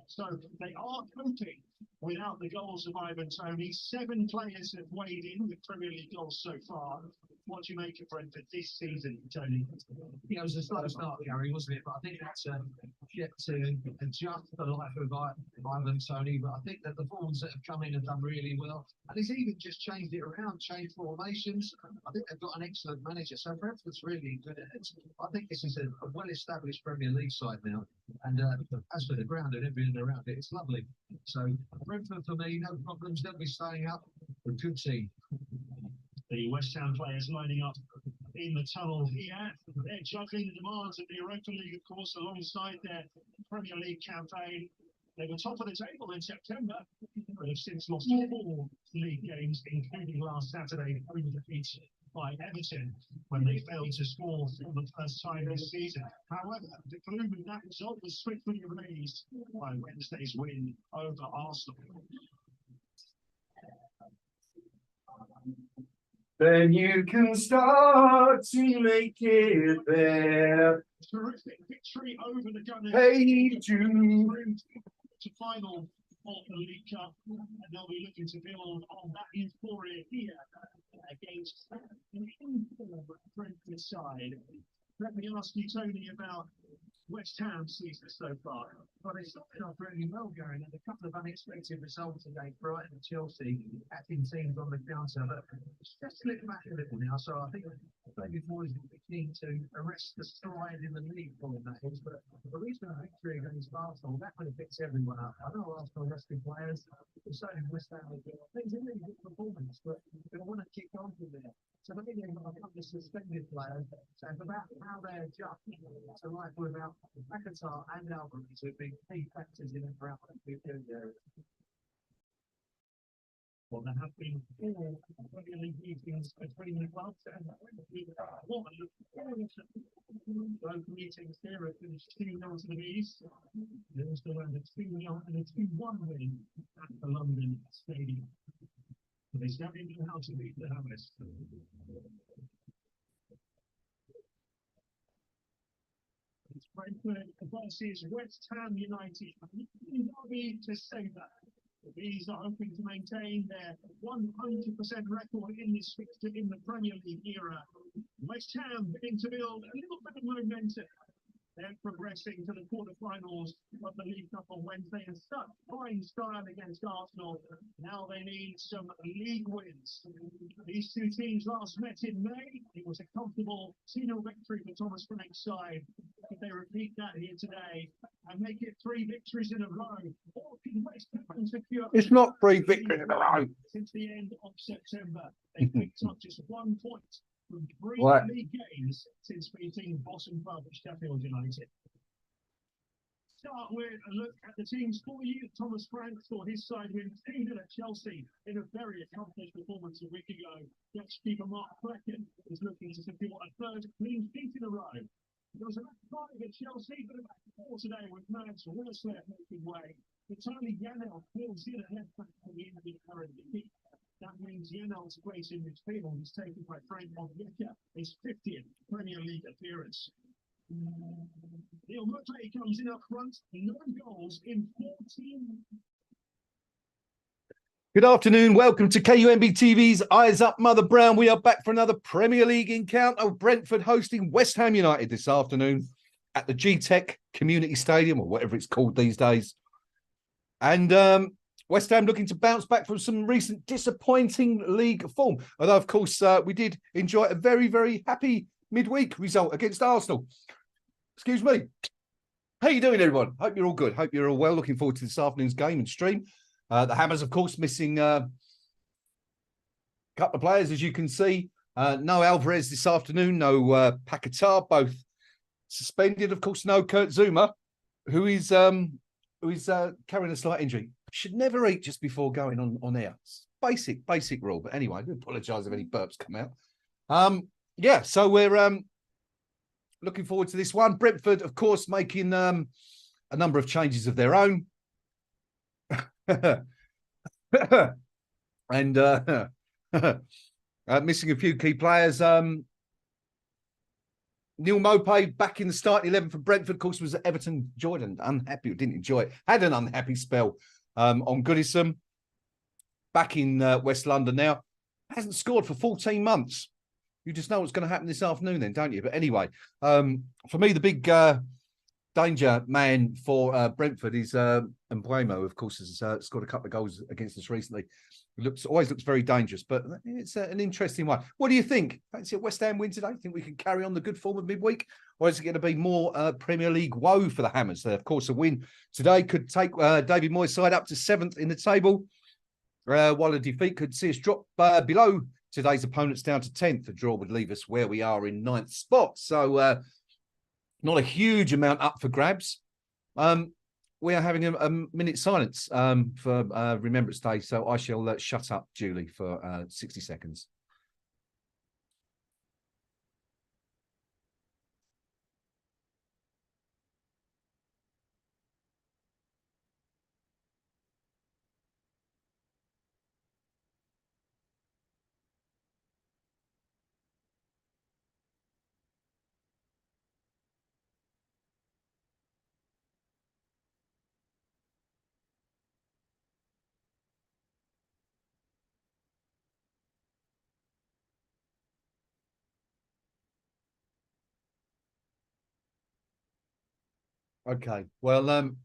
So they are coping without the goals of Ivan Toney. 7 players have weighed in with Premier League goals so far. What do you make of Brentford this season, Tony? Yeah, it was a slow start, Gary, wasn't it? But I think that's yet to adjust the life of Ivan Toney. But I think that the forwards that have come in have done really well. And he's even just changed it around, changed formations. I think they've got an excellent manager. So Brentford's really good at it. I think this is a well-established Premier League side now. And as for the ground and everything around it, it's lovely. So Brentford, for me, no problems. They'll be staying up. A good team. The West Ham players lining up in the tunnel here. They're juggling the demands of the Europa League, of course, alongside their Premier League campaign. They were top of the table in September, but have since lost 4 league games, including last Saturday, home defeat by Everton when they failed to score for the first time this season. However, the gloom of that result was swiftly erased by Wednesday's win over Arsenal. Then you can start to make it there. Terrific victory over the Gunners. Hey, Jude. To final of the League Cup, and they'll be looking to build on that euphoria here against an informed Brentford side. Let me ask you, Tony, about West Ham's season so far. Well, they started off really well, going, and a couple of unexpected results against Brighton and Chelsea, acting teams on the counter. But it's just slipped back a little now, so I think maybe boys will be keen to arrest the stride in the league for that is. But the recent victory against Arsenal, that kind of picks everyone up. I know Arsenal resting players, but so did West Ham as well. I think it's a really good performance, but they'll want to kick on from there. So maybe they've got a couple of suspended players. So it's about how they adjust to life without McIntyre and Alvarez, who've been key factors in and around that midfield area. Well, there have been 4 Premier League meetings between the clubs, and one both meetings here have finished 2-0 to the East. There was still a 2-0 and a 2-1 win at the London Stadium. They step into the house to beat the Hammers. It's Brentford versus West Ham United. Derby to savour. The Bees are hoping to maintain their 100% record in this fixture in the Premier League era. West Ham beginning to build a little bit of momentum. They're progressing to the quarterfinals of the League Cup on Wednesday in such fine style against Arsenal. Now they need some league wins. These 2 teams last met in May. It was a comfortable 2-0 victory for Thomas Frank's side. If they repeat that here today and make it 3 victories in a row, or can West Ham secure? It's not 3 victories in a row. Since the end of September, they picked up just 1 point from 3 league games since beating Boston club Sheffield United. Start with a look at the teams for you. Thomas Frank saw his side win 2-0 at Chelsea in a very accomplished performance a week ago. Dutch keeper Mark Flecken is looking to secure a 3rd clean sheet in a row. There was a back 5 at Chelsea, but a back 4 today with Mads Rorslev making way. But Tony Janel fills in a left back for the Indian Aaron defeat. That means Janel's place in midfield is taken by Frank Onyeka, his 50th Premier League appearance. Neil Mutley comes in up front, 9 goals in 14. Good afternoon. Welcome to KUMB TV's Eyes Up Mother Brown. We are back for another Premier League encounter. Brentford hosting West Ham United this afternoon at the G-Tech Community Stadium, or whatever it's called these days. And West Ham looking to bounce back from some recent disappointing league form. Although, of course, we did enjoy a very, very happy midweek result against Arsenal. Excuse me. How you doing, everyone? Hope you're all good. Hope you're all well. Looking forward to this afternoon's game and stream. The Hammers, of course, missing a couple of players, as you can see. No Alvarez this afternoon, no Paquetá, both suspended. Of course, no Kurt Zuma, who is carrying a slight injury. Should never eat just before going on air. It's basic rule. But anyway, I do apologise if any burps come out. Yeah, so we're looking forward to this one. Brentford, of course, making a number of changes of their own. And missing a few key players. Neil Maupay back in the starting 11 for Brentford. Of course, was at Everton. Jordan unhappy or didn't enjoy it. Had an unhappy spell on Goodison. Back in West London now. Hasn't scored for 14 months. You just know what's going to happen this afternoon then, don't you? But anyway, for me, the big danger man for Brentford is Mbuemo, of course, has scored a couple of goals against us recently. Always looks very dangerous, but it's an interesting one. What do you think? Fancy a West Ham win today? Think we can carry on the good form of midweek? Or is it going to be more Premier League woe for the Hammers? Of course, a win today could take David Moyes' side up to 7th in the table, while a defeat could see us drop below today's opponents down to 10th. A draw would leave us where we are in 9th spot. So not a huge amount up for grabs. We are having a minute silence for Remembrance Day, so I shall shut up, Julie, for 60 seconds. Okay, well, I'm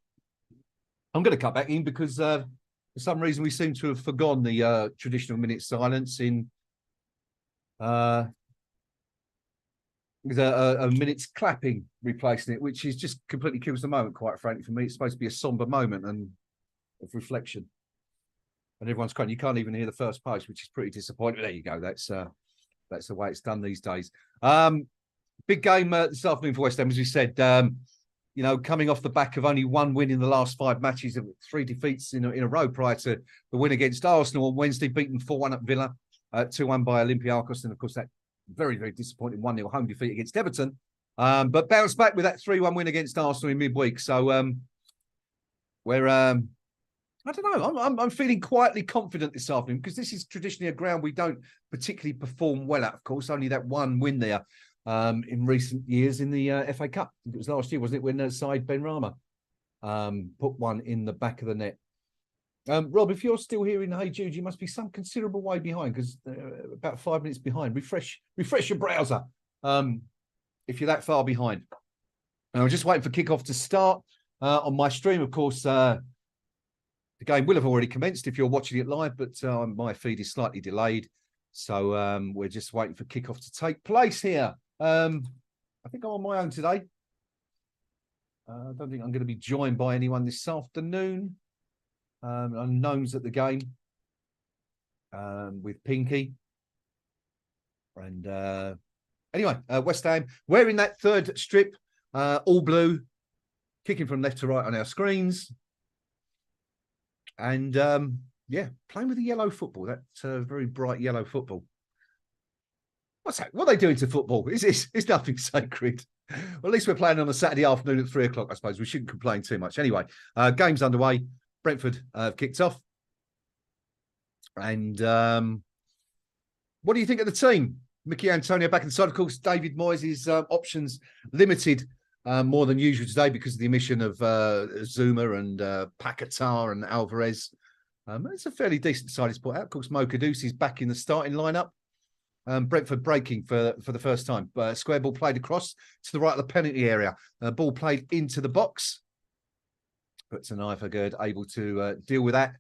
going to cut back in because for some reason we seem to have forgone the traditional minute silence in a minute's clapping, replacing it, which is just completely kills the moment, quite frankly, for me. It's supposed to be a somber moment and of reflection. And everyone's crying. You can't even hear the first post, which is pretty disappointing. There you go. That's the way it's done these days. Big game this afternoon for West Ham, as we said. You know, coming off the back of only one win in the last 5 matches, of 3 defeats in a row prior to the win against Arsenal on Wednesday, beaten 4-1 at Villa, 2-1 by Olympiacos, and of course that very, very disappointing 1-0 home defeat against Everton. But bounced back with that 3-1 win against Arsenal in midweek. So we're I don't know. I'm feeling quietly confident this afternoon because this is traditionally a ground we don't particularly perform well at. Of course, only that one win there. In recent years in the FA Cup. I think it was last year, wasn't it, when Said Benrahma put one in the back of the net. Rob, if you're still here in Hey Jude, you must be some considerable way behind because about 5 minutes behind. Refresh your browser if you're that far behind. And I'm just waiting for kickoff to start on my stream. Of course, the game will have already commenced if you're watching it live, but my feed is slightly delayed. So we're just waiting for kickoff to take place here. I think I'm on my own today. I don't think I'm going to be joined by anyone this afternoon. Unknowns at the game with Pinky. And anyway, West Ham wearing that third strip, all blue, kicking from left to right on our screens. And yeah, playing with the yellow football, that very bright yellow football. What's that? What are they doing to football? It's nothing sacred. Well, at least we're playing on a Saturday afternoon at 3 o'clock, I suppose. We shouldn't complain too much. Anyway, game's underway. Brentford have kicked off. And what do you think of the team? Mickey Antonio back inside. Of course, David Moyes' options limited more than usual today because of the omission of Zuma and Paquetá and Alvarez. It's a fairly decent side he's put out. Of course, Mo Caduce's back in the starting lineup. Brentford breaking for the first time. Square ball played across to the right of the penalty area. Ball played into the box. But Tanifagerd able to deal with that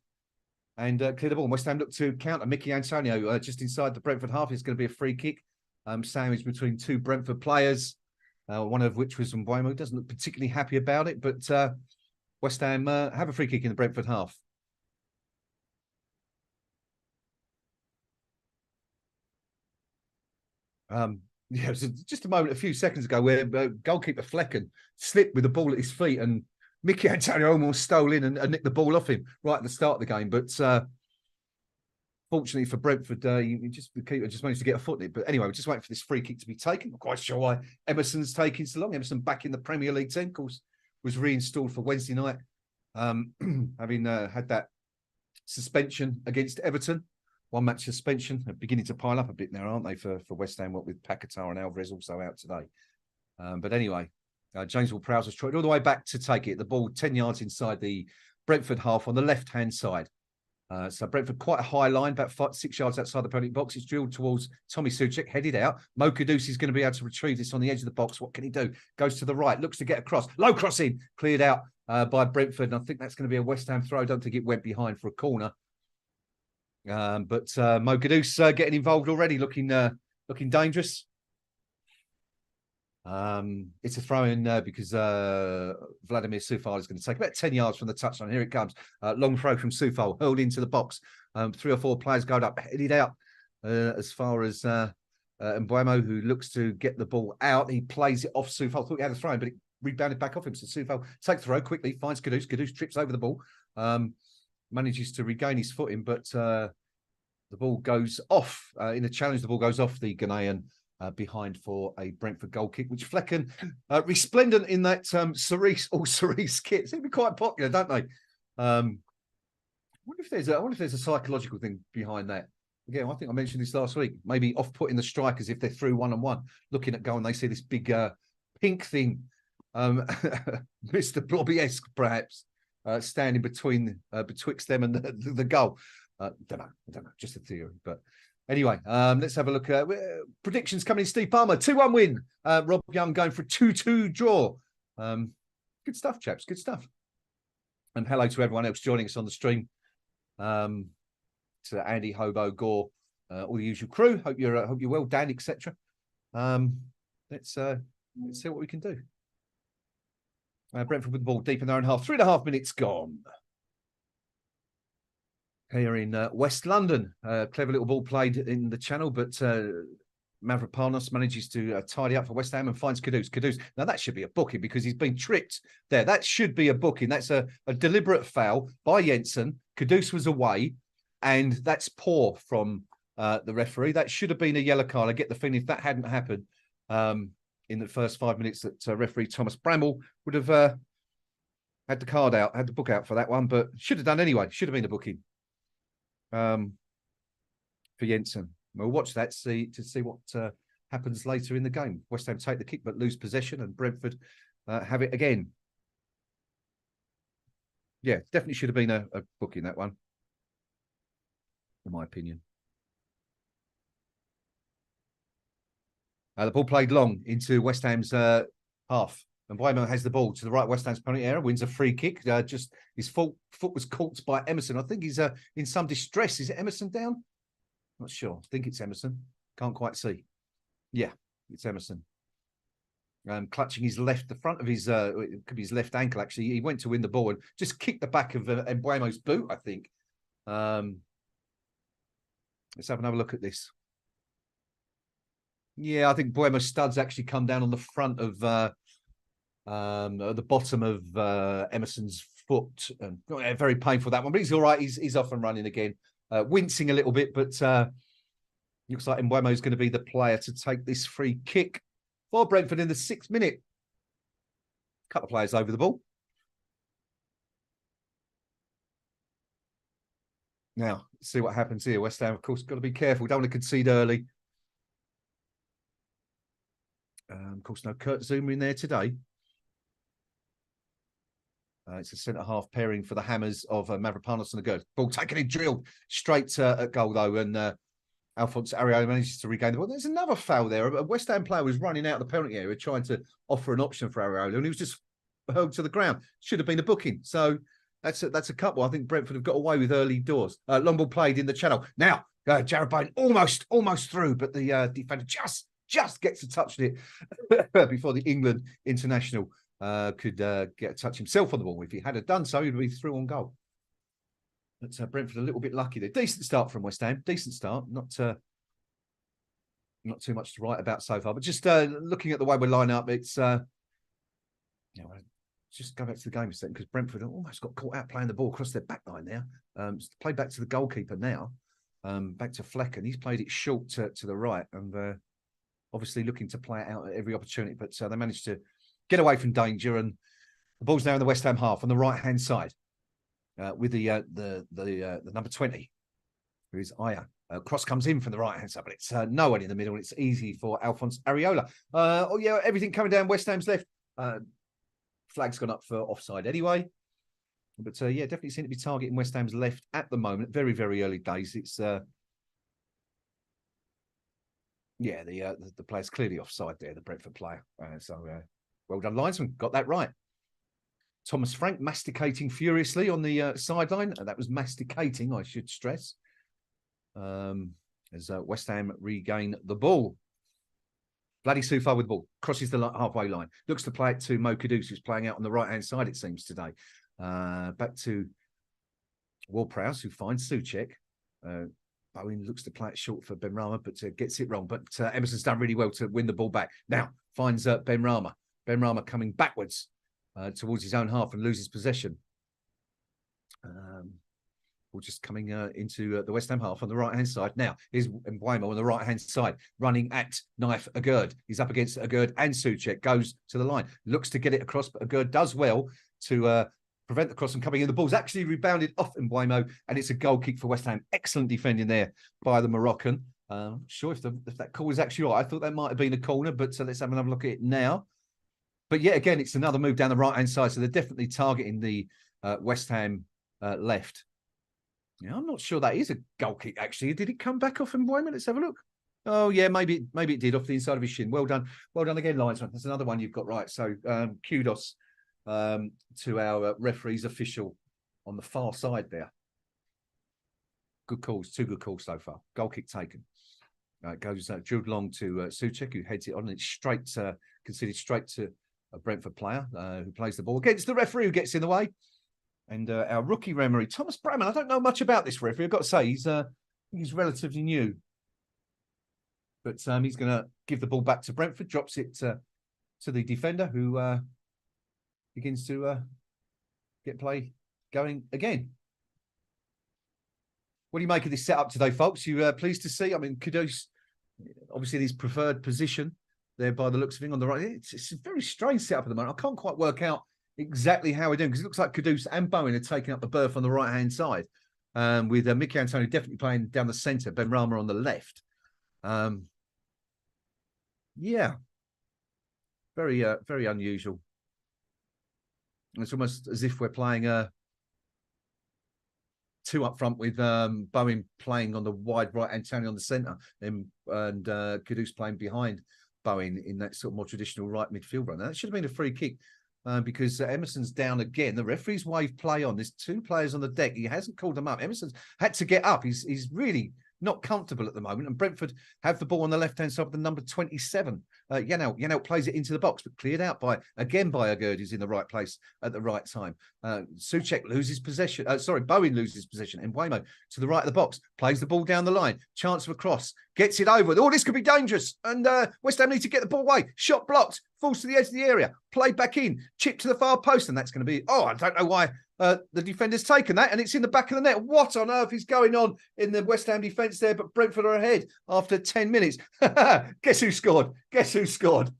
and clear the ball. West Ham look to counter. Mickey Antonio just inside the Brentford half. It's going to be a free kick. Sandwiched between 2 Brentford players, one of which was Mbuemo. Doesn't look particularly happy about it, but West Ham have a free kick in the Brentford half. Yeah, it was just a moment, a few seconds ago, where goalkeeper Flecken slipped with the ball at his feet, and Mickey Antonio almost stole in and nicked the ball off him right at the start of the game. But fortunately for Brentford, the keeper just managed to get a foot in it. But anyway, we're just waiting for this free kick to be taken. I'm not quite sure why Emerson's taking so long. Emerson back in the Premier League team, of course, was reinstalled for Wednesday night, having had that suspension against Everton. 1 match suspension. They're beginning to pile up a bit now, aren't they, for West Ham, what with Paquetá and Alvarez also out today. But anyway, James Ward-Prowse has tried all the way back to take it. The ball 10 yards inside the Brentford half on the left-hand side. So Brentford quite a high line, about 6 yards outside the penalty box. It's drilled towards Tommy Soucek, headed out. Mo Kudus is going to be able to retrieve this on the edge of the box. What can he do? Goes to the right, looks to get across. Low crossing, cleared out by Brentford. And I think that's going to be a West Ham throw. I don't think it went behind for a corner. But Mo Kudus getting involved already, looking dangerous. It's a throw-in because Vladimir Soufal is going to take about 10 yards from the touchline. Here it comes. Long throw from Soufal, hurled into the box. 3 or 4 players go up, headed out as far as Mbeumo, who looks to get the ball out. He plays it off Soufal. Thought he had a throw-in, but it rebounded back off him. So Soufal takes the throw quickly, finds Kudus. Kudus trips over the ball, manages to regain his footing, but the ball goes off. In the challenge, the ball goes off the Ghanaian behind for a Brentford goal kick, which Flecken, resplendent in that Cerise kit, seem to be quite popular, don't they? I wonder if there's a psychological thing behind that. Again, I think I mentioned this last week. Maybe off-putting the strikers if they're through 1-on-1, looking at goal and they see this big pink thing, Mr. Blobby-esque perhaps, standing betwixt them and the goal. Don't know, just a theory, but. Anyway, let's have a look at predictions coming in. Steve Palmer, 2-1 win. Rob Young going for a 2-2 draw. Good stuff, chaps. Good stuff. And hello to everyone else joining us on the stream. To Andy, Hobo, Gore, all the usual crew. Hope you're well, Dan, etc. Let's see what we can do. Brentford with the ball deep in their own half. 3.5 minutes gone. Here in West London, clever little ball played in the channel, but Mavropanos manages to tidy up for West Ham and finds Kudus. Kudus, now that should be a booking because he's been tripped there. That should be a booking. That's a deliberate foul by Jensen. Kudus was away, and that's poor from the referee. That should have been a yellow card. I get the feeling if that hadn't happened in the first 5 minutes, that referee Thomas Bramall would have had the card out, had the book out for that one, but should have done anyway. Should have been a booking. For Jensen. We'll watch that to see what happens later in the game. West Ham take the kick but lose possession, and Brentford have it again. Yeah, definitely should have been a booking, that one, in my opinion. The ball played long into West Ham's half. And Mbeumo has the ball to the right West Ham's penalty area, wins a free kick. Just his foot was caught by Emerson. I think he's in some distress. Is it Emerson down? Not sure. I think it's Emerson. Can't quite see. Yeah, it's Emerson. Clutching his left, the front of his, it could be his left ankle, actually. He went to win the ball and just kicked the back of Mbeumo's boot, I think. Let's have another look at this. Yeah, I think Mbeumo's studs actually come down on the front of at the bottom of Emerson's foot, and very painful, that one, but he's all right. He's off and running again, wincing a little bit, but looks like Mbeumo is going to be the player to take this free kick for Brentford in the 6th minute. A couple of players over the ball. Now, let's see what happens here. West Ham, of course, got to be careful. Don't want to concede early. Of course, no Kurt Zouma in there today. It's a centre-half pairing for the Hammers of Mavropanos and the Gers. Ball taken and drilled straight at goal, though, and Alphonse Areola manages to regain the ball. There's another foul there. A West Ham player was running out of the penalty area trying to offer an option for Areola, and he was just hurled to the ground. Should have been a booking. So that's a couple. I think Brentford have got away with early doors. Long ball played in the channel. Now, Jarrod Bowen almost through, but the defender just gets to touch it before the England international could get a touch himself on the ball. If he had done so, he'd be through on goal. But Brentford a little bit lucky there. Decent start from West Ham. Decent start. Not too much to write about so far. But just looking at the way we're lining up, it's just go back to the game a second, because Brentford almost got caught out playing the ball across their back line there. Play back to the goalkeeper now. Back to Flecken. He's played it short to the right, and obviously looking to play it out at every opportunity. But they managed to get away from danger, and the ball's now in the West Ham half on the right-hand side with the number 20, who is Aya. Cross comes in from the right-hand side, but it's no one in the middle. It's easy for Alphonse Areola. Oh, yeah, everything coming down West Ham's left. Flag's gone up for offside anyway. But, yeah, definitely seem to be targeting West Ham's left at the moment. Very, very early days. It's, yeah, the player's clearly offside there, the Brentford player. Well done, linesman. Got that right. Thomas Frank masticating furiously on the sideline. That was masticating, I should stress. As West Ham regain the ball. Bloody Soufal with the ball. Crosses the halfway line. Looks to play it to Mo Kudus, who's playing out on the right-hand side, it seems, today. Back to Ward-Prowse, who finds Souček. Bowen looks to play it short for Benrahma, but gets it wrong. But Emerson's done really well to win the ball back. Now finds Benrahma. Benrahma coming backwards towards his own half and loses possession. We're just coming into the West Ham half on the right-hand side. Now, here's Mbeumo on the right-hand side, running at Knife Agurd. He's up against Agurd and Souček, goes to the line, looks to get it across, but Agurd does well to prevent the cross from coming in. The ball's actually rebounded off Mbeumo, and it's a goal kick for West Ham. Excellent defending there by the Moroccan. Not sure if that call was actually right. I thought that might have been a corner, but let's have another look at it now. But yeah, again, it's another move down the right-hand side, so they're definitely targeting the West Ham left. Yeah, I'm not sure that is a goal kick, actually. Did it come back off Mbeumo? Let's have a look. Oh, yeah, maybe it did, off the inside of his shin. Well done. Well done again, linesman. That's another one you've got right. So kudos to our referee's official on the far side there. Good calls. 2 good calls so far. Goal kick taken. It goes drilled long to Souček, who heads it on. And it's straight, considered straight to a Brentford player who plays the ball against the referee, who gets in the way. And our rookie referee, Thomas Bramall. I don't know much about this referee. I've got to say, he's relatively new. But he's going to give the ball back to Brentford, drops it to the defender, who begins to get play going again. What do you make of this setup today, folks? You pleased to see? I mean, Kudus, obviously, in his preferred position there by the looks of thing on the right. It's a very strange setup at the moment. I can't quite work out exactly how we're doing, because it looks like Kudus and Bowen are taking up the berth on the right-hand side, with Mickey Antonio definitely playing down the centre, Benrahma on the left. Yeah, very very unusual. It's almost as if we're playing 2 up front with Bowen playing on the wide right, Antonio on the centre, and Kudus playing behind Bowen in that sort of more traditional right midfield run. Now, that should have been a free kick. Because Emerson's down again. The referee's wave play on. There's 2 players on the deck. He hasn't called them up. Emerson's had to get up. He's really not comfortable at the moment. And Brentford have the ball on the left-hand side with the number 27. Janelt plays it into the box, but cleared out by Agurd, who's in the right place at the right time. Souček loses possession. Bowen loses possession. And Mbeumo to the right of the box, plays the ball down the line. Chance of a cross. Gets it over. Oh, this could be dangerous. And West Ham need to get the ball away. Shot blocked. Falls to the edge of the area. Played back in. Chip to the far post. And that's going to be... Oh, I don't know why the defender's taken that. And it's in the back of the net. What on earth is going on in the West Ham defence there? But Brentford are ahead after 10 minutes. Guess who scored? Guess who scored?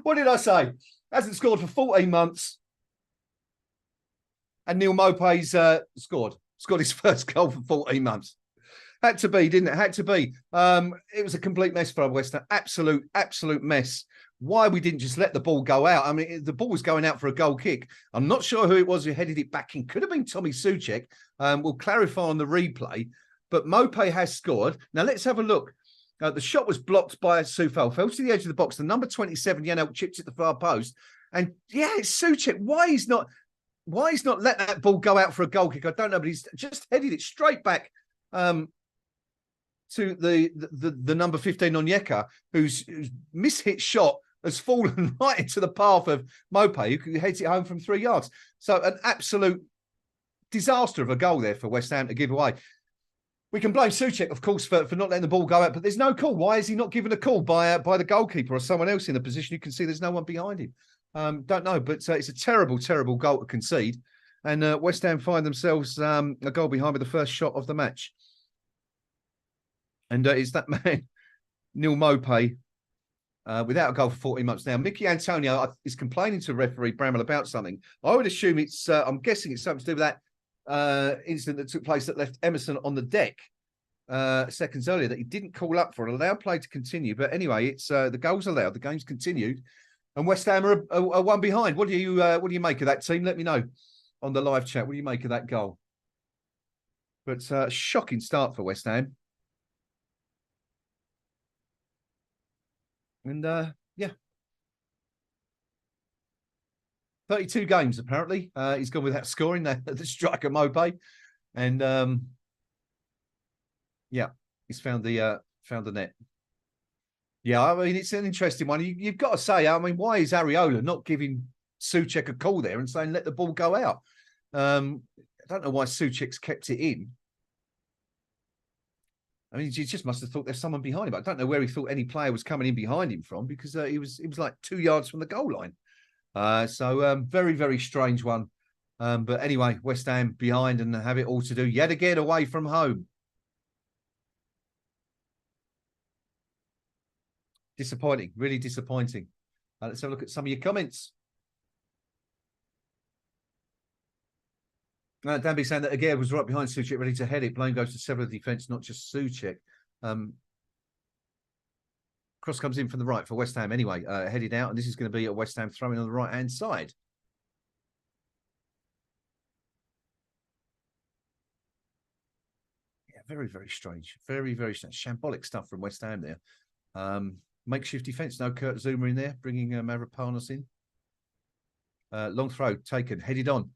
What did I say? Hasn't scored for 14 months. And Neal Maupay's scored his first goal for 14 months. Had to be, didn't it? Had to be. It was a complete mess for West Ham. Absolute mess. Why we didn't just let the ball go out? I mean, the ball was going out for a goal kick. I'm not sure who it was who headed it back in. Could have been Tommy Souček. We'll clarify on the replay. But Maupay has scored. Now, let's have a look. The shot was blocked by Soufal. Fell to the edge of the box. The number 27, Janelt, chips at the far post. And, yeah, it's Souček. Why he's not let that ball go out for a goal kick, I don't know. But he's just headed it straight back to the number 15 Onyeka, whose mishit shot has fallen right into the path of Maupay, who heads it home from 3 yards. So an absolute disaster of a goal there for West Ham to give away. We can blame Souček, of course, for not letting the ball go out, but there's no call. Why is he not given a call by the goalkeeper or someone else in the position? You can see there's no one behind him. Don't know, but it's a terrible, terrible goal to concede. And West Ham find themselves a goal behind with the first shot of the match. And it's that man, Neal Maupay, without a goal for 14 months now. Mickey Antonio is complaining to referee Bramall about something. I would assume I'm guessing it's something to do with that incident that took place that left Emerson on the deck seconds earlier that he didn't call up for. Allowed play to continue. But anyway, it's the goals allowed. The game's continued. And West Ham are one behind. What do you make of that, team? Let me know on the live chat. What do you make of that goal? But shocking start for West Ham. And yeah. 32 games, apparently. He's gone without scoring, the striker Mope. And yeah, he's found the net. Yeah, I mean, it's an interesting one. You've got to say, I mean, why is Areola not giving Souček a call there and saying, let the ball go out? I don't know why Souček's kept it in. I mean, he just must have thought there's someone behind him. I don't know where he thought any player was coming in behind him from, because he was like 2 yards from the goal line. So very, very strange one. But anyway, West Ham behind and have it all to do yet again away from home. Disappointing, really disappointing. Let's have a look at some of your comments. Danby saying that Aguirre was right behind Souček, ready to head it. Blame goes to several of the defence, not just Souček. Cross comes in from the right for West Ham anyway, headed out, and this is going to be a West Ham throwing on the right-hand side. Yeah, very, very strange. Very, very strange. Shambolic stuff from West Ham there. Makeshift defence. No Kurt Zuma in there, bringing Mavropanos in. Long throw taken, headed on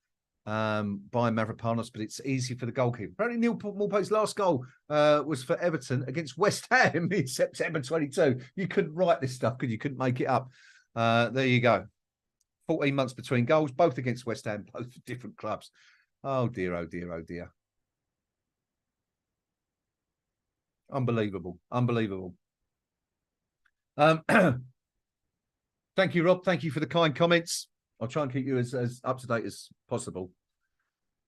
by Mavropanos, but it's easy for the goalkeeper. Apparently, Neil Morpay's last goal was for Everton against West Ham in September 22. You couldn't write this stuff, could you? Couldn't make it up. There you go. 14 months between goals, both against West Ham, both for different clubs. Oh dear, oh dear, oh dear. Unbelievable, unbelievable. Thank you, Rob. Thank you for the kind comments. I'll try and keep you as up to date as possible.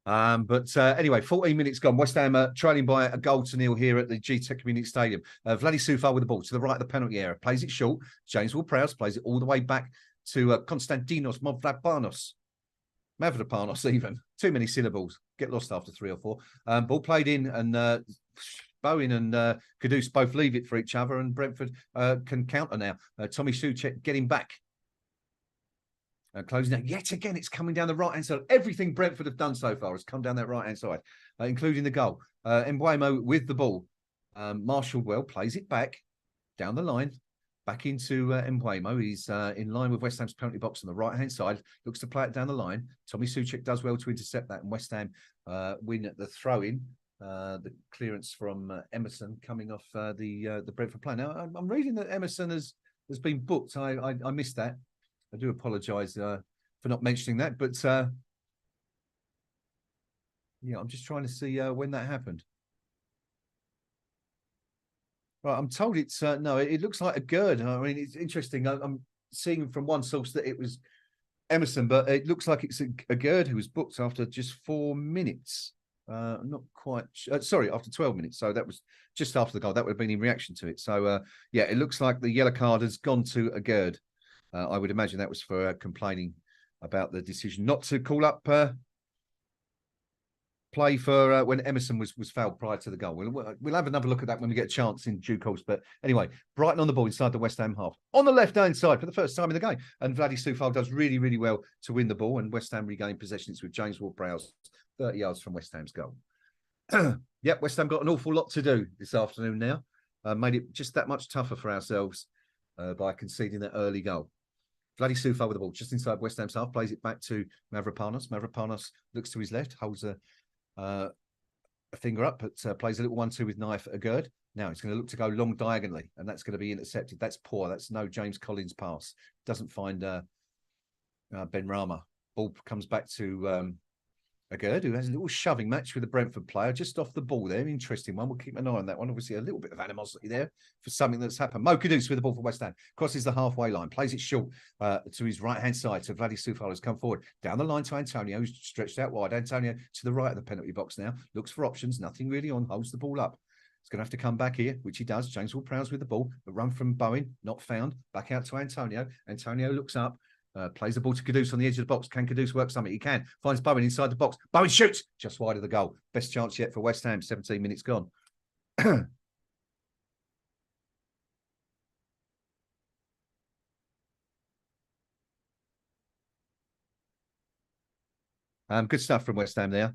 But anyway, 14 minutes gone. West Ham trailing by a goal to nil here at the GTEC Community Stadium. Vladi Soufal with the ball to the right of the penalty area. Plays it short. James Ward-Prowse plays it all the way back to Konstantinos Mavropanos even. Too many syllables. Get lost after 3 or 4. Ball played in, and Bowen and Kudus both leave it for each other, and Brentford can counter now. Tommy Souček getting back. Closing out. Yet again, it's coming down the right-hand side. Everything Brentford have done so far has come down that right-hand side, including the goal. Mbuemo with the ball. Marshall well plays it back down the line, back into Mbuemo. He's in line with West Ham's penalty box on the right-hand side. Looks to play it down the line. Tommy Souček does well to intercept that, and West Ham win at the throw-in. The clearance from Emerson coming off the Brentford play. Now, I'm reading that Emerson has been booked. I missed that. I do apologise for not mentioning that, but yeah, I'm just trying to see when that happened. Right, I'm told it's no. It looks like a Gerd. I mean, it's interesting. I'm seeing from one source that it was Emerson, but it looks like it's a Gerd who was booked after just 4 minutes. Not quite. Sorry, after 12 minutes. So that was just after the goal. That would have been in reaction to it. So yeah, it looks like the yellow card has gone to a Gerd. I would imagine that was for complaining about the decision not to call up play for when Emerson was fouled prior to the goal. We'll have another look at that when we get a chance in due course. But anyway, Brighton on the ball inside the West Ham half. On the left-hand side for the first time in the game. And Vladi Soufal does really, really well to win the ball. And West Ham regain possession. It's with James Ward-Prowse, 30 yards from West Ham's goal. Yep, West Ham got an awful lot to do this afternoon now. Made it just that much tougher for ourselves by conceding that early goal. Vladi Soufal with the ball just inside West Ham's half, plays it back to Mavropanos. Mavropanos looks to his left, holds a finger up, but plays a little 1-2 with knife at Gerd. Now it's going to look to go long diagonally, and that's going to be intercepted. That's poor. That's no James Collins pass. Doesn't find Ben Rama. Ball comes back to Gerd, who has a little shoving match with the Brentford player just off the ball there. Interesting one. We'll keep an eye on that one. Obviously, a little bit of animosity there for something that's happened. Mo Kudus with the ball for West Ham. Crosses the halfway line. Plays it short to his right-hand side. So Vladi Soufal has come forward. Down the line to Antonio, who's stretched out wide. Antonio to the right of the penalty box now. Looks for options. Nothing really on. Holds the ball up. He's going to have to come back here, which he does. James Ward-Prowse with the ball. But run from Bowen. Not found. Back out to Antonio. Antonio looks up. Plays the ball to Kudus on the edge of the box. Can Kudus work something? He can. Finds Bowen inside the box. Bowen shoots just wide of the goal. Best chance yet for West Ham. 17 minutes gone. Good stuff from West Ham there.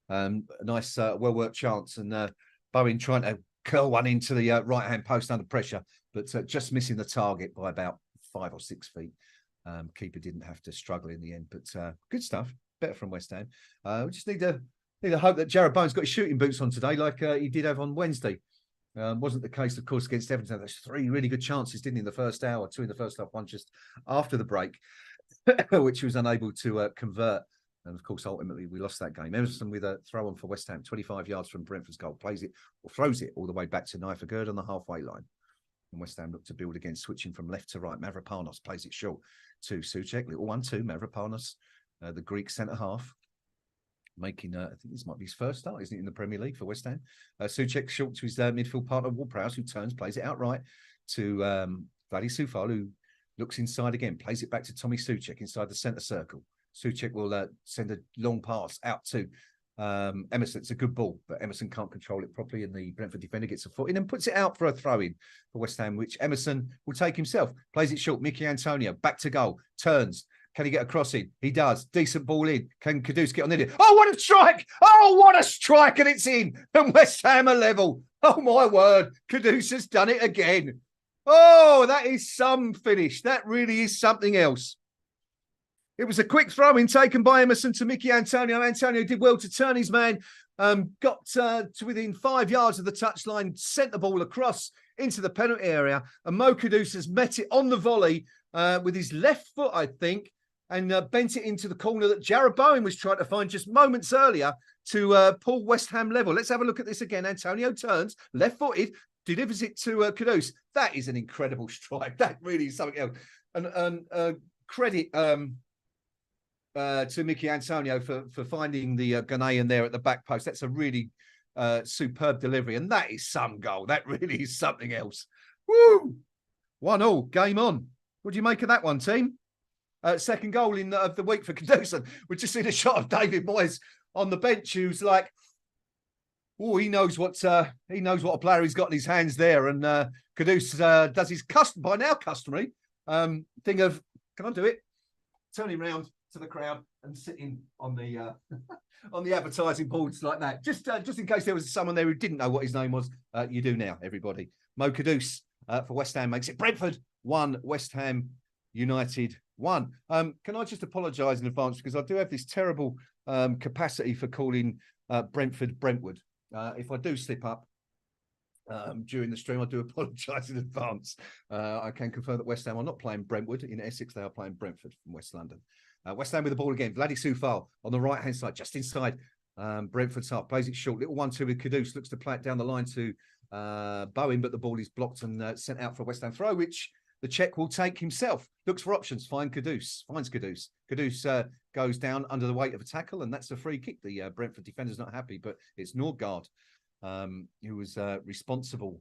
A nice, well-worked chance. And Bowen trying to curl one into the right-hand post under pressure, but just missing the target by about 5 or 6 feet. Keeper didn't have to struggle in the end, but good stuff. Better from West Ham. We just need to hope that Jarrod Bowen's got his shooting boots on today, like he did have on Wednesday. Wasn't the case, of course, against Everton. There's 3 really good chances, didn't he, in the first hour, 2 in the first half, 1 just after the break, which he was unable to convert. And of course, ultimately, we lost that game. Emerson with a throw on for West Ham, 25 yards from Brentford's goal, plays it or throws it all the way back to Nifegerd on the halfway line. And West Ham look to build again, switching from left to right. Mavropanos plays it short to Souček. Little 1-2, Mavropanos, the Greek centre half, making, I think this might be his first start, isn't it, in the Premier League for West Ham? Souček short to his midfield partner, Ward-Prowse, who turns, plays it outright to Vladi Soufal, who looks inside again, plays it back to Tommy Souček inside the centre circle. Souček will send a long pass out to Emerson. It's a good ball, but Emerson can't control it properly, and the Brentford defender gets a foot in and puts it out for a throw-in for West Ham, which Emerson will take himself. Plays it short. Mickey Antonio back to goal. Turns. Can he get a cross in? He does. Decent ball in. Can Kudus get on the end? Oh, what a strike! Oh, what a strike! And it's in. And West Ham are level. Oh, my word. Kudus has done it again. Oh, that is some finish. That really is something else. It was a quick throw-in taken by Emerson to Mickey Antonio. Antonio did well to turn his man, got to within 5 yards of the touchline, sent the ball across into the penalty area, and Mo Kudus has met it on the volley with his left foot, I think, and bent it into the corner that Jarrod Bowen was trying to find just moments earlier to pull West Ham level. Let's have a look at this again. Antonio turns, left-footed, delivers it to Kudus. That is an incredible strike. That really is something else. And credit... to Mickey Antonio for finding the Ghanaian there at the back post. That's a really superb delivery, and that is some goal. That really is something else. Woo! 1-1, game on. What do you make of that one, team? Second goal of the week for Kudus. We've just seen a shot of David Moyes on the bench, who's like, oh, he knows what a player he's got in his hands there, and Kudus does his by now customary thing of, can I do it? Turning round to the crowd and sitting on the on the advertising boards like that, just in case there was someone there who didn't know what his name was. You do now, everybody. Mo Kudus for West Ham makes it Brentford 1, West Ham United 1. Can I just apologise in advance, because I do have this terrible capacity for calling Brentford Brentwood. If I do slip up during the stream, I do apologise in advance. I can confirm that West Ham are not playing Brentwood in Essex. They are playing Brentford from West London. West Ham with the ball again. Vladi Soufal on the right-hand side, just inside Brentford's half. Plays it short. Little 1-2 with Kudus. Looks to play it down the line to Bowen, but the ball is blocked and sent out for a West Ham throw, which the Czech will take himself. Looks for options. Finds Kudus. Kudus goes down under the weight of a tackle, and that's a free kick. The Brentford defender's not happy, but it's Nordgaard who was responsible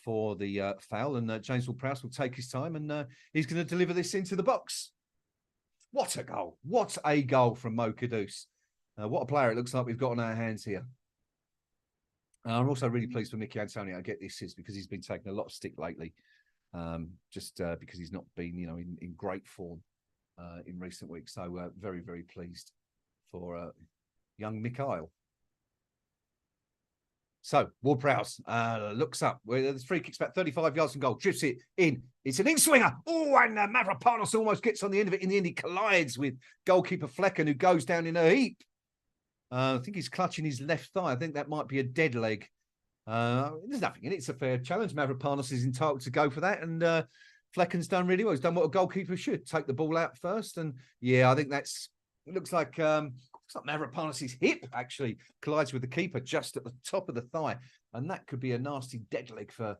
for the foul, and James Ward-Prowse will take his time, and he's going to deliver this into the box. What a goal. What a goal from Mo Kudus. What a player it looks like we've got on our hands here. I'm also really pleased for Mickey Antonio. I get the assist because he's been taking a lot of stick lately, just because he's not been, in great form in recent weeks. So very, very pleased for young Mikhail. So Ward-Prowse looks up. The free kick's about 35 yards from goal. Drifts it in. It's an in-swinger. Oh, and Mavropanos almost gets on the end of it. In the end, he collides with goalkeeper Flecken, who goes down in a heap. I think he's clutching his left thigh. I think that might be a dead leg. There's nothing in it. It's a fair challenge. Mavropanos is entitled to go for that. And Flecken's done really well. He's done what a goalkeeper should. Take the ball out first. And yeah, I think it looks like Mavropanos' hip actually collides with the keeper just at the top of the thigh, and that could be a nasty dead leg for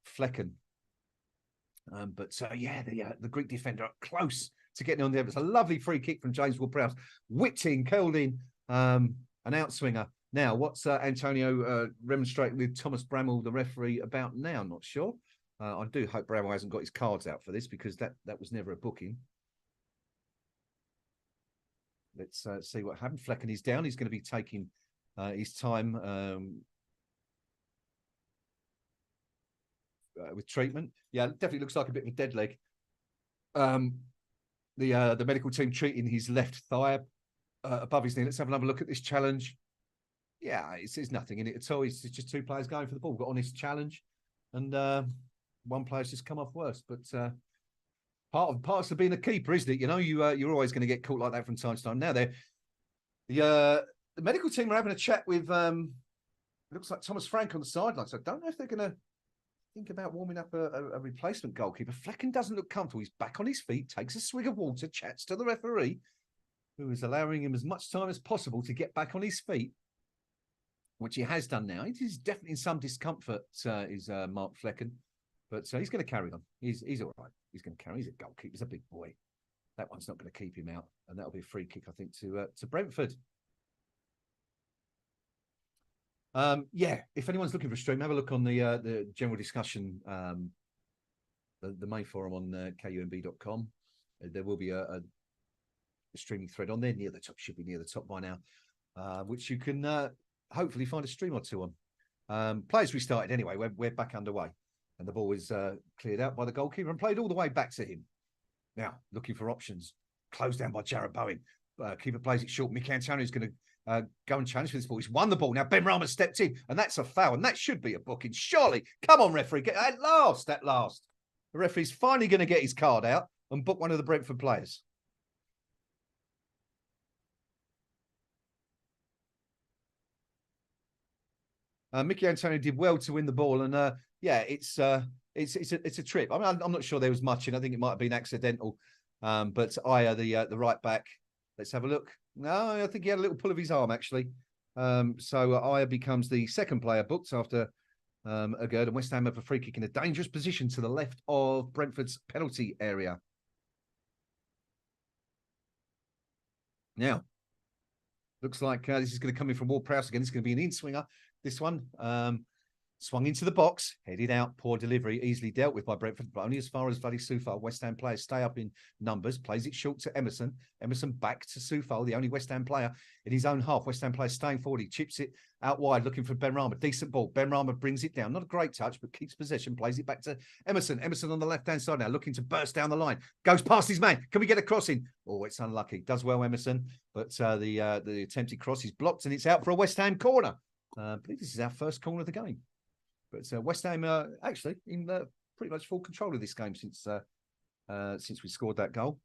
Flecken. The Greek defender up close to getting on there. It's a lovely free kick from James Ward-Prowse, whipped in, curled in, an outswinger. Now, what's Antonio remonstrating with Thomas Bramwell, the referee, about now? Not sure. I do hope Bramwell hasn't got his cards out for this, because that was never a booking. let's see what happened. Flecken is down. He's going to be taking his time with treatment. Yeah, definitely looks like a bit of a dead leg. The medical team treating his left thigh above his knee. Let's have another look at this challenge. Yeah, it's nothing in it at all. It's just two players going for the ball. Got on this challenge, and one player's just come off worse. But part of being a keeper, isn't it? You know, you're always going to get caught like that from time to time. Now the medical team are having a chat with it looks like Thomas Frank on the sidelines. So I don't know if they're going to think about warming up a replacement goalkeeper. Flecken doesn't look comfortable. He's back on his feet, takes a swig of water, chats to the referee, who is allowing him as much time as possible to get back on his feet, which he has done now. He's definitely in some discomfort, is Mark Flecken, but he's going to carry on. He's all right. He's going to carry. He's a goalkeeper. He's a big boy. That one's not going to keep him out, and that'll be a free kick, I think, to Brentford. Yeah, if anyone's looking for a stream, have a look on the general discussion, the main forum on kumb.com. There will be a streaming thread on there near the top, should be near the top by now, which you can hopefully find a stream or two on. Players restarted anyway. We're back underway, and the ball is cleared out by the goalkeeper and played all the way back to him. Now looking for options, closed down by Jared Bowen. Keeper plays it short. Mick Antonio's going to go and challenge for this ball. He's won the ball. Now Ben Rama stepped in, and that's a foul, and that should be a booking. Surely, come on, referee, get at last. The referee's finally going to get his card out and book one of the Brentford players. Mickey Antonio did well to win the ball, and yeah, it's a trip. I mean, I'm not sure there was much in. I think it might have been accidental, but Aya, the right back. Let's have a look. No, I think he had a little pull of his arm, actually. So Aya becomes the second player booked after Agerd, and West Ham have a free kick in a dangerous position to the left of Brentford's penalty area. Now, looks like this is going to come in from Ward-Prowse again. It's going to be an in-swinger. This one swung into the box, headed out, poor delivery, easily dealt with by Brentford, but only as far as Vali Soufal. West Ham players stay up in numbers, plays it short to Emerson. Emerson back to Soufal, the only West Ham player in his own half. West Ham player staying forward. He chips it out wide, looking for Ben Rama. Decent ball. Ben Rama brings it down. Not a great touch, but keeps possession, plays it back to Emerson. Emerson on the left-hand side now, looking to burst down the line. Goes past his man. Can we get a crossing? Oh, it's unlucky. Does well, Emerson, but the attempted cross is blocked, and it's out for a West Ham corner. I believe this is our first corner of the game. But West Ham actually in pretty much full control of this game since we scored that goal.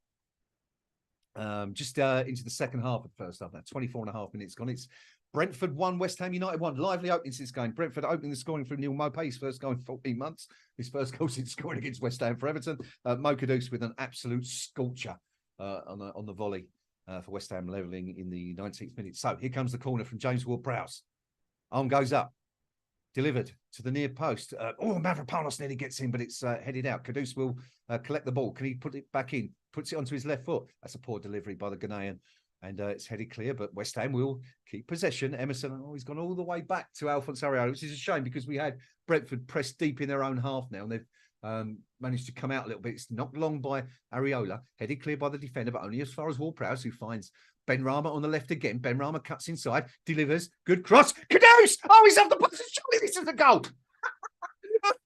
Just into the second half of the first half. Now 24.5 minutes gone. It's Brentford 1, West Ham United 1. Lively opening since game. Brentford opening the scoring from Neil Maupay, his first goal in 14 months. His first goal since scoring against West Ham for Everton. Mo Kudus with an absolute scorcher on the volley for West Ham, levelling in the 19th minute. So here comes the corner from James Ward-Prowse. Arm goes up. Delivered to the near post. Mavropanos nearly gets in, but it's headed out. Kudus will collect the ball. Can he put it back in? Puts it onto his left foot. That's a poor delivery by the Ghanaian. And it's headed clear, but West Ham will keep possession. Emerson, he's gone all the way back to Alphonse Areola, which is a shame because we had Brentford pressed deep in their own half now, and they've managed to come out a little bit. It's knocked long by Areola, headed clear by the defender, but only as far as Ward-Prowse, who finds Ben Rama on the left again. Ben Rama cuts inside, delivers, good cross. Kudus! Oh, he's off the box. Surely this is a goal.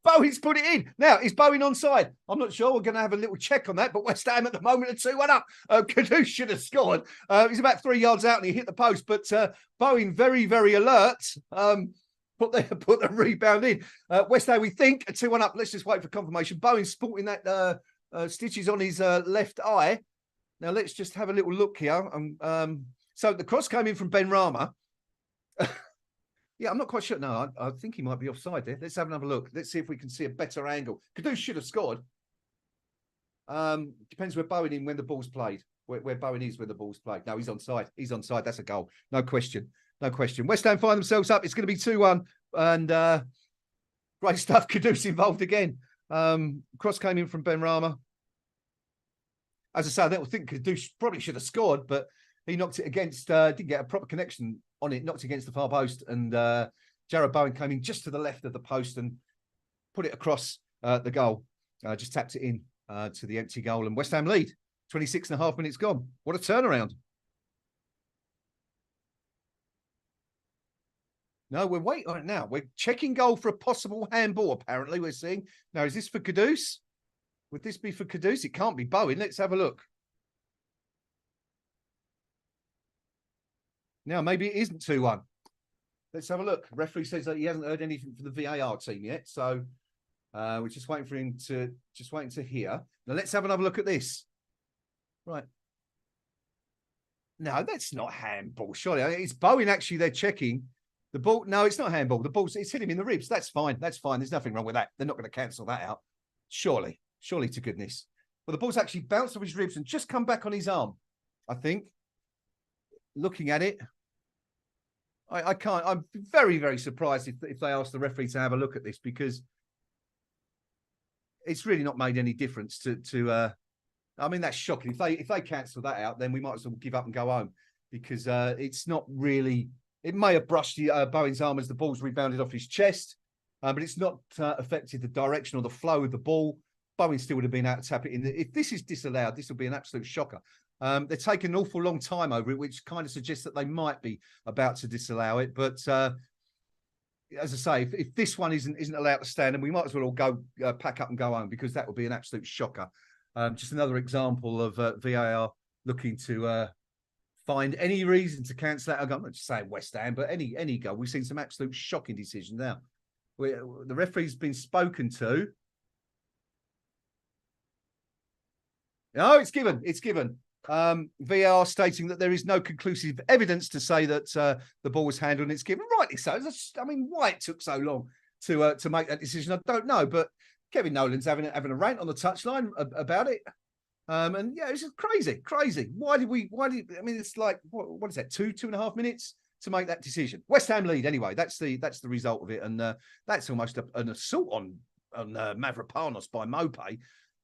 Bowen's put it in. Now, is Bowen onside? I'm not sure. We're going to have a little check on that, but West Ham at the moment are 2-1 up. Kudus should have scored. He's about 3 yards out and he hit the post, but Bowen very, very alert. Put the rebound in. West Ham, we think, are 2-1 up. Let's just wait for confirmation. Bowen sporting that stitches on his left eye. Now, let's just have a little look here. So the cross came in from Ben Rama. Yeah, I'm not quite sure. No, I think he might be offside there. Let's have another look. Let's see if we can see a better angle. Kudus should have scored. Depends where Bowen is when the ball's played. Where Bowen is when the ball's played. No, he's onside. He's onside. That's a goal. No question. No question. West Ham find themselves up. It's going to be 2-1. And great stuff. Kudus involved again. Cross came in from Ben Rama. As I say, I don't think Kudus probably should have scored, but he knocked it against, didn't get a proper connection on it, knocked against the far post, and Jared Bowen came in just to the left of the post and put it across the goal, just tapped it in to the empty goal, and West Ham lead, 26.5 minutes gone. What a turnaround. No, we're waiting on it now. We're checking goal for a possible handball, apparently, we're seeing. Now, is this for Kudus? Would this be for Kudus? It can't be Bowen. Let's have a look. Now, maybe it isn't 2-1. Let's have a look. Referee says that he hasn't heard anything from the VAR team yet. So we're just waiting for him to hear. Now, let's have another look at this. Right. No, that's not handball. Surely it's Bowen. Actually, they're checking the ball. No, it's not handball. The ball's it's hit him in the ribs. That's fine. That's fine. There's nothing wrong with that. They're not going to cancel that out. Surely to goodness. Well, the ball's actually bounced off his ribs and just come back on his arm. I think. Looking at it, I can't. I'm very, very surprised if they ask the referee to have a look at this, because it's really not made any difference to. I mean, that's shocking. If they cancel that out, then we might as well give up and go home, because it's not really. It may have brushed Bowen's arm as the ball's rebounded off his chest, but it's not affected the direction or the flow of the ball. Bowen still would have been able to tap it in. If this is disallowed, this will be an absolute shocker. They're taking an awful long time over it, which kind of suggests that they might be about to disallow it. But as I say, if this one isn't allowed to stand, then we might as well all go pack up and go home, because that would be an absolute shocker. Just another example of VAR looking to find any reason to cancel that. I'm not just saying West Ham, but any goal. We've seen some absolute shocking decisions now. The referee's been spoken to. No, it's given. It's given. VAR stating that there is no conclusive evidence to say that the ball was handled, and it's given. Rightly so. I mean, why it took so long to make that decision, I don't know. But Kevin Nolan's having a rant on the touchline about it. And yeah, it's just crazy. Why did I mean, it's like, what is that? 2.5 minutes to make that decision. West Ham lead anyway. That's the result of it. And that's almost an assault on Mavropanos by Mopé.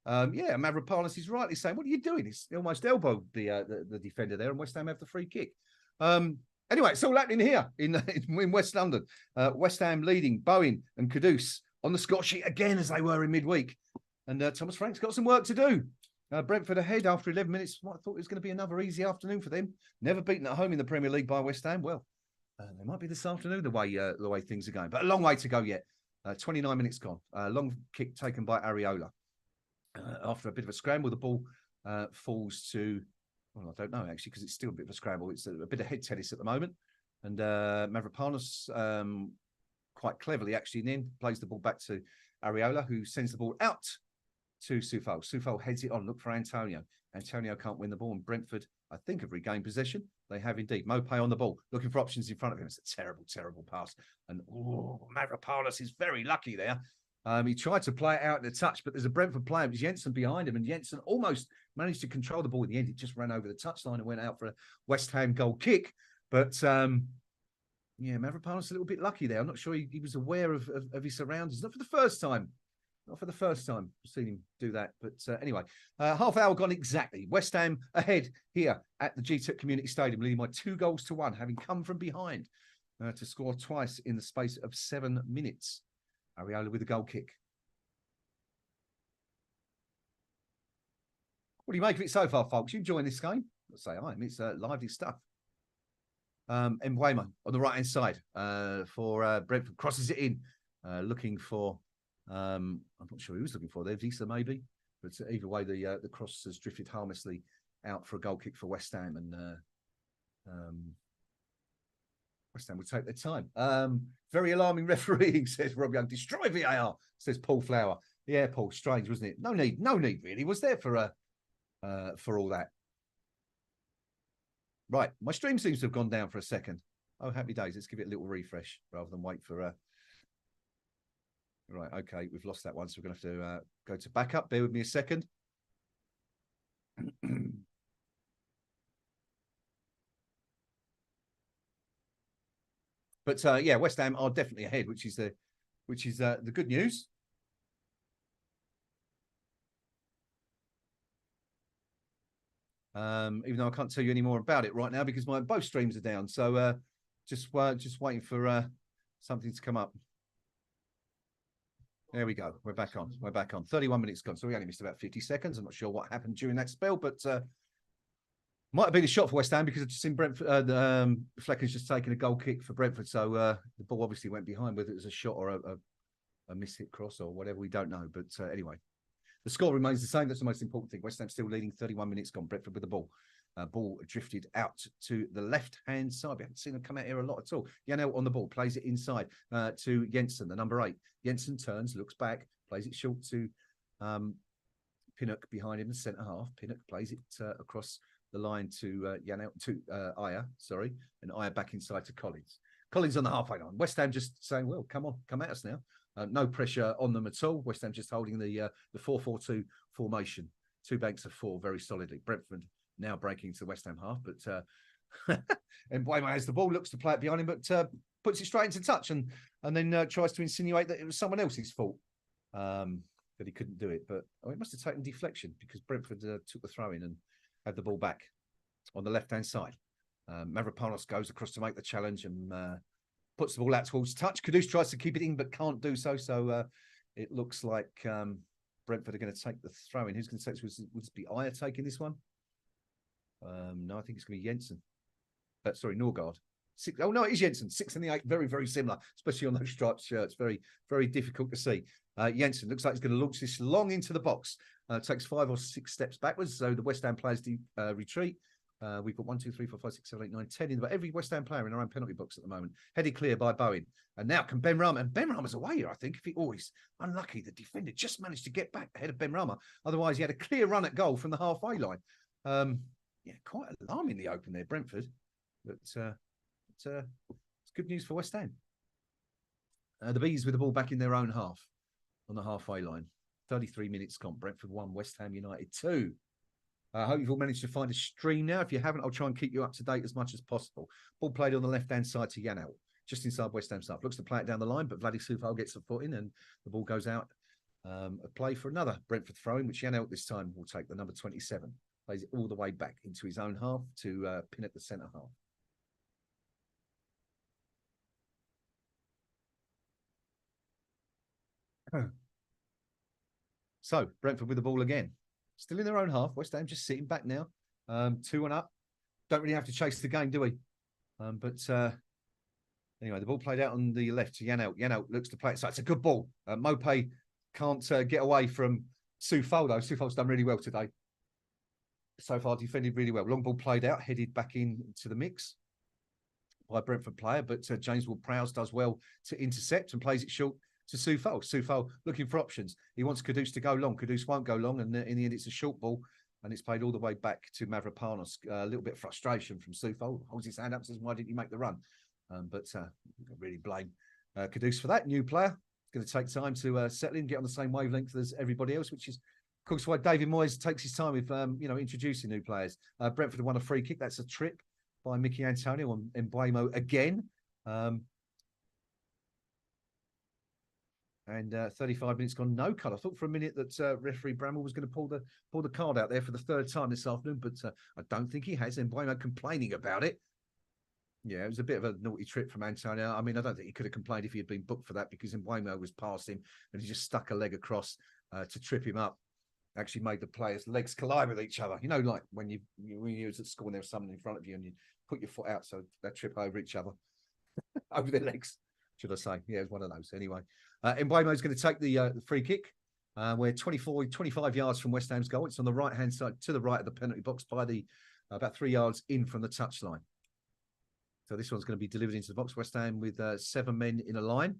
Yeah, Mavropanos is rightly saying, what are you doing? He's almost elbowed the defender there, and West Ham have the free kick. Anyway, it's all happening here in West London. West Ham leading, Bowen and Kudus on the score sheet again, as they were in midweek. And Thomas Frank's got some work to do. Brentford ahead after 11 minutes. I thought it was going to be another easy afternoon for them. Never beaten at home in the Premier League by West Ham. Well, they might be this afternoon the way things are going, but a long way to go yet. 29 minutes gone. Long kick taken by Areola. After a bit of a scramble, the ball falls to, well, I don't know actually, because it's still a bit of a scramble. It's a bit of head tennis at the moment. And Mavropanos quite cleverly actually then plays the ball back to Areola, who sends the ball out to Soufal. Soufal heads it on. Look for Antonio. Antonio can't win the ball, and Brentford, I think, have regained possession. They have indeed. Mopé on the ball, looking for options in front of him. It's a terrible pass. And Mavropanos is very lucky there. He tried to play it out in the touch, but there's a Brentford player, it was Jensen behind him, and Jensen almost managed to control the ball. In the end, it just ran over the touchline and went out for a West Ham goal kick. But yeah, Mavropanos a little bit lucky there. I'm not sure he was aware of his surroundings. Not for the first time. I've seen him do that. But anyway, half hour gone exactly. West Ham ahead here at the GTEC Community Stadium, leading by 2-1, having come from behind to score twice in the space of 7 minutes. Areola with a goal kick. What do you make of it so far, folks? You enjoying this game? Let's say I am. It's lively stuff. Mbeumo on the right-hand side for Brentford. Crosses it in, looking for... I'm not sure who he was looking for there. Visa maybe. But either way, the cross has drifted harmlessly out for a goal kick for West Ham. And West Ham will take their time. Very alarming refereeing, says Rob Young. Destroy VAR, says Paul Flower. Yeah, Paul, strange, wasn't it? No need really. Was there for all that? Right, my stream seems to have gone down for a second. Oh, happy days. Let's give it a little refresh rather than wait for... Right, okay, we've lost that one, so we're going to have to go to backup. Bear with me a second. But yeah, West Ham are definitely ahead, which is the good news. Even though I can't tell you any more about it right now because both streams are down. So just waiting for something to come up. There we go. We're back on. 31 minutes gone. So we only missed about 50 seconds. I'm not sure what happened during that spell, but Might have been a shot for West Ham because I've just seen Brentford. Flecker's just taken a goal kick for Brentford, so the ball obviously went behind. Whether it was a shot or a mishit cross or whatever, we don't know. But anyway, the score remains the same. That's the most important thing. West Ham still leading, 31 minutes gone. Brentford with the ball. Ball drifted out to the left-hand side. We haven't seen him come out here a lot at all. Janelt on the ball, plays it inside to Jensen, the number 8. Jensen turns, looks back, plays it short to Pinnock behind him, the centre half. Pinnock plays it across the line to Aya, and Aya back inside to Collins. Collins on the halfway line. West Ham just saying, well, come on, come at us now. No pressure on them at all. West Ham just holding the 4-4-2 formation. 2 banks of 4 very solidly. Brentford now breaking to the West Ham half, but Mbuemo has the ball, looks to play it behind him, but puts it straight into touch and then tries to insinuate that it was someone else's fault. That he couldn't do it, but it must have taken deflection because Brentford took the throw in and had the ball back on the left-hand side. Mavropanos goes across to make the challenge and puts the ball out towards touch. Kudus tries to keep it in but can't do so. So it looks like Brentford are going to take the throw in. Who's going to take this? Would it be Aya taking this one? No, I think it's going to be Jensen. Sorry, Norgard. 6. Oh no, it is Jensen. 6 and the 8, very, very similar, especially on those striped shirts. Very, very difficult to see. Jensen looks like he's going to launch this long into the box. Takes 5 or 6 steps backwards. So the West Ham players retreat. We've got 1, 2, 3, 4, 5, 6, 7, 8, 9, 10 in every West Ham player in our own penalty box at the moment. Headed clear by Bowen. And now can Benrahma. And Benrahma's away here, I think. If he always unlucky, the defender just managed to get back ahead of Benrahma. Otherwise, he had a clear run at goal from the halfway line. Yeah, quite alarmingly open there, Brentford. But it's good news for West Ham. The Bees with the ball back in their own half on the halfway line. 33 minutes gone. Brentford 1, West Ham United 2. I hope you've all managed to find a stream now. If you haven't, I'll try and keep you up to date as much as possible. Ball played on the left-hand side to Janelt, just inside West Ham side. Looks to play it down the line, but Vladimir Sufal gets a foot in and the ball goes out. A play for another Brentford throw-in, which Janelt this time will take the number 27. Plays it all the way back into his own half to pin at the centre half. So Brentford with the ball again. Still in their own half. West Ham just sitting back now. 2-1 up. Don't really have to chase the game, do we? Anyway, the ball played out on the left to Janelt. Janelt looks to play it. So it's a good ball. Mope can't get away from Sufal, though. Sufal's done really well today. So far, defended really well. Long ball played out, headed back into the mix by a Brentford player. But James Ward-Prowse does well to intercept and plays it short to Sufal. Sufal looking for options. He wants Kudus to go long. Kudus won't go long. And in the end, it's a short ball. And it's played all the way back to Mavropanos. A little bit of frustration from Sufal. Holds his hand up and says, why didn't you make the run? But really blame Kudus for that. New player. Going to take time to settle in, get on the same wavelength as everybody else, which is, of course, why David Moyes takes his time with, introducing new players. Brentford won a free kick. That's a trip by Mickey Antonio on Mbuemo again. And 35 minutes gone, no cut. I thought for a minute that referee Bramwell was going to pull the card out there for the 3rd time this afternoon, but I don't think he has. Mbuemo complaining about it. Yeah, it was a bit of a naughty trip from Antonio. I mean, I don't think he could have complained if he had been booked for that because Mbuemo was past him and he just stuck a leg across to trip him up. Actually made the players' legs collide with each other. You know, like when you was at school and there was someone in front of you and you put your foot out so they trip over each other, over their legs, should I say. Yeah, it was one of those. Anyway, Mbuemo is going to take the free kick. We're 25 yards from West Ham's goal. It's on the right-hand side, to the right of the penalty box by the about 3 yards in from the touchline. So this one's going to be delivered into the box. West Ham with 7 men in a line,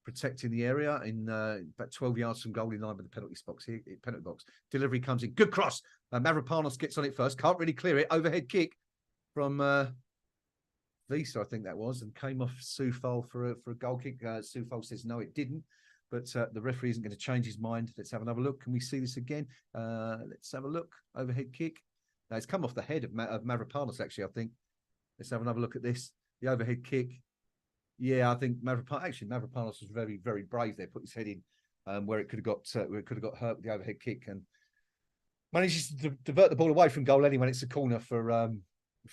protecting the area in about 12 yards from goal in line with the penalty box. Delivery comes in. Good cross. Mavropanos gets on it first. Can't really clear it. Overhead kick from Visa, I think that was, and came off Sufal for a goal kick. Sufal says no, it didn't. But the referee isn't going to change his mind. Let's have another look. Can we see this again? Let's have a look. Overhead kick. Now, it's come off the head of Mavropanos, actually, I think. Let's have another look at this. The overhead kick. Yeah, I think Mavropanos was very, very brave there. Put his head in where it could have got hurt with the overhead kick and manages to divert the ball away from goal anyway. It's a corner for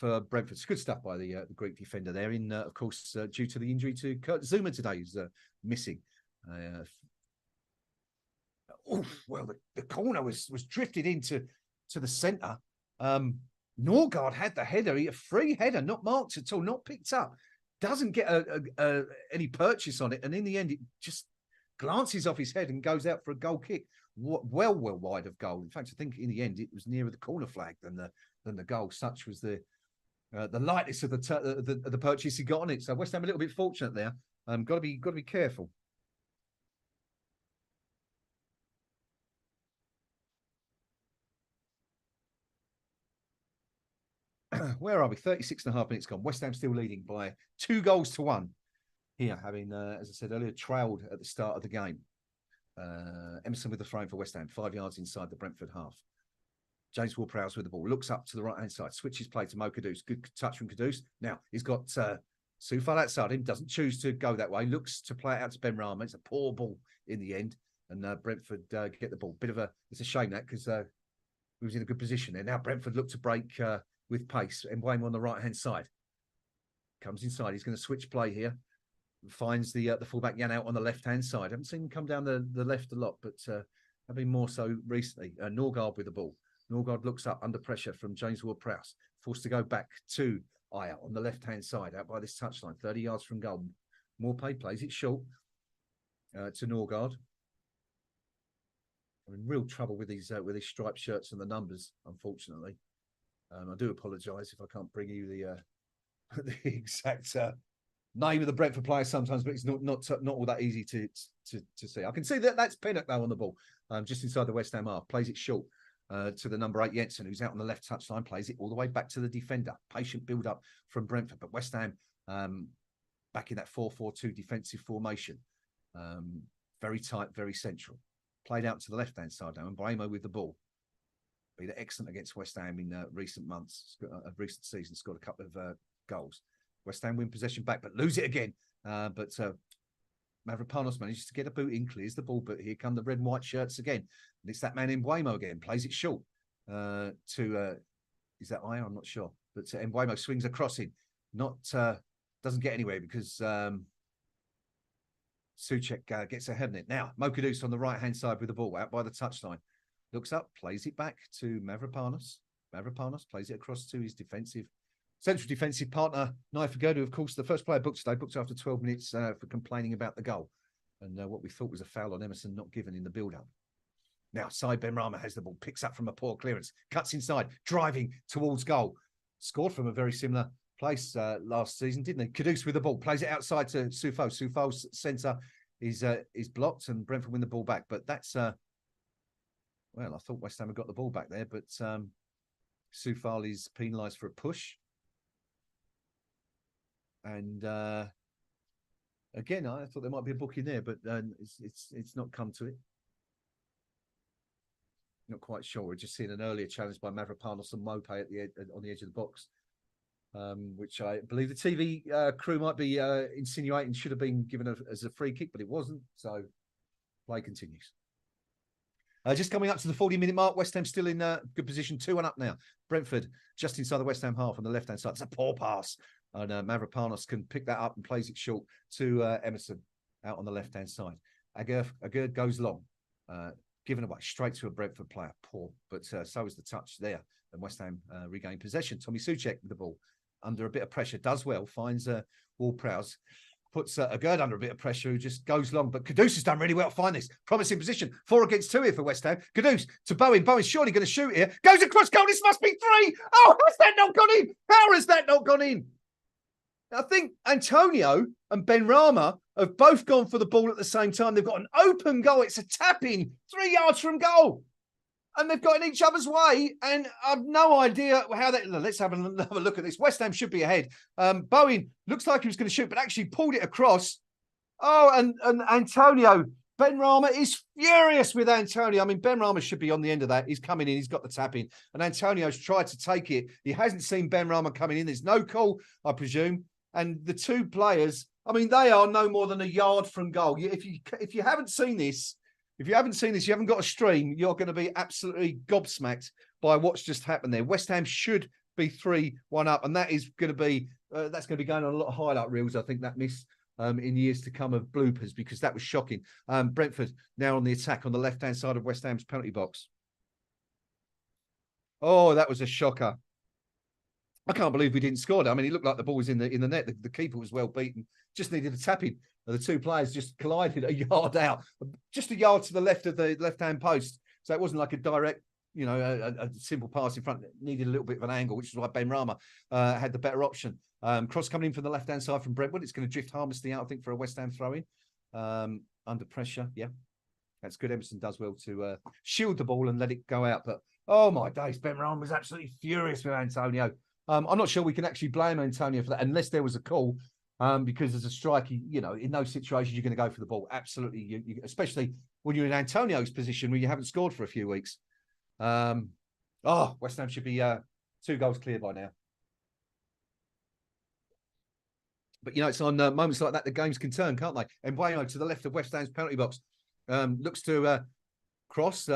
Brentford. It's good stuff by the Greek defender there. Of course, due to the injury to Kurt Zuma today, who's missing. The corner was drifted into the centre. Norgard had the header. A free header, not marked at all, not picked up. Doesn't get any purchase on it. And in the end, it just glances off his head and goes out for a goal kick. Well wide of goal. In fact, I think in the end, it was nearer the corner flag than the goal. Such was the lightness of the purchase he got on it. So West Ham a little bit fortunate there. Got to be careful. Where are we? 36.5 minutes gone. West Ham still leading by 2-1 here, having, as I said earlier, trailed at the start of the game. Emerson with the throw for West Ham, 5 yards inside the Brentford half. James Ward-Prowse with the ball, looks up to the right-hand side, switches play to Mo Kudus. Good touch from Kudus. Now, he's got Soufal outside him, doesn't choose to go that way, looks to play it out to Ben Rama. It's a poor ball in the end, and Brentford get the ball. It's a shame that, because he was in a good position there. Now Brentford look to break with pace. Mbeumo on the right-hand side. Comes inside. He's going to switch play here. Finds the fullback Jan out on the left-hand side. I haven't seen him come down the left a lot, but have been more so recently. Norgard with the ball. Norgard looks up under pressure from James Ward-Prowse. Forced to go back to Aya on the left-hand side, out by this touchline, 30 yards from goal. Morpay plays it short to Norgard. I'm in real trouble with these striped shirts and the numbers, unfortunately. I do apologise if I can't bring you the exact name of the Brentford player sometimes, but it's not all that easy to see. I can see that's Pinnock though on the ball, just inside the West Ham half. Plays it short to the number 8 Jensen, who's out on the left touchline. Plays it all the way back to the defender. Patient build up from Brentford, but West Ham back in that 4-4-2 defensive formation, very tight, very central. Played out to the left hand side now, and Mbeumo with the ball. Been excellent against West Ham in recent months, recent seasons. Scored a couple of goals. West Ham win possession back, but lose it again. But Mavropanos manages to get a boot in, clears the ball, but here come the red and white shirts again. And it's that man Mbeumo again, plays it short to, is that Aya? I'm not sure. But Mbeumo swings across in, doesn't get anywhere because Souček gets ahead of it. Now, Mo Kudus on the right-hand side with the ball, out by the touchline. Looks up, plays it back to Mavropanos. Mavropanos plays it across to his central defensive partner, Naif Agerdu, of course, the first player booked today, booked after 12 minutes for complaining about the goal. And what we thought was a foul on Emerson not given in the build-up. Now, Said Benrahma has the ball, picks up from a poor clearance, cuts inside, driving towards goal. Scored from a very similar place last season, didn't he? Kudus with the ball, plays it outside to Soufal. Soufal's centre is blocked and Brentford win the ball back. But that's, well, I thought West Ham had got the ball back there, but Soufal is penalised for a push. And again, I thought there might be a booking there, but it's not come to it. Not quite sure. We're just seeing an earlier challenge by Mavropanos and Mopay on the edge of the box, which I believe the TV crew might be insinuating should have been given as a free kick, but it wasn't. So play continues. Just coming up to the 40-minute mark, West Ham still in good position, 2-1 up now. Brentford just inside the West Ham half on the left-hand side. It's a poor pass. And Mavropanos can pick that up and plays it short to Emerson out on the left-hand side. Agerd goes long, given away straight to a Brentford player. Poor, but so is the touch there. And West Ham regain possession. Tommy Souček with the ball under a bit of pressure, does well, finds Ward-Prowse, puts Agerd under a bit of pressure, who just goes long. But Kudus has done really well to find this. Promising position. 4 against 2 here for West Ham. Kudus to Bowen. Bowen's surely going to shoot here. Goes across goal. This must be 3. Oh, has that not gone in? How has that not gone in? I think Antonio and Benrahma have both gone for the ball at the same time. They've got an open goal. It's a tap-in 3 yards from goal. And they've got in each other's way. And I've no idea how that... Let's have another look at this. West Ham should be ahead. Bowen looks like he was going to shoot, but actually pulled it across. Oh, and Antonio... Benrahma is furious with Antonio. I mean, Benrahma should be on the end of that. He's coming in. He's got the tap in. And Antonio's tried to take it. He hasn't seen Benrahma coming in. There's no call, I presume. And the two players, I mean, they are no more than a yard from goal. If you haven't seen this, you haven't got a stream, you're going to be absolutely gobsmacked by what's just happened there. West Ham should be 3-1 up, and that is going to be going on a lot of highlight reels. I think that miss in years to come of bloopers, because that was shocking. Brentford now on the attack on the left-hand side of West Ham's penalty box. Oh, that was a shocker. I can't believe we didn't score. I mean, it looked like the ball was in the net. The keeper was well beaten. Just needed a tap-in. The two players just collided a yard out, just a yard to the left of the left-hand post. So it wasn't like a direct, a simple pass in front. It needed a little bit of an angle, which is why Ben Rama had the better option. Cross coming in from the left-hand side from Brentford. It's going to drift harmlessly out, I think, for a West Ham throw-in. Under pressure, yeah. That's good. Emerson does well to shield the ball and let it go out. But, oh, my days, Ben Rama was absolutely furious with Antonio. I'm not sure we can actually blame Antonio for that unless there was a call, because as a striker, in those situations, you're going to go for the ball. Absolutely, especially when you're in Antonio's position where you haven't scored for a few weeks. West Ham should be 2 goals clear by now. But, it's on moments like that the games can turn, can't they? And Bueno to the left of West Ham's penalty box looks to cross.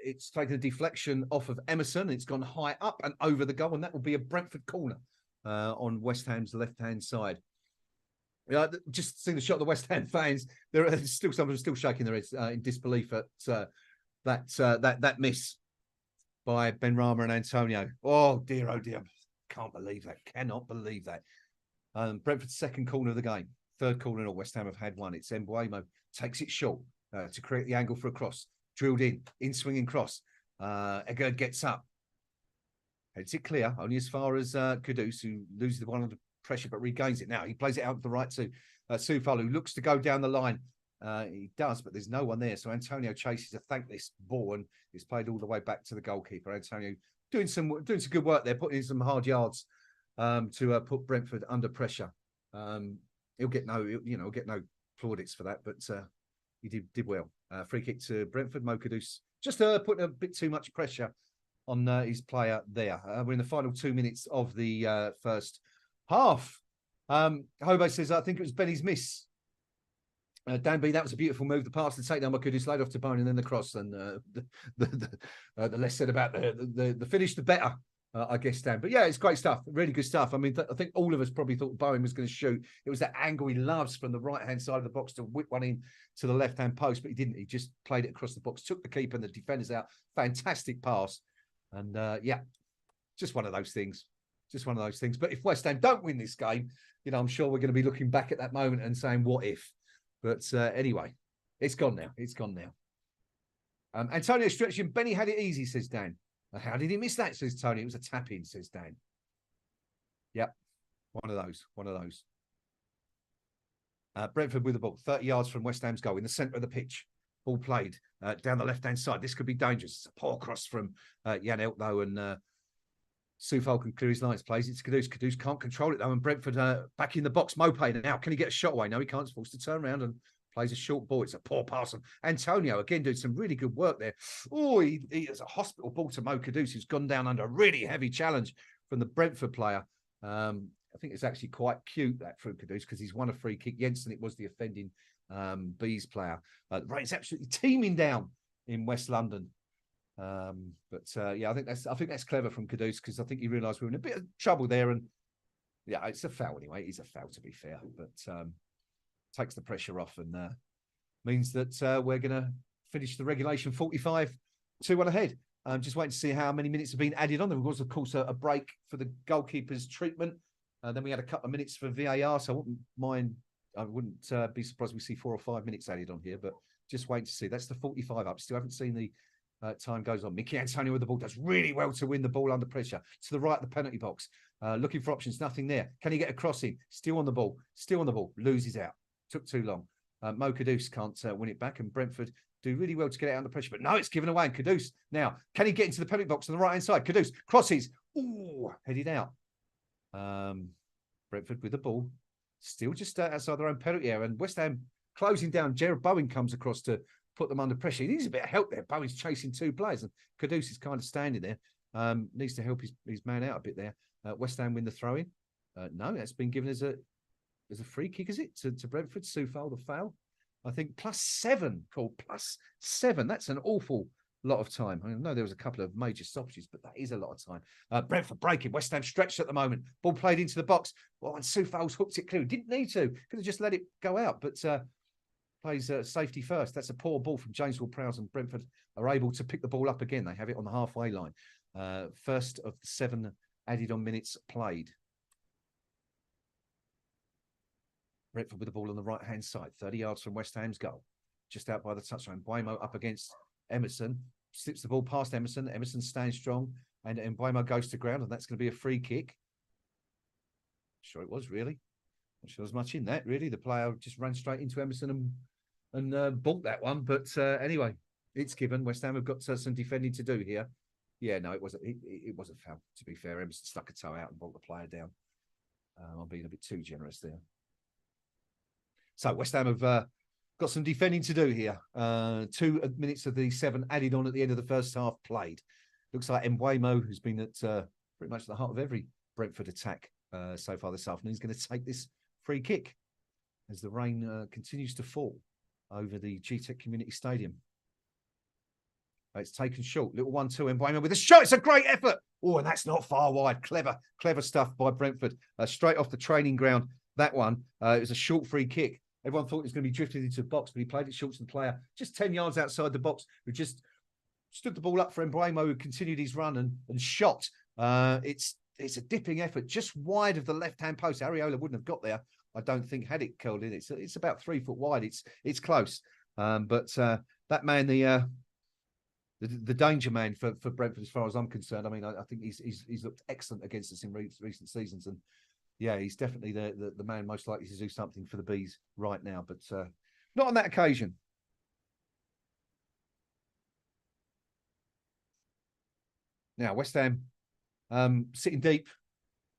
It's taken a deflection off of Emerson. It's gone high up and over the goal, and that will be a Brentford corner on West Ham's left-hand side. Just seeing the shot of the West Ham fans, there are still some of them still shaking their heads in disbelief at that miss by Ben Rama and Antonio. Oh dear, can't believe that. Cannot believe that. Brentford's second corner of the game, third corner, or West Ham have had one. It's Mbuemo takes it short to create the angle for a cross. Drilled in swinging cross. Egerd gets up. Heads it clear, only as far as Kudus, who loses the one under pressure but regains it now. He plays it out to the right to Soufal, who looks to go down the line. He does, but there's no one there. So Antonio chases a thankless ball and it's played all the way back to the goalkeeper. Antonio doing some good work there, putting in some hard yards to put Brentford under pressure. He'll get no plaudits for that, but he did well. Free kick to Brentford. Mo Kudus just putting a bit too much pressure on his player there. We're in the final 2 minutes of the first half. Hobo says, I think it was Benny's miss. Dan B, that was a beautiful move. The pass to take down Mo Kudus, laid off to Bone, and then the cross. And the less said about the finish, the better. I guess, Dan. But yeah, it's great stuff. Really good stuff. I mean, I think all of us probably thought Bowen was going to shoot. It was that angle he loves from the right-hand side of the box to whip one in to the left-hand post, but he didn't. He just played it across the box, took the keeper and the defenders out. Fantastic pass. And just one of those things. Just one of those things. But if West Ham don't win this game, I'm sure we're going to be looking back at that moment and saying, what if? But anyway, it's gone now. It's gone now. Antonio stretching. Benny had it easy, says Dan. How did he miss that, says Tony? It was a tap-in, says Dan. Yep, one of those. Brentford with the ball, 30 yards from West Ham's goal, in the centre of the pitch. Ball played down the left-hand side. This could be dangerous. It's a poor cross from Jan Eltlo, and Soufal can clear his lines. Plays it to Kudus. Kudus can't control it, though, and Brentford back in the box. Mopay now. Can he get a shot away? No, he can't. He's forced to turn around and plays a short ball. It's a poor pass on Antonio. Again, doing some really good work there. Oh, he has a hospital ball to Mo Kudus, who's gone down under a really heavy challenge from the Brentford player. I think it's actually quite cute, that from Kudus, because he's won a free kick. Jensen, it was the offending Bees player. Rain's absolutely teeming down in West London. Yeah, I think that's clever from Kudus, because I think he realised we were in a bit of trouble there. And yeah, it's a foul anyway. It is a foul, to be fair. But takes the pressure off and means that we're going to finish the regulation 45-2-1 ahead. Just waiting to see how many minutes have been added on. There was, of course, a break for the goalkeeper's treatment. Then we had a couple of minutes for VAR, so I wouldn't be surprised if we see 4 or 5 minutes added on here, but just waiting to see. That's the 45 up. Still haven't seen the time goes on. Mickey Antonio with the ball does really well to win the ball under pressure. To the right of the penalty box. Looking for options, nothing there. Can he get a crossing? Still on the ball, loses out. Took too long. Mo Kudus can't win it back, and Brentford do really well to get it under pressure. But no, it's given away. And Kudus now, can he get into the penalty box on the right-hand side? Kudus crosses. Ooh, headed out. Brentford with the ball. Still just outside their own penalty area. And West Ham closing down. Jared Bowen comes across to put them under pressure. He needs a bit of help there. Bowen's chasing 2 players. And Kudus is kind of standing there. Needs to help his man out a bit there. West Ham win the throw-in. No, that's been given as a free kick, is it, to Brentford? Soufal, the foul. I think +7, called +7. That's an awful lot of time. I know there was a couple of major stoppages, but that is a lot of time. Brentford breaking. West Ham stretched at the moment. Ball played into the box. Well, and Soufal's hooked it clear. Didn't need to. Could have just let it go out, but plays safety first. That's a poor ball from James Ward-Prowse, and Brentford are able to pick the ball up again. They have it on the halfway line. First of the 7 added on minutes played. Brentford with the ball on the right-hand side, 30 yards from West Ham's goal. Just out by the touchline. Mbeumo up against Emerson. Slips the ball past Emerson. Emerson stands strong. And Mbeumo goes to ground, and that's going to be a free kick. Sure it was, really. Not sure there's much in that, really. The player just ran straight into Emerson and bought that one. But anyway, it's given. West Ham have got some defending to do here. Yeah, no, it wasn't. It wasn't foul, to be fair. Emerson stuck a toe out and brought the player down. I'm being a bit too generous there. So West Ham have got some defending to do here. 2 minutes of the 7 added on at the end of the first half played. Looks like Mbeumo, who's been at pretty much the heart of every Brentford attack so far this afternoon, is going to take this free kick as the rain continues to fall over the GTEC Community Stadium. It's taken short. Little 1-2 Mbeumo with a shot. It's a great effort. Oh, and that's not far wide. Clever stuff by Brentford. Straight off the training ground, that one. It was a short free kick. Everyone thought it was going to be drifted into the box, but he played it short to the player, just 10 yards outside the box, who just stood the ball up for Mbeumo, who continued his run and shot. It's a dipping effort, just wide of the left-hand post. Ariola wouldn't have got there, I don't think, had it curled in. It's about 3 foot wide. It's close. But that man, the danger man for Brentford, as far as I'm concerned. I mean, I think he's looked excellent against us in recent seasons, and yeah, he's definitely the man most likely to do something for the Bees right now, but not on that occasion. Now, West Ham sitting deep.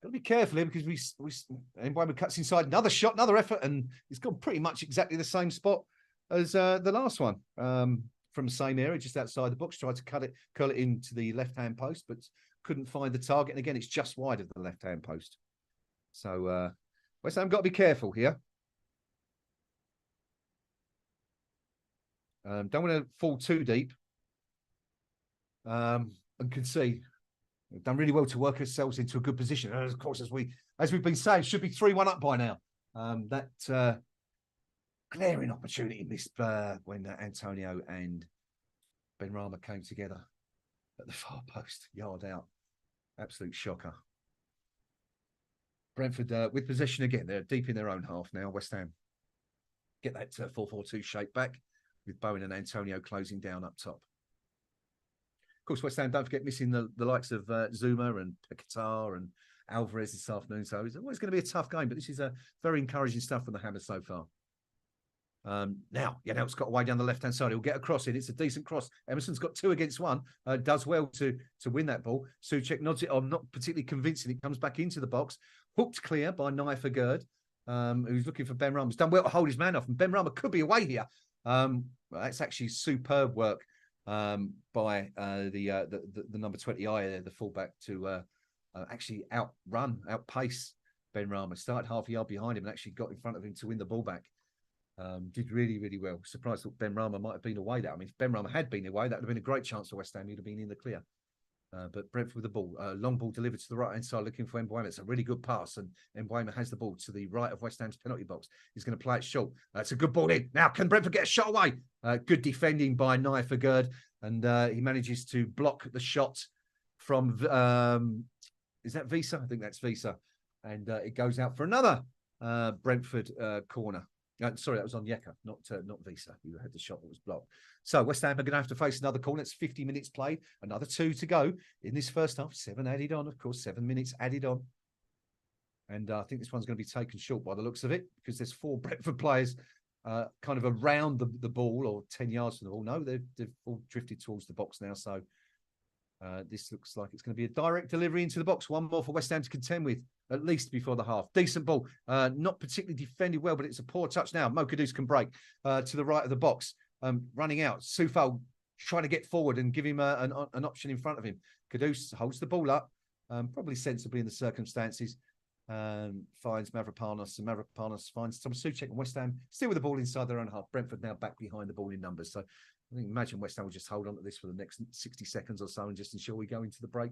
Got to be careful here because Mbeumo cuts inside, another shot, another effort, and it's gone pretty much exactly the same spot as the last one. From the same area, just outside the box, tried to curl it into the left-hand post, but couldn't find the target. And again, it's just wide of the left-hand post. So West Ham got to be careful here. Don't want to fall too deep and concede. We've done really well to work ourselves into a good position. And of course, as we've been saying, should be 3-1 up by now. That glaring opportunity missed when Antonio and Benrahma came together at the far post, yard out. Absolute shocker. Brentford with possession again. They're deep in their own half now. West Ham get that 4-4-2 shape back with Bowen and Antonio closing down up top. Of course, West Ham, don't forget, missing the likes of Zuma and Paquetá and Alvarez this afternoon. So it's always going to be a tough game, but this is very encouraging stuff from the Hammers so far. Now, it's got away down the left-hand side. He'll get a cross in. It's a decent cross. Emerson's got 2 against 1. Does well to win that ball. Souček nods it on, not particularly convincing. It comes back into the box. Hooked clear by Naif Gerd, who's looking for Benrahma. He's done well to hold his man off, and Benrahma could be away here. That's actually superb work by the number 20 there, the fullback, to actually outpace Benrahma. Started half a yard behind him and actually got in front of him to win the ball back. Did really, really well. Surprised that Benrahma might have been away there. I mean, if Benrahma had been away, that would have been a great chance for West Ham. He'd have been in the clear. But Brentford with the ball. Long ball delivered to the right-hand side, looking for Mbeumo. It's a really good pass, and Mbeumo has the ball to the right of West Ham's penalty box. He's going to play it short. It's a good ball in. Now, can Brentford get a shot away? Good defending by Naif Gerd, and he manages to block the shot from, is that Visa? I think that's Visa. And it goes out for another Brentford corner. Sorry, that was on Yeka, not Visa, who had the shot that was blocked. So West Ham are going to have to face another corner. It's 50 minutes played, another 2 to go in this first half. 7 added on, of course, 7 minutes added on. And I think this one's going to be taken short by the looks of it, because there's 4 Brentford players kind of around the ball, or 10 yards from the ball. No, they've all drifted towards the box now. So this looks like it's going to be a direct delivery into the box. One more for West Ham to contend with, at least before the half. Decent ball. Not particularly defended well, but it's a poor touch now. Mo Kudus can break to the right of the box. Running out. Soufal trying to get forward and give him an option in front of him. Kudus holds the ball up, probably sensibly in the circumstances. Finds Mavropanos, and Mavropanos finds Tom Souček, and West Ham still with the ball inside their own half. Brentford now back behind the ball in numbers. So I think, imagine West Ham will just hold on to this for the next 60 seconds or so and just ensure we go into the break.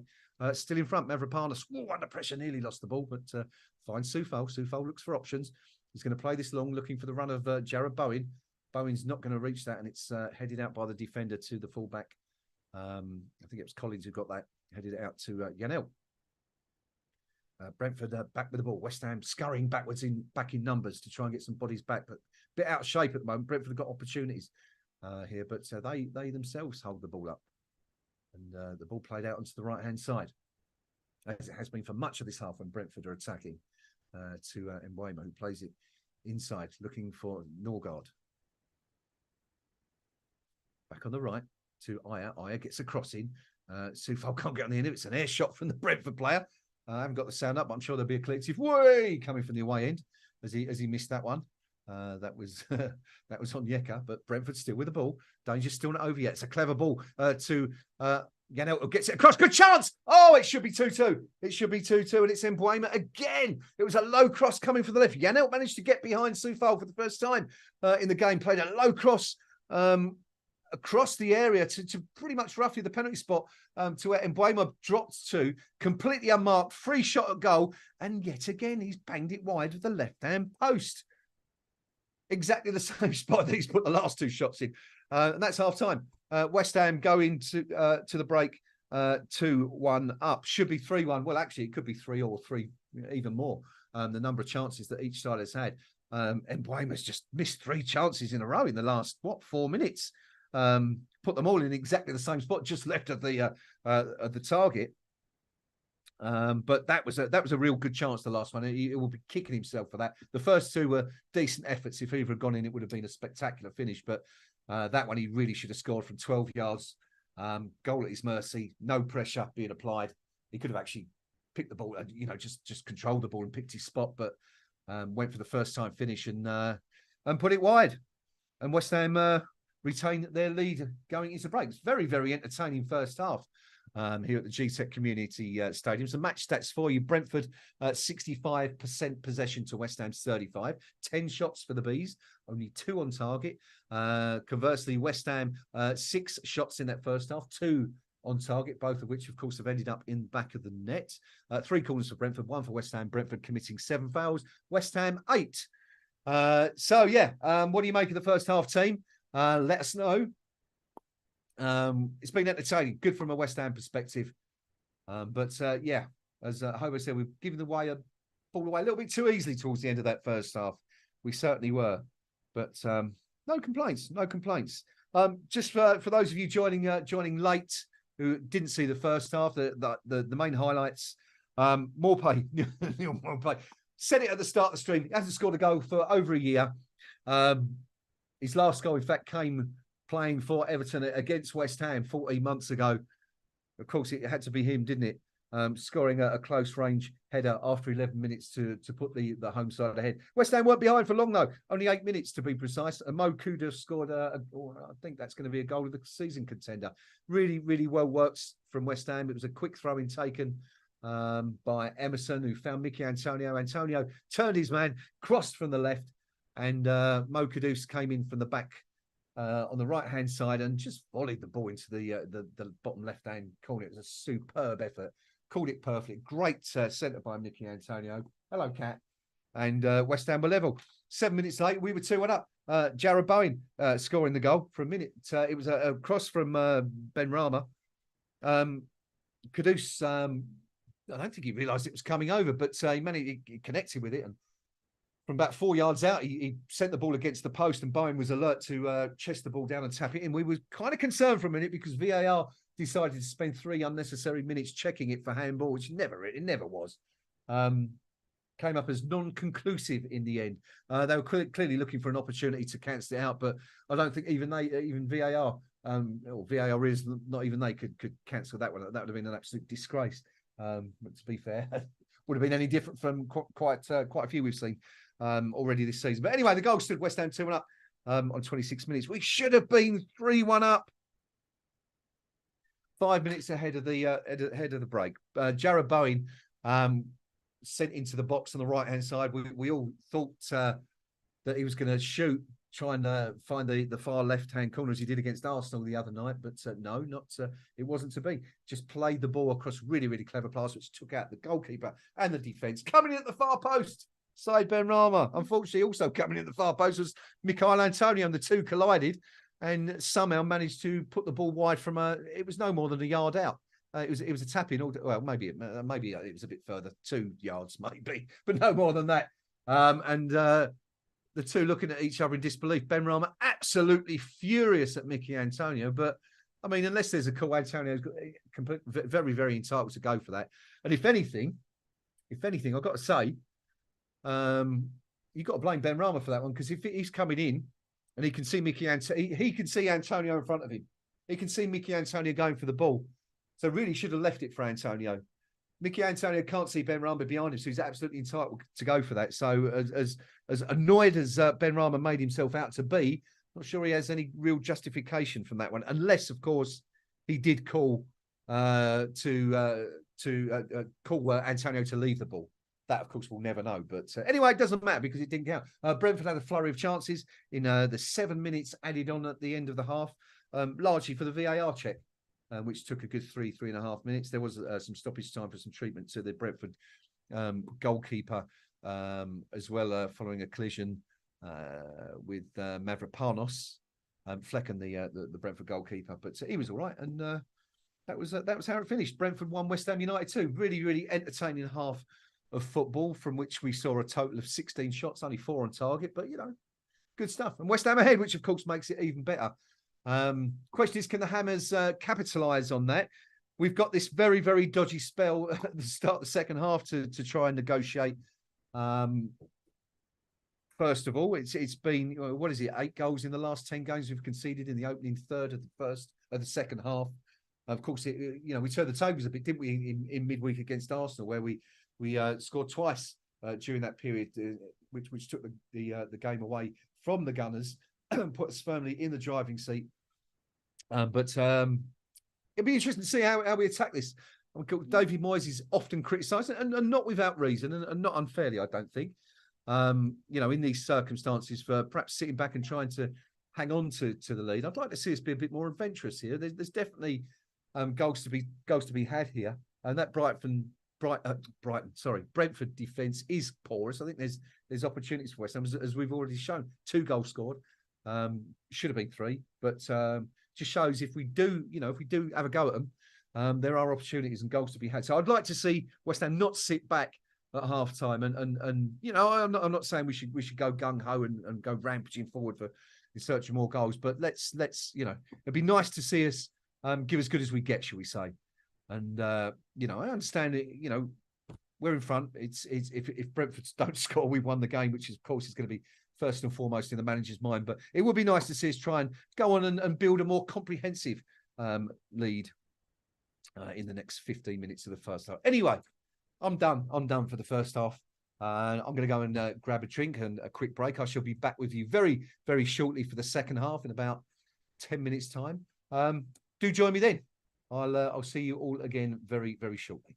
Still in front, Mavropanos, under pressure, nearly lost the ball, but finds Soufal. Soufal looks for options. He's going to play this long, looking for the run of Jared Bowen. Bowen's not going to reach that, and it's headed out by the defender to the fullback. I think it was Collins who got that, headed it out to Yanel. Brentford back with the ball. West Ham scurrying backwards back in numbers to try and get some bodies back, but a bit out of shape at the moment. Brentford have got opportunities here, but they themselves hold the ball up. And the ball played out onto the right-hand side, as it has been for much of this half when Brentford are attacking, to Mbeumo, who plays it inside, looking for Norgard. Back on the right to Aya. Aya gets a cross in. Soufal can't get on the end of it. It's an air shot from the Brentford player. I haven't got the sound up, but I'm sure there'll be a collective "way" coming from the away end as he missed that one. That was that was on Yeka, but Brentford still with the ball. Danger's still not over yet. It's a clever ball to Janelt, who gets it across. Good chance. Oh, it should be 2-2. It should be 2-2, and it's Mbeumo again. It was a low cross coming from the left. Janelt managed to get behind Soufal for the first time in the game. Played a low cross across the area to pretty much roughly the penalty spot, to where Mbeumo dropped to, completely unmarked, free shot at goal, and yet again he's banged it wide of the left-hand post. Exactly the same spot that he's put the last two shots in. And that's half-time. West Ham going to the break 2-1 up. Should be 3-1. Well, actually, it could be 3 or 3, even more. The number of chances that each side has had. Mbeumo's just missed 3 chances in a row in the last, 4 minutes. Put them all in exactly the same spot, just left of the target. But that was a real good chance, the last one. He will be kicking himself for that. The first 2 were decent efforts. If either had gone in, it would have been a spectacular finish. But that one, he really should have scored from 12 yards. Goal at his mercy, no pressure being applied. He could have actually picked the ball, just controlled the ball and picked his spot, but went for the first time finish and put it wide. And West Ham retain their lead going into break. It's very, very entertaining first half. Here at the G-Tech Community Stadium. So match stats for you. Brentford, 65% possession to West Ham's 35. 10 shots for the Bees, only 2 on target. Conversely, West Ham, 6 shots in that first half, 2 on target, both of which, of course, have ended up in the back of the net. 3 corners for Brentford, 1 for West Ham. Brentford committing 7 fouls. West Ham, 8. What do you make of the first half, team? Let us know. It's been entertaining, good from a West Ham perspective. As Hobo said, we've given the ball away a little bit too easily towards the end of that first half. We certainly were. But no complaints. Just for those of you joining late who didn't see the first half, the main highlights, Morpay, said it at the start of the stream. He hasn't scored a goal for over a year. His last goal, in fact, came playing for Everton against West Ham 14 months ago. Of course, it had to be him, didn't it? Scoring a close-range header after 11 minutes to put the home side ahead. West Ham weren't behind for long, though. Only 8 minutes, to be precise. And Mo Kuda scored, I think that's going to be a goal of the season contender. Really, really well worked from West Ham. It was a quick throw-in taken by Emerson, who found Mickey Antonio. Antonio turned his man, crossed from the left, and Mo Kudus came in from the back on the right-hand side and just volleyed the ball into the bottom left-hand corner. It was a superb effort. Called it perfect. Great centre by Mickey Antonio. Hello, Cat. And West Ham were level. 7 minutes later, we were 2-1 up. Jared Bowen scoring the goal for a minute. It was a cross from Ben Rama. Kudus, I don't think he realised it was coming over, but he connected with it, and from about 4 yards out, he sent the ball against the post, and Bowen was alert to chest the ball down and tap it in. We were kind of concerned for a minute because VAR decided to spend 3 unnecessary minutes checking it for handball, which it never was. Came up as non-conclusive in the end. They were clearly looking for an opportunity to cancel it out, but I don't think even VAR, or VAR is not even they could cancel that one. That would have been an absolute disgrace. But to be fair, would have been any different from quite a few we've seen already this season. But anyway, the goal stood West Ham 2-1 up on 26 minutes. We should have been 3-1 up. 5 minutes ahead of the break. Jared Bowen sent into the box on the right-hand side. We all thought that he was going to shoot, trying to find the far left-hand corner as he did against Arsenal the other night. But no, it wasn't to be. Just played the ball across really, really clever pass, which took out the goalkeeper and the defence. Coming in at the far post, Said Ben Rama. Unfortunately, also coming in at the far post was Mikhail Antonio, and the two collided and somehow managed to put the ball wide from it was no more than a yard out. It was a tap in. Well, maybe it was a bit further, 2 yards maybe, but no more than that. And the two looking at each other in disbelief. Benrahma absolutely furious at Mickey Antonio, but I mean, unless there's a call, Antonio's very, very entitled to go for that. And if anything, I've got to say, you've got to blame Benrahma for that one, because if he's coming in and he can see he can see Antonio in front of him. He can see Mickey Antonio going for the ball. So really should have left it for Antonio. Mickey Antonio can't see Benrahma behind him, so he's absolutely entitled to go for that. So as annoyed as Benrahma made himself out to be, not sure he has any real justification from that one, unless, of course, he did call to call Antonio to leave the ball. That, of course, we'll never know. But anyway, it doesn't matter because it didn't count. Brentford had a flurry of chances in the 7 minutes added on at the end of the half, largely for the VAR check. Which took a good 3.5 minutes. There was some stoppage time for some treatment to the Brentford goalkeeper as well, following a collision with Mavropanos, Flecken, the Brentford goalkeeper. But he was all right, and that was how it finished. Brentford 1, West Ham United 2. Really, really entertaining half of football, from which we saw a total of 16 shots, only 4 on target. But good stuff. And West Ham ahead, which of course makes it even better. Question is, can the Hammers capitalise on that? We've got this very, very dodgy spell at the start of the second half to try and negotiate. First of all, it's been, what is it, 8 goals in the last 10 games we've conceded in the opening third of the second half. Of course, we turned the tables a bit, didn't we, in midweek against Arsenal, where we scored twice during that period, which took the game away from the Gunners and put us firmly in the driving seat. But it'll be interesting to see how we attack this. David Moyes is often criticised, and not without reason, and not unfairly, I don't think. In these circumstances, for perhaps sitting back and trying to hang on to the lead. I'd like to see us be a bit more adventurous here. There's definitely goals to be had here, and that Brentford defence is porous. I think there's opportunities for West Ham, as we've already shown. 2 goals scored. Should have been 3, but just shows if we do have a go at them, there are opportunities and goals to be had. So I'd like to see West Ham not sit back at half time, and I'm not saying we should go gung ho and go rampaging forward in search of more goals, but let's it'd be nice to see us give as good as we get, shall we say? And I understand it. We're in front. It's if Brentford don't score, we won the game, which of course is going to be first and foremost in the manager's mind. But it would be nice to see us try and go on and build a more comprehensive lead in the next 15 minutes of the first half. Anyway, I'm done. I'm done for the first half. I'm going to go and grab a drink and a quick break. I shall be back with you very, very shortly for the second half in about 10 minutes' time. Do join me then. I'll see you all again very, very shortly.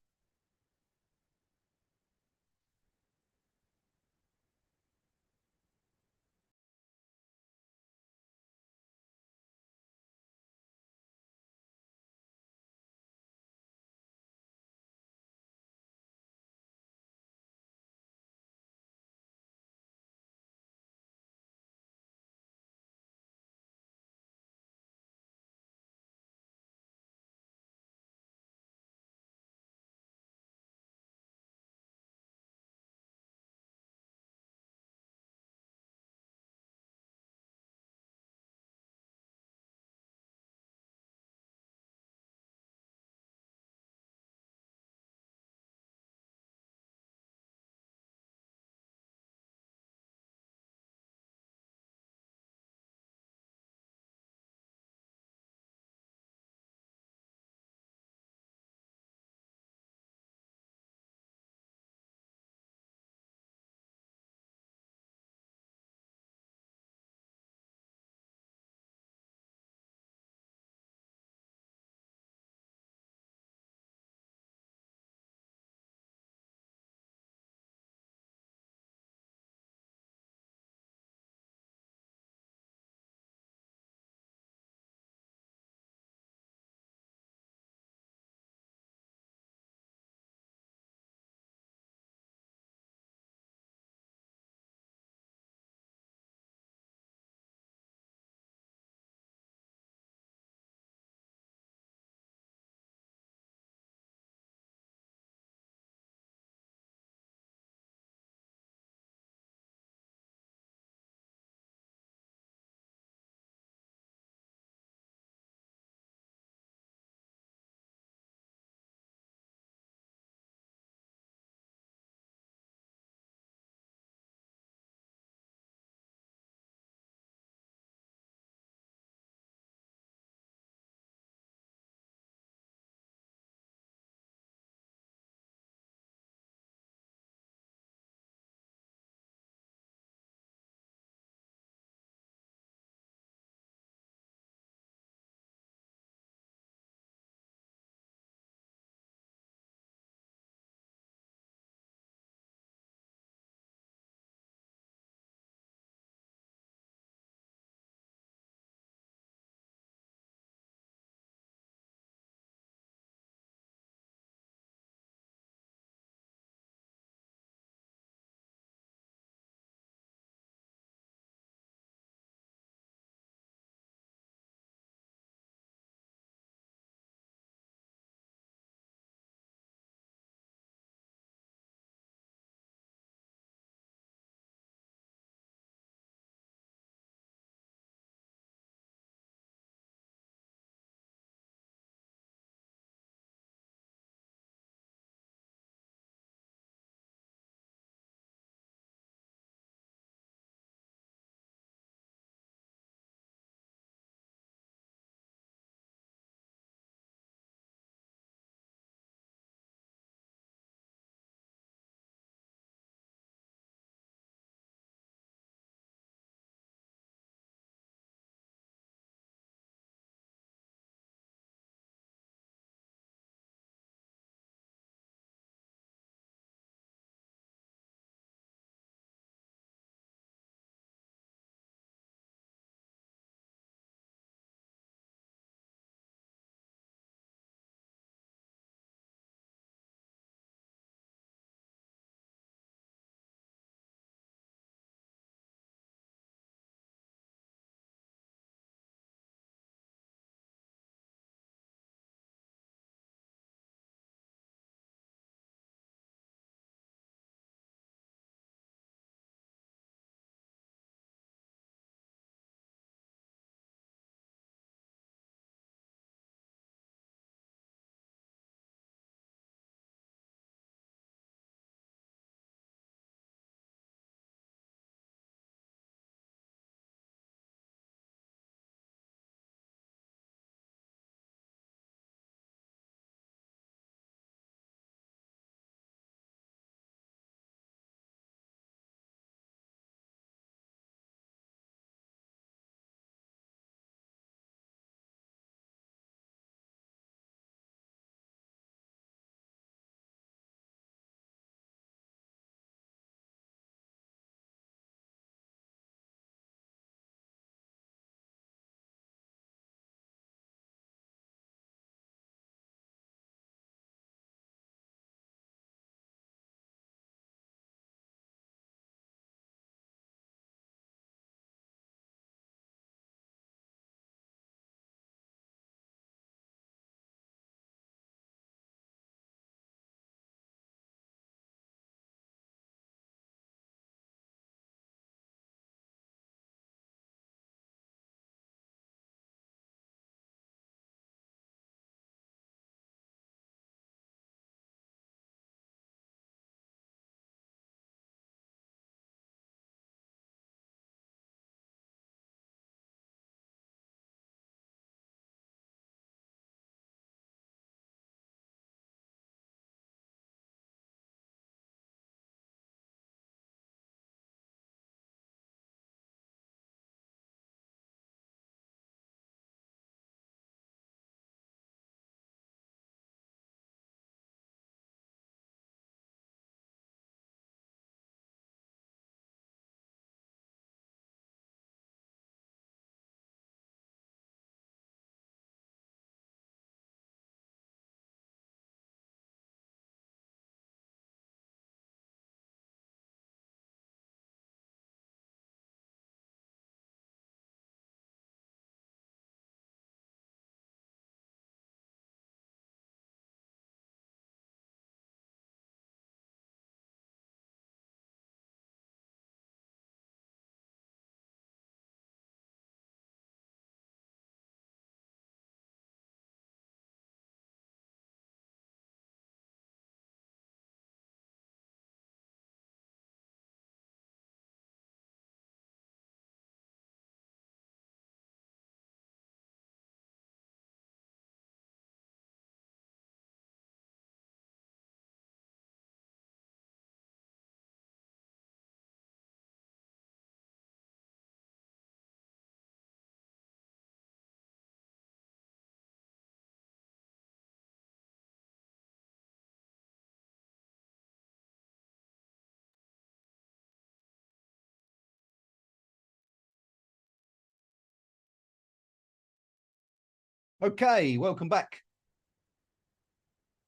Okay, welcome back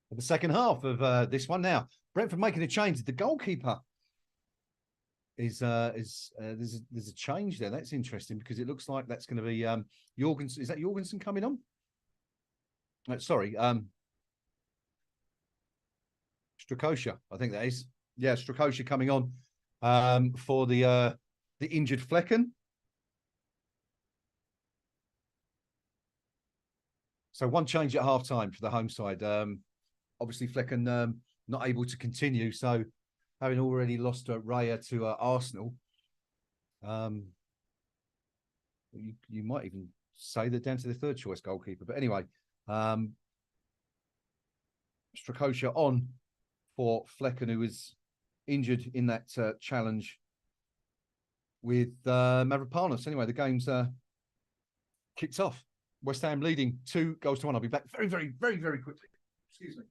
for the second half of this one. Now, Brentford making a change. The goalkeeper is there's a change there. That's interesting because it looks like that's going to be Jorgensen. Is that Jorgensen coming on? Sorry, Strakosha, I think that is. Yeah, Strakosha coming on for the injured Flecken. So one change at half time for the home side. Obviously, Flecken not able to continue. So having already lost Raya to Arsenal, you might even say they're down to the third choice goalkeeper. But anyway, Strakosha on for Flecken, who was injured in that challenge with Mavropanos. Anyway, the game's kicked off. West Ham leading 2-1. I'll be back very, very, very, very quickly. Excuse me.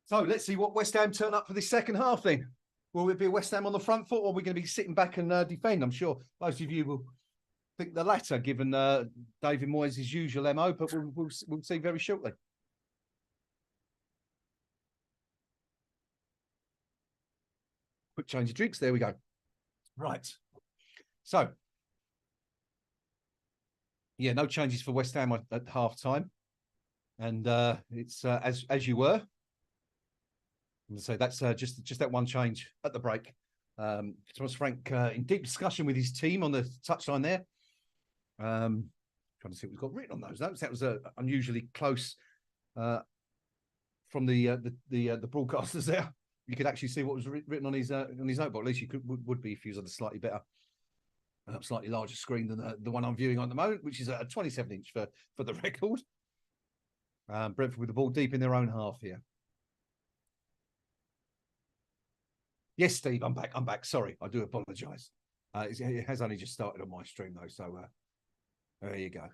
So let's see what West Ham turn up for this second half then. Will it be West Ham on the front foot, or are we going to be sitting back and defend? I'm sure most of you will think the latter, given David Moyes' usual MO, but we'll see very shortly. Quick change of drinks. There we go. Right. So, yeah, no changes for West Ham at half time. And it's as you were. So that's just that one change at the break. Thomas Frank in deep discussion with his team on the touchline there. Trying to see what we've got written on those notes. That was unusually close from the broadcasters there. You could actually see what was written on his notebook. At least you would be if he was on a slightly better, slightly larger screen than the one I'm viewing on the moment, which is a 27-inch for the record. Brentford with the ball deep in their own half here. Yes, Steve, I'm back. Sorry, I do apologise. It has only just started on my stream, though, so there you go.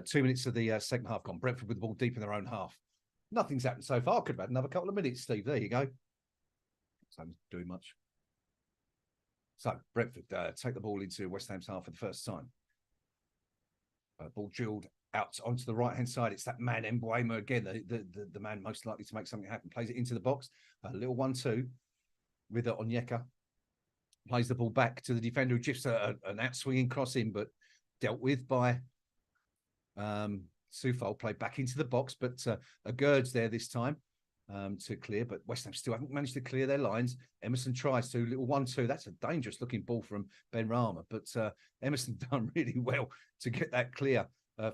2 minutes of the second half gone. Brentford with the ball deep in their own half. Nothing's happened so far. Could have had another couple of minutes, Steve. There you go. So doing much. So Brentford take the ball into West Ham's half for the first time. Ball drilled out onto the right-hand side. It's that man, Mbuema, again, the man most likely to make something happen. Plays it into the box. A little 1-2. With Onyeka, plays the ball back to the defender who just an out-swinging cross in, but dealt with by Soufal. Played back into the box, but a Gerd's there this time to clear, but West Ham still haven't managed to clear their lines. Emerson tries to, little 1-2. That's a dangerous-looking ball from Ben Rama, but Emerson done really well to get that clear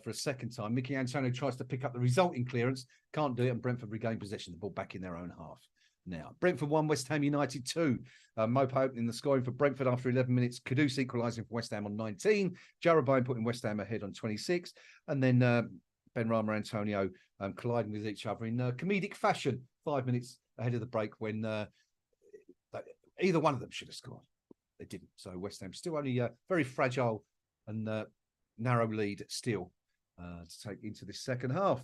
for a second time. Mickey Antonio tries to pick up the resulting clearance, can't do it, and Brentford regain possession, the ball back in their own half. Now, Brentford 1, West Ham United 2. Mopo opening the scoring for Brentford after 11 minutes. Kudus equalising for West Ham on 19. Jarabine putting West Ham ahead on 26. And then Ben Rama Antonio colliding with each other in comedic fashion 5 minutes ahead of the break when either one of them should have scored. They didn't. So West Ham still only very fragile and narrow lead still to take into this second half.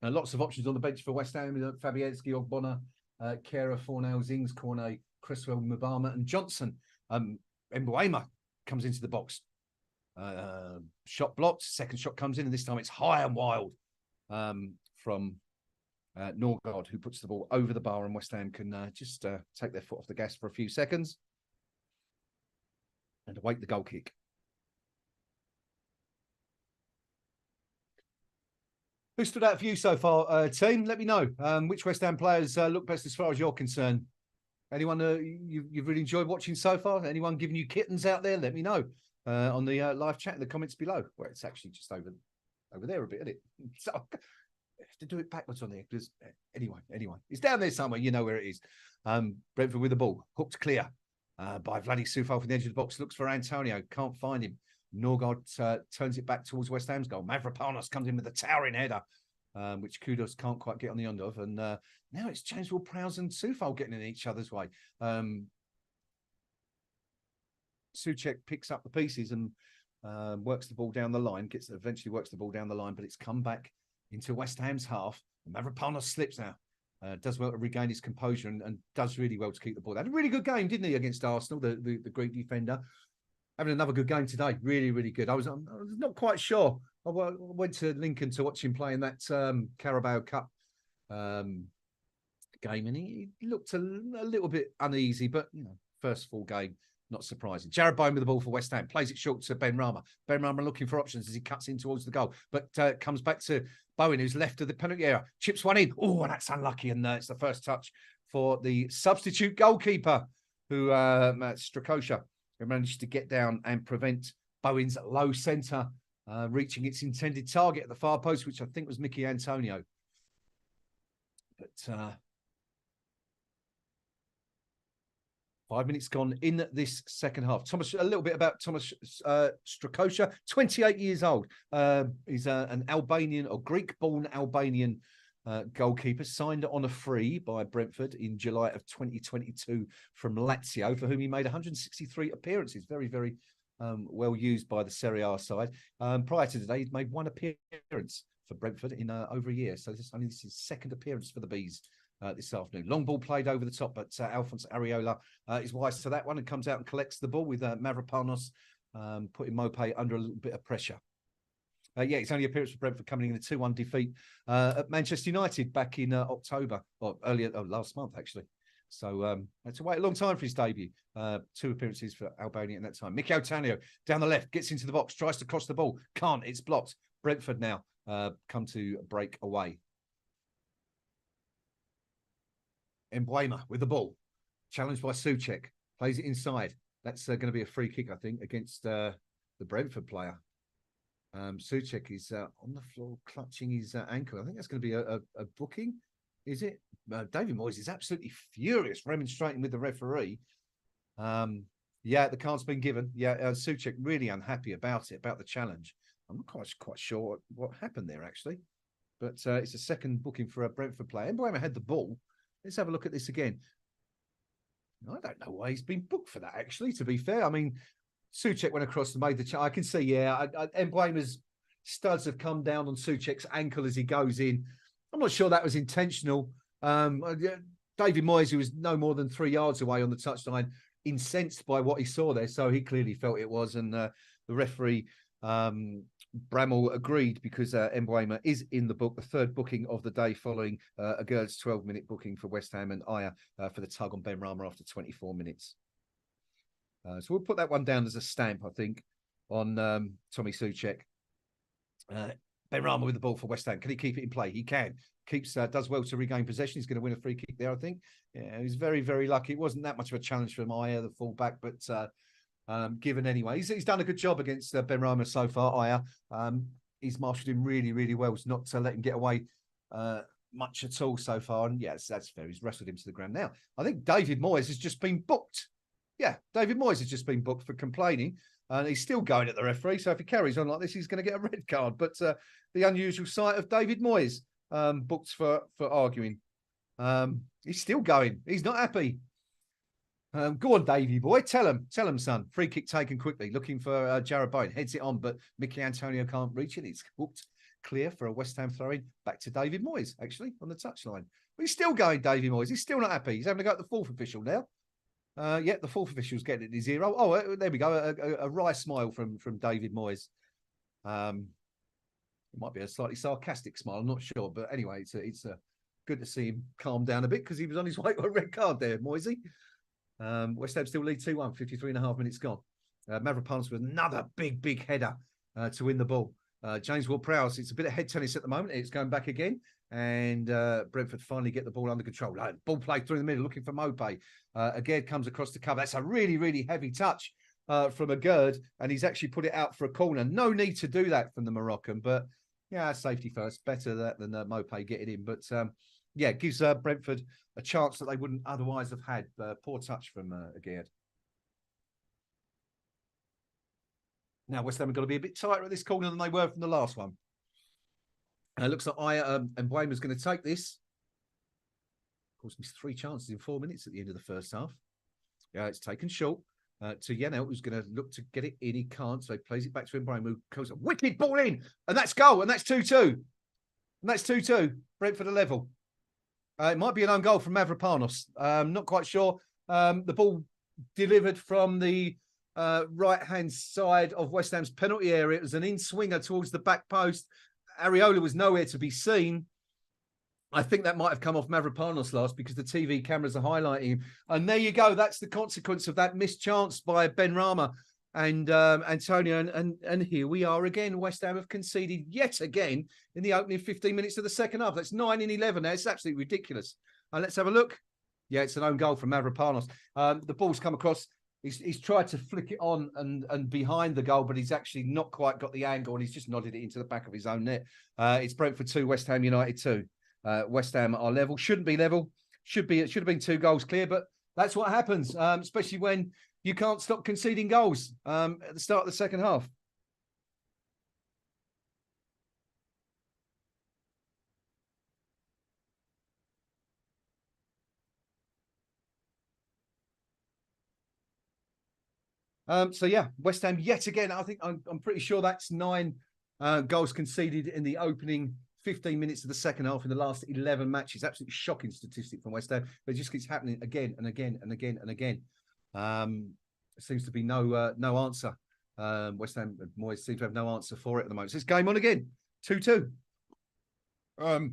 Lots of options on the bench for West Ham. Fabianski, Ogbonna, Kera, Fornell, Zings, Cornet, Criswell, Mubama and Johnson. Mbuema comes into the box. Shot blocked. Second shot comes in, and this time it's high and wild from Norgard, who puts the ball over the bar, and West Ham can just take their foot off the gas for a few seconds and await the goal kick. Who stood out for you so far, team? Let me know. Which West Ham players look best as far as you're concerned? Anyone you've really enjoyed watching so far? Anyone giving you kittens out there? Let me know on the live chat in the comments below. Well, it's actually just over there a bit, isn't it? So I have to do it backwards on there because anyway, it's down there somewhere. You know where it is. Brentford with the ball, hooked clear by Vladdy Soufal from the edge of the box. Looks for Antonio, can't find him. Norgard turns it back towards West Ham's goal. Mavropanos comes in with a towering header. which Kudos can't quite get on the end of. And now it's James Ward-Prowse and Soufal getting in each other's way. Souček picks up the pieces and works the ball down the line, eventually works the ball down the line, but it's come back into West Ham's half. Mavropanos slips now. Does well to regain his composure and does really well to keep the ball. Had a really good game, didn't he, against Arsenal, the Greek defender. Having another good game today. Really, really good. I was not quite sure. I went to Lincoln to watch him play in that Carabao Cup game, and he looked a little bit uneasy, but, first full game, not surprising. Jared Bowen with the ball for West Ham. Plays it short to Ben Rama. Ben Rama looking for options as he cuts in towards the goal, but comes back to Bowen, who's left of the penalty area. Chips one in. Oh, that's unlucky. And it's the first touch for the substitute goalkeeper, who Strakosha, who managed to get down and prevent Bowen's low centre reaching its intended target at the far post, which I think was Mickey Antonio. But 5 minutes gone in this second half. A little bit about Thomas Strakosha, 28 years old. He's an Albanian or Greek-born Albanian goalkeeper, signed on a free by Brentford in July of 2022 from Lazio, for whom he made 163 appearances. Very, very well used by the Serie A side. Prior to today, he'd made one appearance for Brentford in over a year. So this is his second appearance for the Bees this afternoon. Long ball played over the top, but Alphonse Areola is wise to that one and comes out and collects the ball with Mavropanos putting Mope under a little bit of pressure. It's only appearance for Brentford coming in a 2-1 defeat at Manchester United back in October, or earlier, last month, actually. So had to wait a long time for his debut. 2 appearances for Albania in that time. Mikel Tanio down the left, gets into the box, tries to cross the ball. Can't, it's blocked. Brentford now come to break away. Mbuema with the ball. Challenged by Souček. Plays it inside. That's going to be a free kick, I think, against the Brentford player. Souček is on the floor clutching his ankle. I think that's going to be a booking, is it? David Moyes is absolutely furious, remonstrating with the referee. The card's been given. Souček really unhappy about it, about the challenge. I'm not quite sure what happened there, actually. But it's a second booking for a Brentford player. Mbuema had the ball. Let's have a look at this again. I don't know why he's been booked for that, actually, to be fair. I mean, Souček went across and made the challenge. I can see, Mbuema's studs have come down on Souček's ankle as he goes in. I'm not sure that was intentional. David Moyes, who was no more than 3 yards away on the touchline, incensed by what he saw there. So he clearly felt it was. And the referee, Bramall, agreed because Mbuema is in the book, the third booking of the day following a girl's 12-minute booking for West Ham and Aya for the tug on Ben Rama after 24 minutes. So we'll put that one down as a stamp, I think, on Tommy Souček. Ben Rama with the ball for West Ham. Can he keep it in play? He can. Does well to regain possession. He's going to win a free kick there, I think. Yeah, he's very, very lucky. It wasn't that much of a challenge from Aya, the fullback, but given anyway. He's done a good job against Ben Rama so far, Aya. He's marshalled him really, really well to not to let him get away much at all so far. And yes, that's fair. He's wrestled him to the ground. Now, I think David Moyes has just been booked. Yeah, David Moyes has just been booked for complaining. And he's still going at the referee. So if he carries on like this, he's going to get a red card. But the unusual sight of David Moyes booked for arguing. He's still going. He's not happy. Go on, Davey boy. Tell him, son. Free kick taken quickly. Looking for Jared Bowen. Heads it on, but Mickey Antonio can't reach it. It's hooked clear for a West Ham throw-in. Back to David Moyes, actually, on the touchline. But he's still going, David Moyes. He's still not happy. He's having to go at the fourth official now. The fourth official's getting at his ear. Oh, there we go. A wry smile from David Moyes. It might be a slightly sarcastic smile. I'm not sure. But anyway, it's good to see him calm down a bit because he was on his way to a red card there, Moisey. West Ham still lead 2-1, 53.5 minutes gone. Mavropanos with another big header to win the ball. James Ward-Prowse, it's a bit of head tennis at the moment. It's going back again. And Brentford finally get the ball under control. Ball played through the middle, looking for Mope. Agerd comes across the cover. That's a really, really heavy touch from Agerd. And he's actually put it out for a corner. No need to do that from the Moroccan. But, safety first. Better that than Mope getting in. But, it gives Brentford a chance that they wouldn't otherwise have had. Poor touch from Agerd. Now, West Ham have got to be a bit tighter at this corner than they were from the last one. Looks like and Wayne was going to take this. Of course, missed 3 chances in 4 minutes at the end of the first half. It's taken short to Yanel, who's going to look to get it in. He can't, so he plays it back to Mbrahim, who goes a wicked ball in, and that's goal, and that's 2-2. And that's 2-2. Brentford a level. It might be an own goal from Mavropanos. Not quite sure. The ball delivered from the right-hand side of West Ham's penalty area. It was an in-swinger towards the back post. Areola was nowhere to be seen. I think that might have come off Mavropanos last because the TV cameras are highlighting him. And there you go. That's the consequence of that missed chance by Ben Rama and Antonio. And here we are again. West Ham have conceded yet again in the opening 15 minutes of the second half. That's 9 in 11 now. It's absolutely ridiculous. Let's have a look. Yeah, it's an own goal from Mavropanos. The ball's come across. He's tried to flick it on and behind the goal, but he's actually not quite got the angle, and he's just nodded it into the back of his own net. It's Brentford 2, West Ham United 2. West Ham are level. Shouldn't be level. It should have been 2 goals clear, but that's what happens, especially when you can't stop conceding goals at the start of the second half. So yeah, West Ham yet again. I think I'm pretty sure that's 9 goals conceded in the opening 15 minutes of the second half in the last 11 matches. Absolutely shocking statistic from West Ham, but it just keeps happening again and again and again and again. Seems to be no answer. West Ham Moyes seem to have no answer for it at the moment. So it's game on again, 2-2. The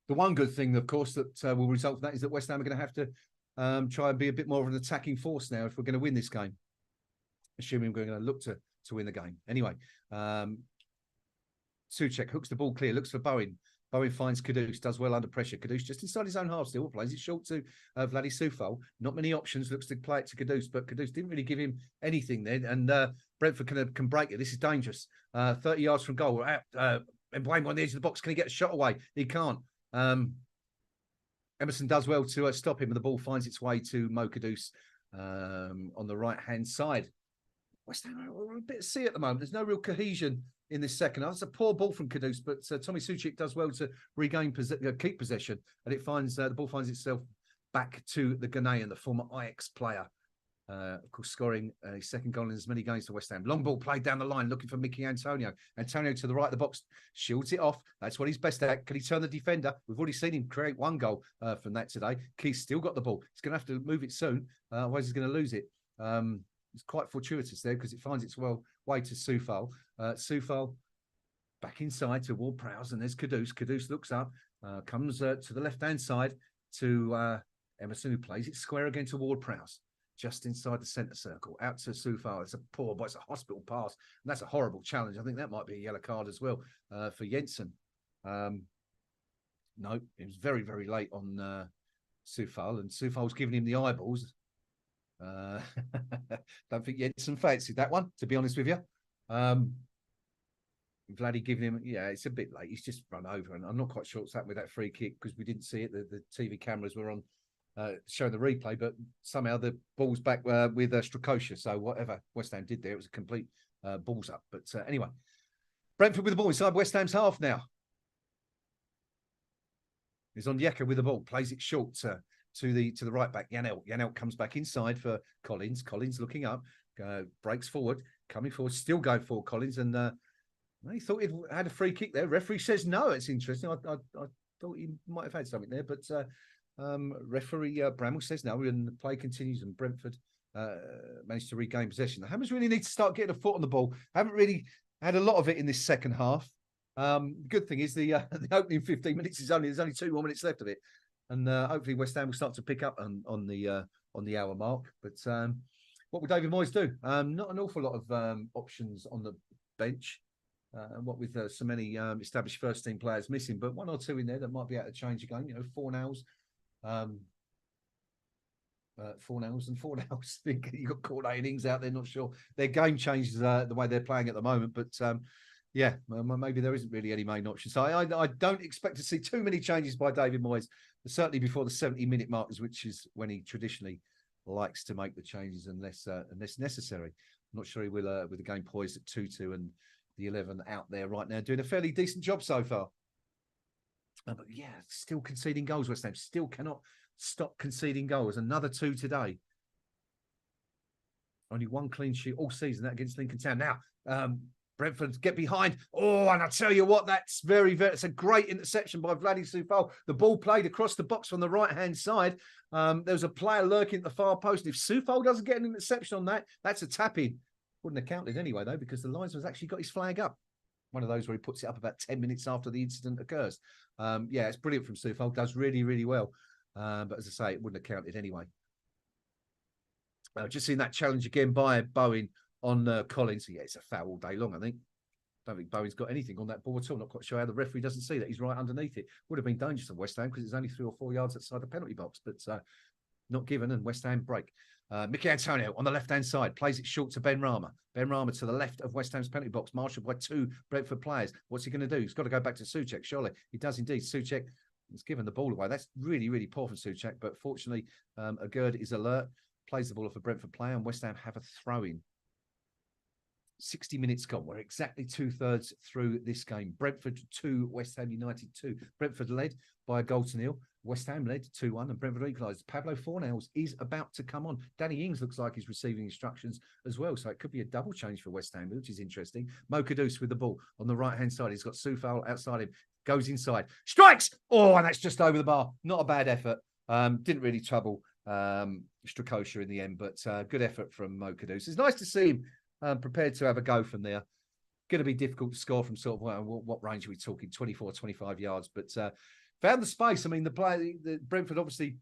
one good thing, of course, that will result from that is that West Ham are going to have to try and be a bit more of an attacking force now if we're going to win this game. Assuming we're going to look to win the game. Anyway, Souček hooks the ball clear, looks for Bowen. Bowen finds Kudus, does well under pressure. Kudus just inside his own half still, plays it short to Vladi Soufal. Not many options, looks to play it to Kudus, but Kudus didn't really give him anything then. And Brentford can break it. This is dangerous. 30 yards from goal. And Wayne on the edge of the box. Can he get a shot away? He can't. Emerson does well to stop him, and the ball finds its way to Mo Kudus on the right-hand side. West Ham are a bit at sea at the moment. There's no real cohesion in this second half. It's a poor ball from Kudus, but Tommy Souček does well to regain keep possession, and it finds the ball finds itself back to the Ghanaian, the former Ajax player. Of course, scoring his second goal in as many games to West Ham. Long ball played down the line, looking for Mickey Antonio. Antonio to the right of the box, shields it off. That's what he's best at. Can he turn the defender? We've already seen him create 1 goal from that today. Keith's still got the ball. He's going to have to move it soon, otherwise he's going to lose it. It's quite fortuitous there because it finds its way to Soufal. Soufal back inside to Ward-Prowse, and there's Kudus. Kudus looks up, comes to the left-hand side to Emerson, who plays it square again to Ward-Prowse, just inside the centre circle, out to Soufal. It's a poor, but it's a hospital pass, and that's a horrible challenge. I think that might be a yellow card as well for Jensen. No, it was very, very late on Soufal, and Soufal's giving him the eyeballs. Don't think Jensen fancied that one, to be honest with you. Vladdy giving him, yeah, it's a bit late. He's just run over, and I'm not quite sure what's happened with that free kick because we didn't see it. The TV cameras were on showing the replay, but somehow the ball's back with Strakosha. So whatever West Ham did there, it was a complete balls up. But anyway, Brentford with the ball inside West Ham's half now. He's on Yeka with the ball, plays it short to the right back. Yanel comes back inside for Collins. Collins looking up, breaks forward, coming forward, still going forward. Collins, and he thought he'd had a free kick there. Referee says no. It's interesting. I thought he might have had something there, but referee Bramwell says no, and the play continues. And Brentford managed to regain possession. The Hammers really need to start getting a foot on the ball. Haven't really had a lot of it in this second half. Good thing is the opening 15 minutes there's only 2 more minutes left of it. And hopefully West Ham will start to pick up on the hour mark. But what will David Moyes do? Not an awful lot of options on the bench. And what with so many established first-team players missing, but 1 or 2 in there that might be able to change a game. You know, Fornals, Fornals and Fornals. I think you've got Corday and Ings out there. Not sure their game changes the way they're playing at the moment, but. Yeah, maybe there isn't really any main option. So I don't expect to see too many changes by David Moyes, but certainly before the 70-minute markers, which is when he traditionally likes to make the changes unless necessary. I'm not sure he will with the game poised at 2-2 and the 11 out there right now doing a fairly decent job so far. But yeah, still conceding goals. West Ham still cannot stop conceding goals. Another 2 today. Only 1 clean sheet all season, that against Lincoln Town. Now, Brentford get behind. Oh, and I tell you what, that's it's a great interception by Vladdy Soufal. The ball played across the box from the right-hand side. There was a player lurking at the far post. If Soufal doesn't get an interception on that, that's a tap-in. Wouldn't have counted anyway, though, because the linesman's actually got his flag up. One of those where he puts it up about 10 minutes after the incident occurs. Yeah, it's brilliant from Soufal. Does really, really well. But as I say, it wouldn't have counted anyway. Just seen that challenge again by Bowen on Collins. Yeah, it's a foul all day long, I think. Don't think Bowen's got anything on that ball at all. Not quite sure how the referee doesn't see that. He's right underneath it. Would have been dangerous for West Ham because it's only 3 or 4 yards outside the penalty box, but not given, and West Ham break. Mickey Antonio on the left-hand side plays it short to Ben Rama. Ben Rama to the left of West Ham's penalty box, marshalled by 2 Brentford players. What's he going to do? He's got to go back to Souček, surely. He does indeed. Souček has given the ball away. That's really, really poor from Souček, but fortunately, Agurd is alert. Plays the ball off a Brentford player, and West Ham have a throw-in. 60 minutes gone. We're exactly 2/3 through this game. Brentford 2, West Ham United 2. Brentford led by a goal to nil. West Ham led 2-1, and Brentford equalised. Pablo Fornals is about to come on. Danny Ings looks like he's receiving instructions as well, so it could be a double change for West Ham, which is interesting. Mo Kudus with the ball on the right-hand side. He's got Soufal outside him. Goes inside. Strikes! Oh, and that's just over the bar. Not a bad effort. Didn't really trouble Strakosha in the end, but good effort from Mo Kudus. It's nice to see him prepared to have a go from there. Going to be difficult to score from sort of what range are we talking? 24, 25 yards, but found the space. I mean, the Brentford obviously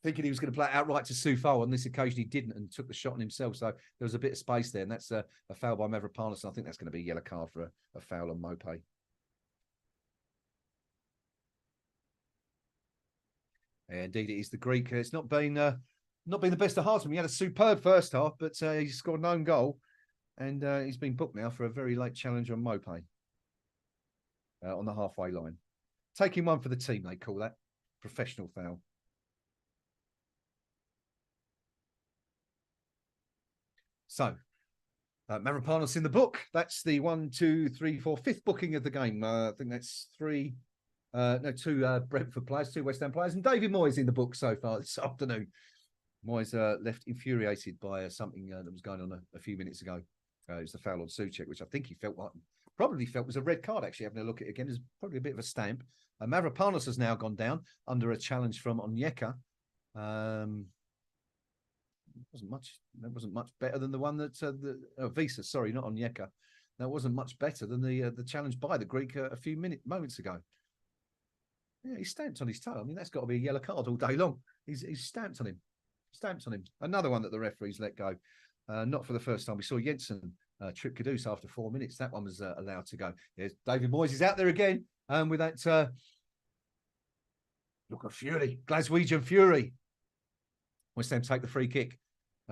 thinking he was going to play it outright to Soufal. On this occasion, he didn't and took the shot on himself. So there was a bit of space there, and that's a foul by Mavropanos. And I think that's going to be a yellow card for a foul on Mopé. Indeed, it is the Greek. It's not been the best of hearts. He had a superb first half, but he scored an own goal, and he's been booked now for a very late challenge on Mopé on the halfway line. Taking one for the team, they call that. Professional foul. So, Mavropanos in the book. That's the 1, 2, 3, 4, 5th booking of the game. I think that's 2 Brentford players, 2 West Ham players, and David Moyes in the book so far this afternoon. Moyes left infuriated by something that was going on a few minutes ago. It was the foul on Souček, which I think he probably felt was a red card, actually, having a look at it again. There's probably a bit of a stamp. Mavropanos has now gone down under a challenge from Onyeka. That wasn't much better than the one that Visa, sorry, not Onyeka. That wasn't much better than the challenge by the Greek a few moments ago. Yeah, he stamped on his toe. I mean, that's got to be a yellow card all day long. He's stamped on him. Stamped on him. Another one that the referees let go. Not for the first time. We saw Jensen trip Kudus after 4 minutes. That one was allowed to go. Yes, David Moyes is out there again with that look of fury. Glaswegian fury. West Ham take the free kick.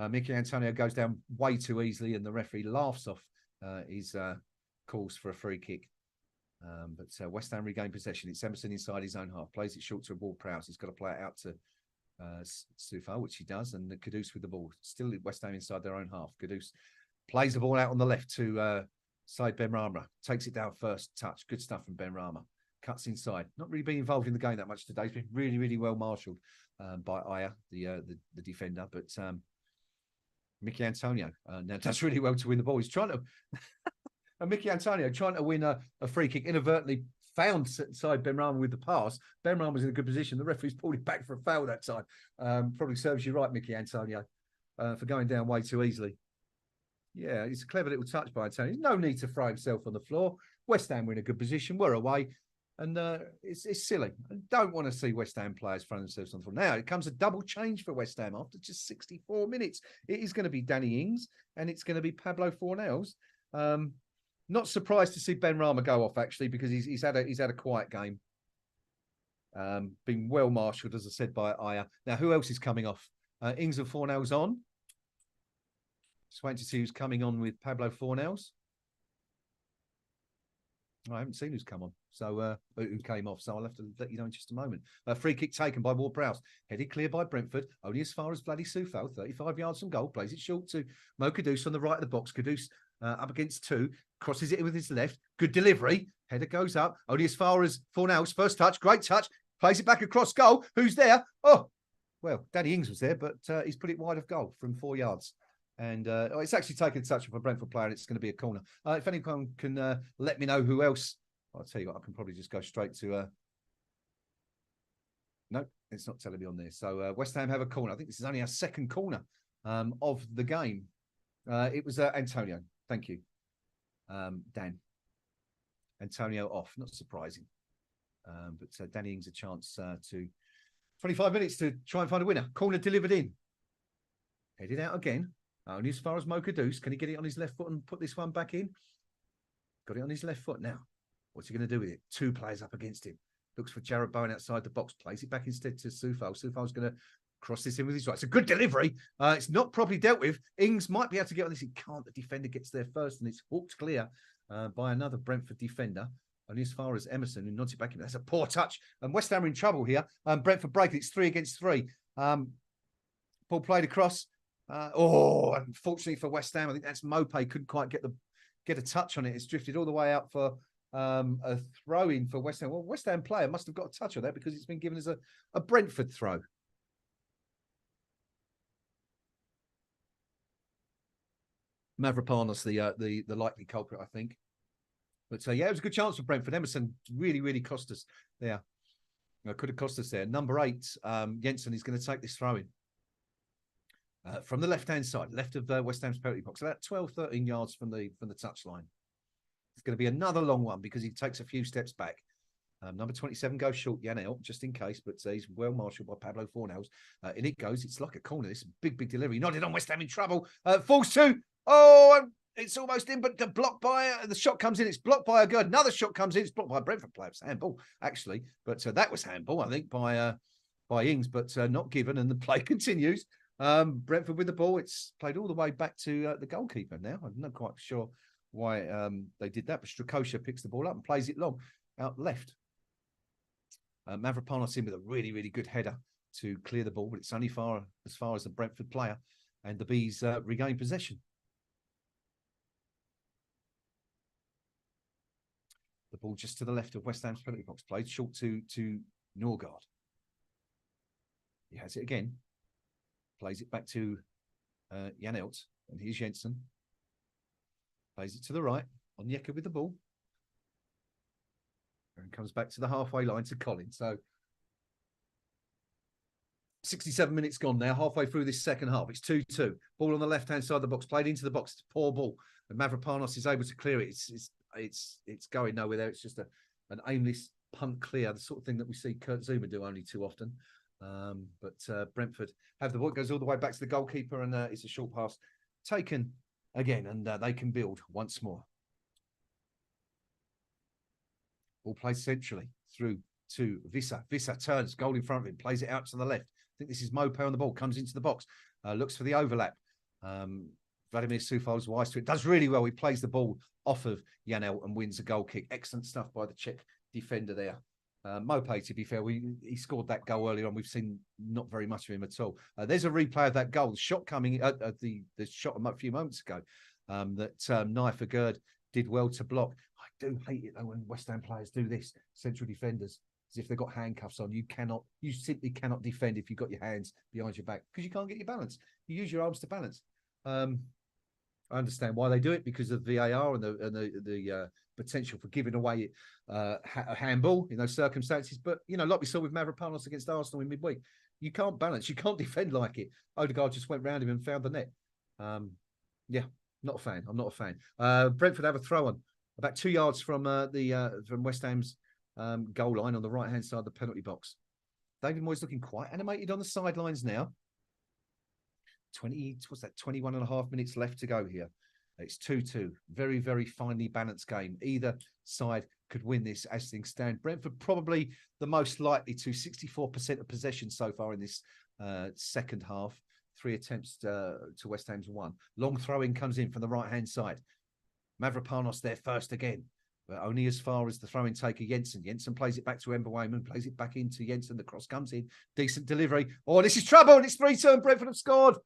Mickey Antonio goes down way too easily, and the referee laughs off his calls for a free kick. But West Ham regain possession. It's Emerson inside his own half. Plays it short to Ward-Prowse. He's got to play it out to Soufal, which he does, and Kudus with the ball. Still West Ham inside their own half. Kudus plays the ball out on the left to side Ben Rama. Takes it down first touch. Good stuff from Ben Rama. Cuts inside. Not really been involved in the game that much today. He's been really, really well marshalled by Aya, the defender. But Mickey Antonio now does really well to win the ball. He's trying to... And Mickey Antonio trying to win a free kick, inadvertently found side Ben Rama with the pass. Ben Rama was in a good position. The referee's pulled it back for a foul that time. Probably serves you right, Mickey Antonio, for going down way too easily. Yeah, it's a clever little touch by Antonio. There's no need to throw himself on the floor. West Ham were in a good position. We're away. And it's silly. I don't want to see West Ham players throw themselves on the floor. Now, it comes a double change for West Ham after just 64 minutes. It is going to be Danny Ings and it's going to be Pablo Fornals. Not surprised to see Ben Rama go off, actually, because he's had a quiet game. Been well marshalled, as I said, by Aya. Now, who else is coming off? Ings and Fornals on. Just waiting to see who's coming on with Pablo Fornals. I haven't seen who's come on, so who came off. So I'll have to let you know in just a moment. Free kick taken by Ward-Prowse, headed clear by Brentford, only as far as Vladdy Soufal, 35 yards from goal. Plays it short to Mo Kudus on the right of the box. Kudus up against 2, crosses it in with his left. Good delivery. Header goes up. Only as far as Fornell's first touch. Great touch. Plays it back across goal. Who's there? Oh, well, Danny Ings was there, but he's put it wide of goal from 4 yards. And it's actually taken a touch of a Brentford player, and it's going to be a corner. If anyone can let me know who else, I'll tell you what, I can probably just go straight to... No, it's not telling me on there. So West Ham have a corner. I think this is only our second corner of the game. It was Antonio. Thank you, Dan. Antonio off. Not surprising. But Danny Ings a chance to 25 minutes to try and find a winner. Corner delivered in. Headed out again. Only as far as Mo Kudus. Can he get it on his left foot and put this one back in? Got it on his left foot now. What's he going to do with it? 2 players up against him. Looks for Jared Bowen outside the box. Plays it back instead to Soufal. Soufal's going to cross this in with his right. It's a good delivery. It's not properly dealt with. Ings might be able to get on this. He can't. The defender gets there first, and it's hooked clear by another Brentford defender. Only as far as Emerson, who nods it back in. That's a poor touch. And West Ham are in trouble here. Brentford break it. It's 3 against 3. Ball played across. Unfortunately for West Ham, I think that's Mopé. Couldn't quite get a touch on it. It's drifted all the way out for a throw-in for West Ham. Well, West Ham player must have got a touch on that because it's been given as a Brentford throw. Mavropanos, the likely culprit, I think. But yeah, it was a good chance for Brentford. Emerson really cost us there. Could have cost us there. Number 8, Jensen is going to take this throw-in. From the left-hand side, left of West Ham's penalty box, about 12-13 yards from the touchline. It's going to be another long one because he takes a few steps back. Number 27 goes short, Janelt, just in case, but he's well marshalled by Pablo Fornells. In it goes. It's like a corner. This big delivery. Nodded on West Ham in trouble. Falls to. Oh, it's almost in, but blocked by the shot comes in. It's blocked by a good. Another shot comes in. It's blocked by a Brentford player. It's handball, actually, but that was handball, I think, by Ings, but not given, and the play continues. Brentford with the ball. It's played all the way back to the goalkeeper now. I'm not quite sure why they did that, but Strakosha picks the ball up and plays it long out left. Mavropanos in with a really good header to clear the ball, but it's only as far as the Brentford player, and the Bees regain possession. The ball just to the left of West Ham's penalty box, played short to Norgard. He has it again. Plays it back to Janelt, and here's Jensen. Plays it to the right, Onyeka with the ball. And comes back to the halfway line to Collins. So 67 minutes gone now, halfway through this second half. It's 2-2. Ball on the left-hand side of the box, played into the box. It's a poor ball. And Mavropanos is able to clear it. It's going nowhere there. It's just an aimless punt clear, the sort of thing that we see Kurt Zuma do only too often. But Brentford have the ball. It goes all the way back to the goalkeeper, and it's a short pass taken again, and they can build once more. Ball played centrally through to Vissa. Vissa turns, goal in front of him, plays it out to the left. I think this is Mopé on the ball, comes into the box, looks for the overlap. Vladimir Soufal's wise to it. Does really well. He plays the ball off of Janelt and wins a goal kick. Excellent stuff by the Czech defender there. Mopé, to be fair, he scored that goal earlier on. We've seen not very much of him at all. There's a replay of that goal. The shot coming, the shot a few moments ago that Naifer Gerd did well to block. I do hate it though when West Ham players do this. Central defenders, as if they've got handcuffs on. You simply cannot defend if you've got your hands behind your back because you can't get your balance. You use your arms to balance. I understand why they do it because of VAR and the potential for giving away a handball in those circumstances. But, like we saw with Mavropanos against Arsenal in midweek, you can't balance. You can't defend like it. Odegaard just went round him and found the net. Yeah, not a fan. I'm not a fan. Brentford have a throw on about 2 yards from West Ham's goal line on the right-hand side of the penalty box. David Moyes looking quite animated on the sidelines now. 21 and a half minutes left to go here. It's 2-2. Very finely balanced game. Either side could win this as things stand. Brentford probably the most likely to 64% of possession so far in this second half. 3 attempts to West Ham's 1. Long throw-in comes in from the right-hand side. Mavropanos there first again, but only as far as the throw-in taker Jensen. Jensen plays it back to Ember Wayman, plays it back into Jensen. The cross comes in. Decent delivery. Oh, this is trouble, and it's 3-2, and Brentford have scored.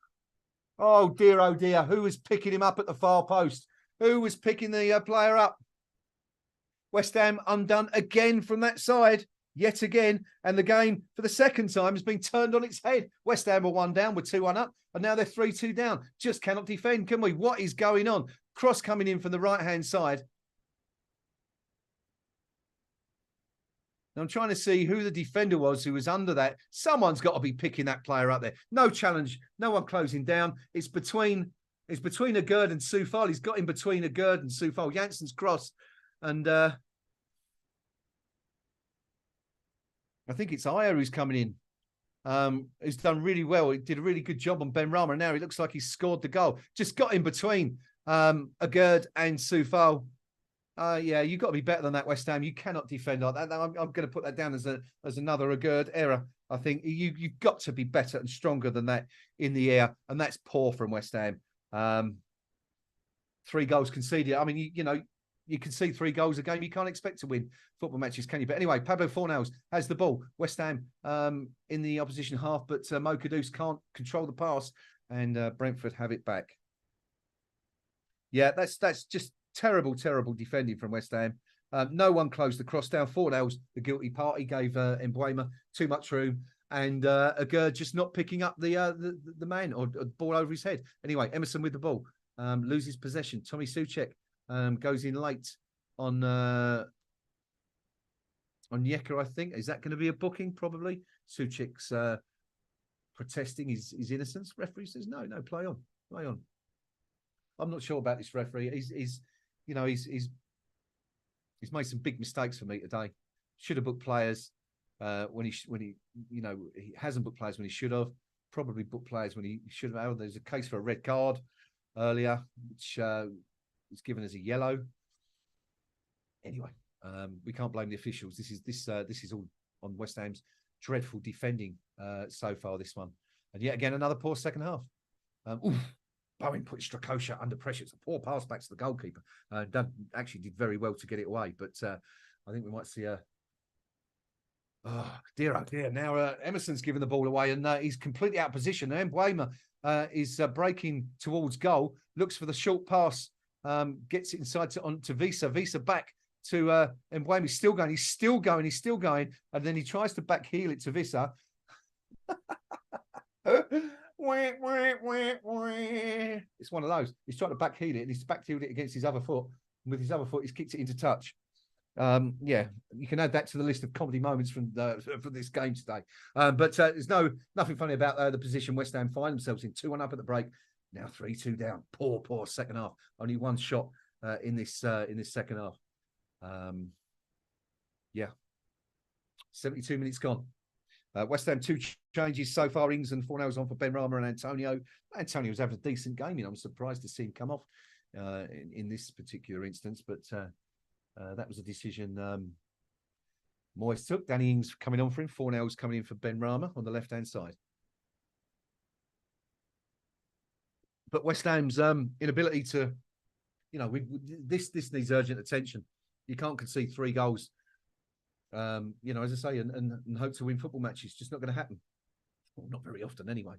Oh dear, who was picking him up at the far post? Who was picking the player up? West Ham undone again from that side, yet again. And the game, for the second time, has been turned on its head. West Ham were 1 down, with 2-1 up, and now they're 3-2 down. Just cannot defend, can we? What is going on? Cross coming in from the right-hand side. I'm trying to see who the defender was who was under that. Someone's got to be picking that player up there. No challenge, no one closing down. It's between Agurd and Soufal. He's got in between Agurd and Soufal. Jansen's cross, and I think it's Ayer who's coming in. Who's done really well. He did a really good job on Ben Rama, and now he looks like he's scored the goal. Just got in between Agurd and Soufal. Yeah, you've got to be better than that, West Ham. You cannot defend like that. I'm going to put that down as another Agurd error. I think you've got to be better and stronger than that in the air, and that's poor from West Ham. 3 goals conceded. I mean, you concede 3 goals a game. You can't expect to win football matches, can you? But anyway, Pablo Fornals has the ball. West Ham in the opposition half, but Mo Kudus can't control the pass, and Brentford have it back. Yeah, that's just terrible defending from West Ham. No one closed the cross down. Fornals, the guilty party, gave Mbuema too much room, and Agurd just not picking up the man or ball over his head. Anyway, Emerson with the ball, loses possession. Tommy Soucek goes in late on Yeka, I think. Is that going to be a booking? Probably. Soucek's protesting his innocence. Referee says no, play on. I'm not sure about this referee. He's made some big mistakes for me today. Should have booked players when he hasn't booked players when he should have. Probably booked players when he should have. There's a case for a red card earlier, which was given as a yellow. Anyway, we can't blame the officials. This is all on West Ham's dreadful defending so far. This one, and yet again another poor second half. Bowen put Strakosha under pressure. It's a poor pass back to the goalkeeper. Actually did very well to get it away, but I think we might see a. Oh dear! Now Emerson's given the ball away, and he's completely out of position. And Mbuema is breaking towards goal. Looks for the short pass. Gets it inside to Visa. Visa back to Mbuema. He's still going, and then he tries to back heel it to Visa. It's one of those. He's trying to back heel it, and he's back heeled it against his other foot. And with his other foot, he's kicked it into touch. Yeah, you can add that to the list of comedy moments from this game today. But there's nothing funny about the position West Ham find themselves in. 2-1 up at the break, now 3-2 down. Poor second half. Only 1 shot in this second half. Yeah, 72 minutes gone. West Ham 2 changes so far. Ings and Fornals on for Ben Rama and Antonio. Antonio's having a decent game. I'm surprised to see him come off in this particular instance, but that was a decision Moyes took. Danny Ings coming on for him. Fornals coming in for Ben Rama on the left-hand side. But West Ham's inability to, this needs urgent attention. You can't concede 3 goals. As I say, and hope to win football matches. Just not going to happen. Well, not very often anyway.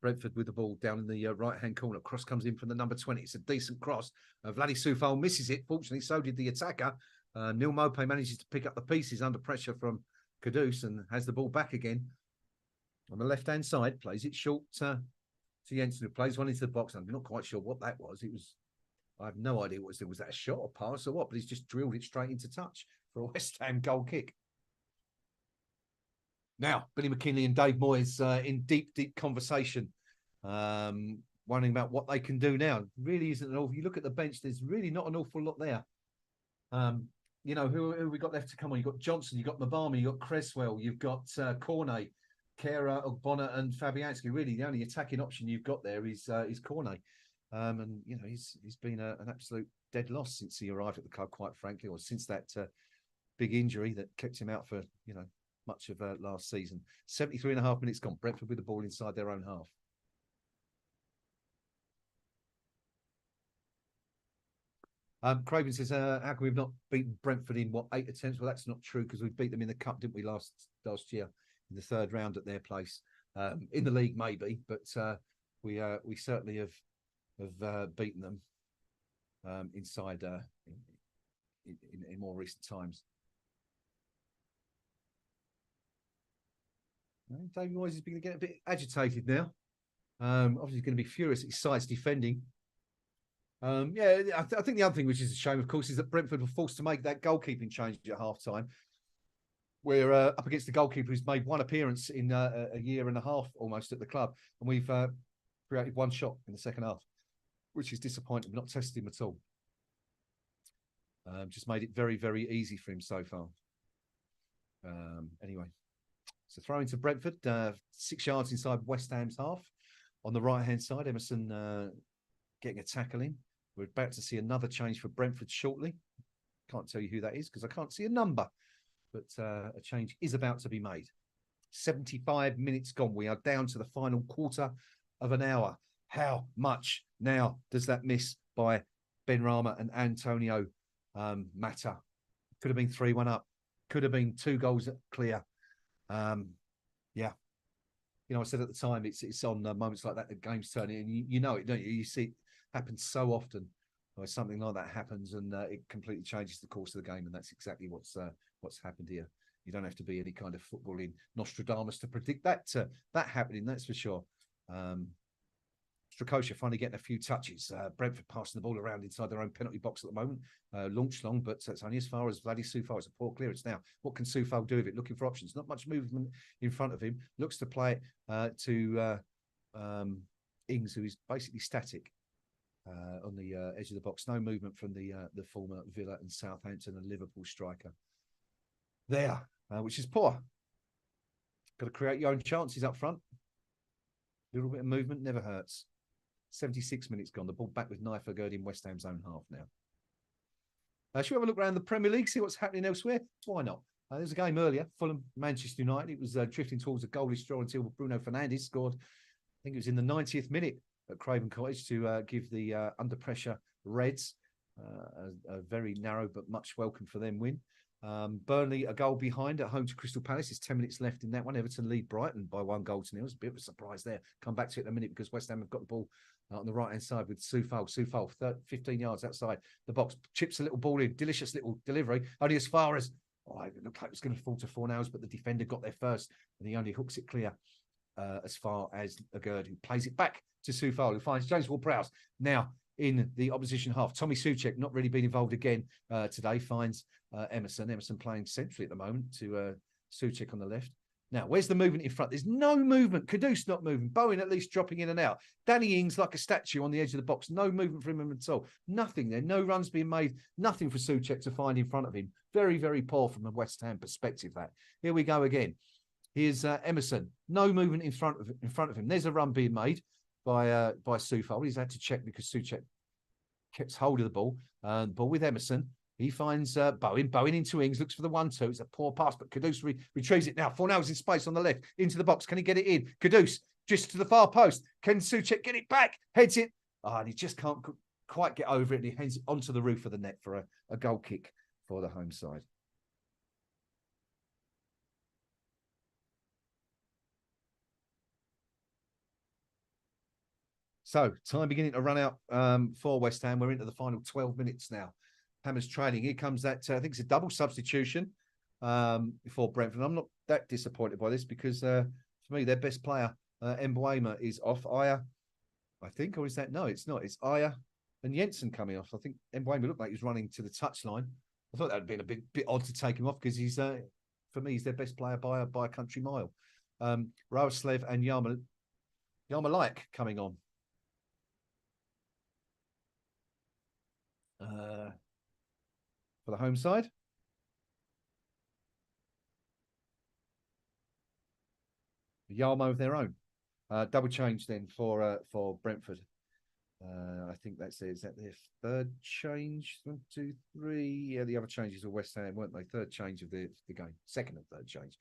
Brentford with the ball down in the right-hand corner. Cross comes in from the number 20. It's a decent cross. Vladdy Soufal misses it. Fortunately, so did the attacker. Neil Maupay manages to pick up the pieces under pressure from Kudus and has the ball back again. On the left-hand side, plays it short to Jensen, who plays one into the box. I'm not quite sure what that was. I have no idea what it was. Was that a shot or pass or what? But he's just drilled it straight into touch for a West Ham goal kick. Now, Billy McKinley and Dave Moyes in deep conversation, wondering about what they can do now. Really isn't an awful. You look at the bench, there's really not an awful lot there. Who we got left to come on? You've got Johnson, you've got Mabama, you've got Cresswell, you've got Cornet, Kera, Ogbonna, and Fabianski. Really, the only attacking option you've got there is Cornet. And he's been an absolute dead loss since he arrived at the club, quite frankly, or since that big injury that kept him out for much of last season. 73.5 minutes gone. Brentford with the ball inside their own half. Craven says, how can we have not beaten Brentford in 8 attempts? Well, that's not true, because we beat them in the cup, didn't we, last year in the 3rd round at their place. In the league, maybe, but we certainly have beaten them. inside in more recent times. David Moyes is going to get a bit agitated now. Obviously, he's going to be furious at his side's defending. I think the other thing, which is a shame, of course, is that Brentford were forced to make that goalkeeping change at half-time. We're up against the goalkeeper who's made one appearance in a year and a half almost at the club, and we've created one shot in the second half, which is disappointing. We've not tested him at all. Just made it very, very easy for him so far. Anyway, so throw into Brentford, 6 yards inside West Ham's half. On the right-hand side, Emerson getting a tackle in. We're about to see another change for Brentford shortly. Can't tell you who that is because I can't see a number, but a change is about to be made. 75 minutes gone. We are down to the final quarter of an hour. How much now does that miss by Benrahma and Antonio matter? Could have been 3-1 up. Could have been 2 goals clear. Yeah. You know, I said at the time, it's on moments like that, the game's turning, and you know it, don't you? You see it happen so often where something like that happens and it completely changes the course of the game, and that's exactly what's happened here. You don't have to be any kind of footballing Nostradamus to predict that happening, that's for sure. Strakosha finally getting a few touches. Brentford passing the ball around inside their own penalty box at the moment. Launched long, but it's only as far as Vladdy Soufal. It's a poor clearance now. What can Soufal do with it? Looking for options. Not much movement in front of him. Looks to play it to Ings, who is basically static on the edge of the box. No movement from the former Villa and Southampton and Liverpool striker there, which is poor. Got to create your own chances up front. A little bit of movement never hurts. 76 minutes gone. The ball back with Knife Gerd in West Ham's own half now. Should we have a look around the Premier League, see what's happening elsewhere? Why not? There was a game earlier, Fulham, Manchester United. It was drifting towards a goalless draw until Bruno Fernandes scored. I think it was in the 90th minute at Craven Cottage to give the under pressure Reds a very narrow but much welcome for them win. Burnley a goal behind at home to Crystal Palace. There's 10 minutes left in that one. Everton lead Brighton by 1-0. It's a bit of a surprise there. Come back to it in a minute because West Ham have got the ball on the right-hand side with Soufal. Soufal, 15 yards outside the box. Chips a little ball in. Delicious little delivery. Only as far as, it looked like it was going to fall to Fornals, but the defender got there first and he only hooks it clear as far as Agerd, who plays it back to Soufal, who finds James Ward-Prowse now in the opposition half. Tommy Soucek, not really been involved again today, finds Emerson. Emerson playing centrally at the moment to Soucek on the left. Now, where's the movement in front? There's no movement. Kudus not moving. Bowen at least dropping in and out. Danny Ings like a statue on the edge of the box. No movement from him at all. Nothing there. No runs being made. Nothing for Soucek to find in front of him. Very, very poor from a West Ham perspective. That. Here we go again. Here's Emerson. No movement in front of him. There's a run being made by Soufal. He's had to check because Soucek kept hold of the ball. Ball with Emerson. He finds Bowen. Bowen into Ings. Looks for the 1-2. It's a poor pass, but Kudus retrieves it now. Fornals in space on the left. Into the box. Can he get it in? Kudus just to the far post. Can Soucek get it back? Heads it. And he just can't quite get over it. And he heads it onto the roof of the net for a goal kick for the home side. So, time beginning to run out for West Ham. We're into the final 12 minutes now. Hammer's trailing. Here comes that, I think it's a double substitution for Brentford. I'm not that disappointed by this because, for me, their best player, Mbeumo, is off. Aya, I think, or is that? No, it's not. It's Aya and Jensen coming off. I think Mbeumo looked like he was running to the touchline. I thought that would have been a bit odd to take him off because he's, for me, he's their best player by a country mile. Roslev and Yarmolaik coming on. For the home side. Yarmo of their own. Double change then for Brentford. I think is that their third change? 1, 2, 3. Yeah, the other changes were West Ham, weren't they? Third change of the game. Second and third change.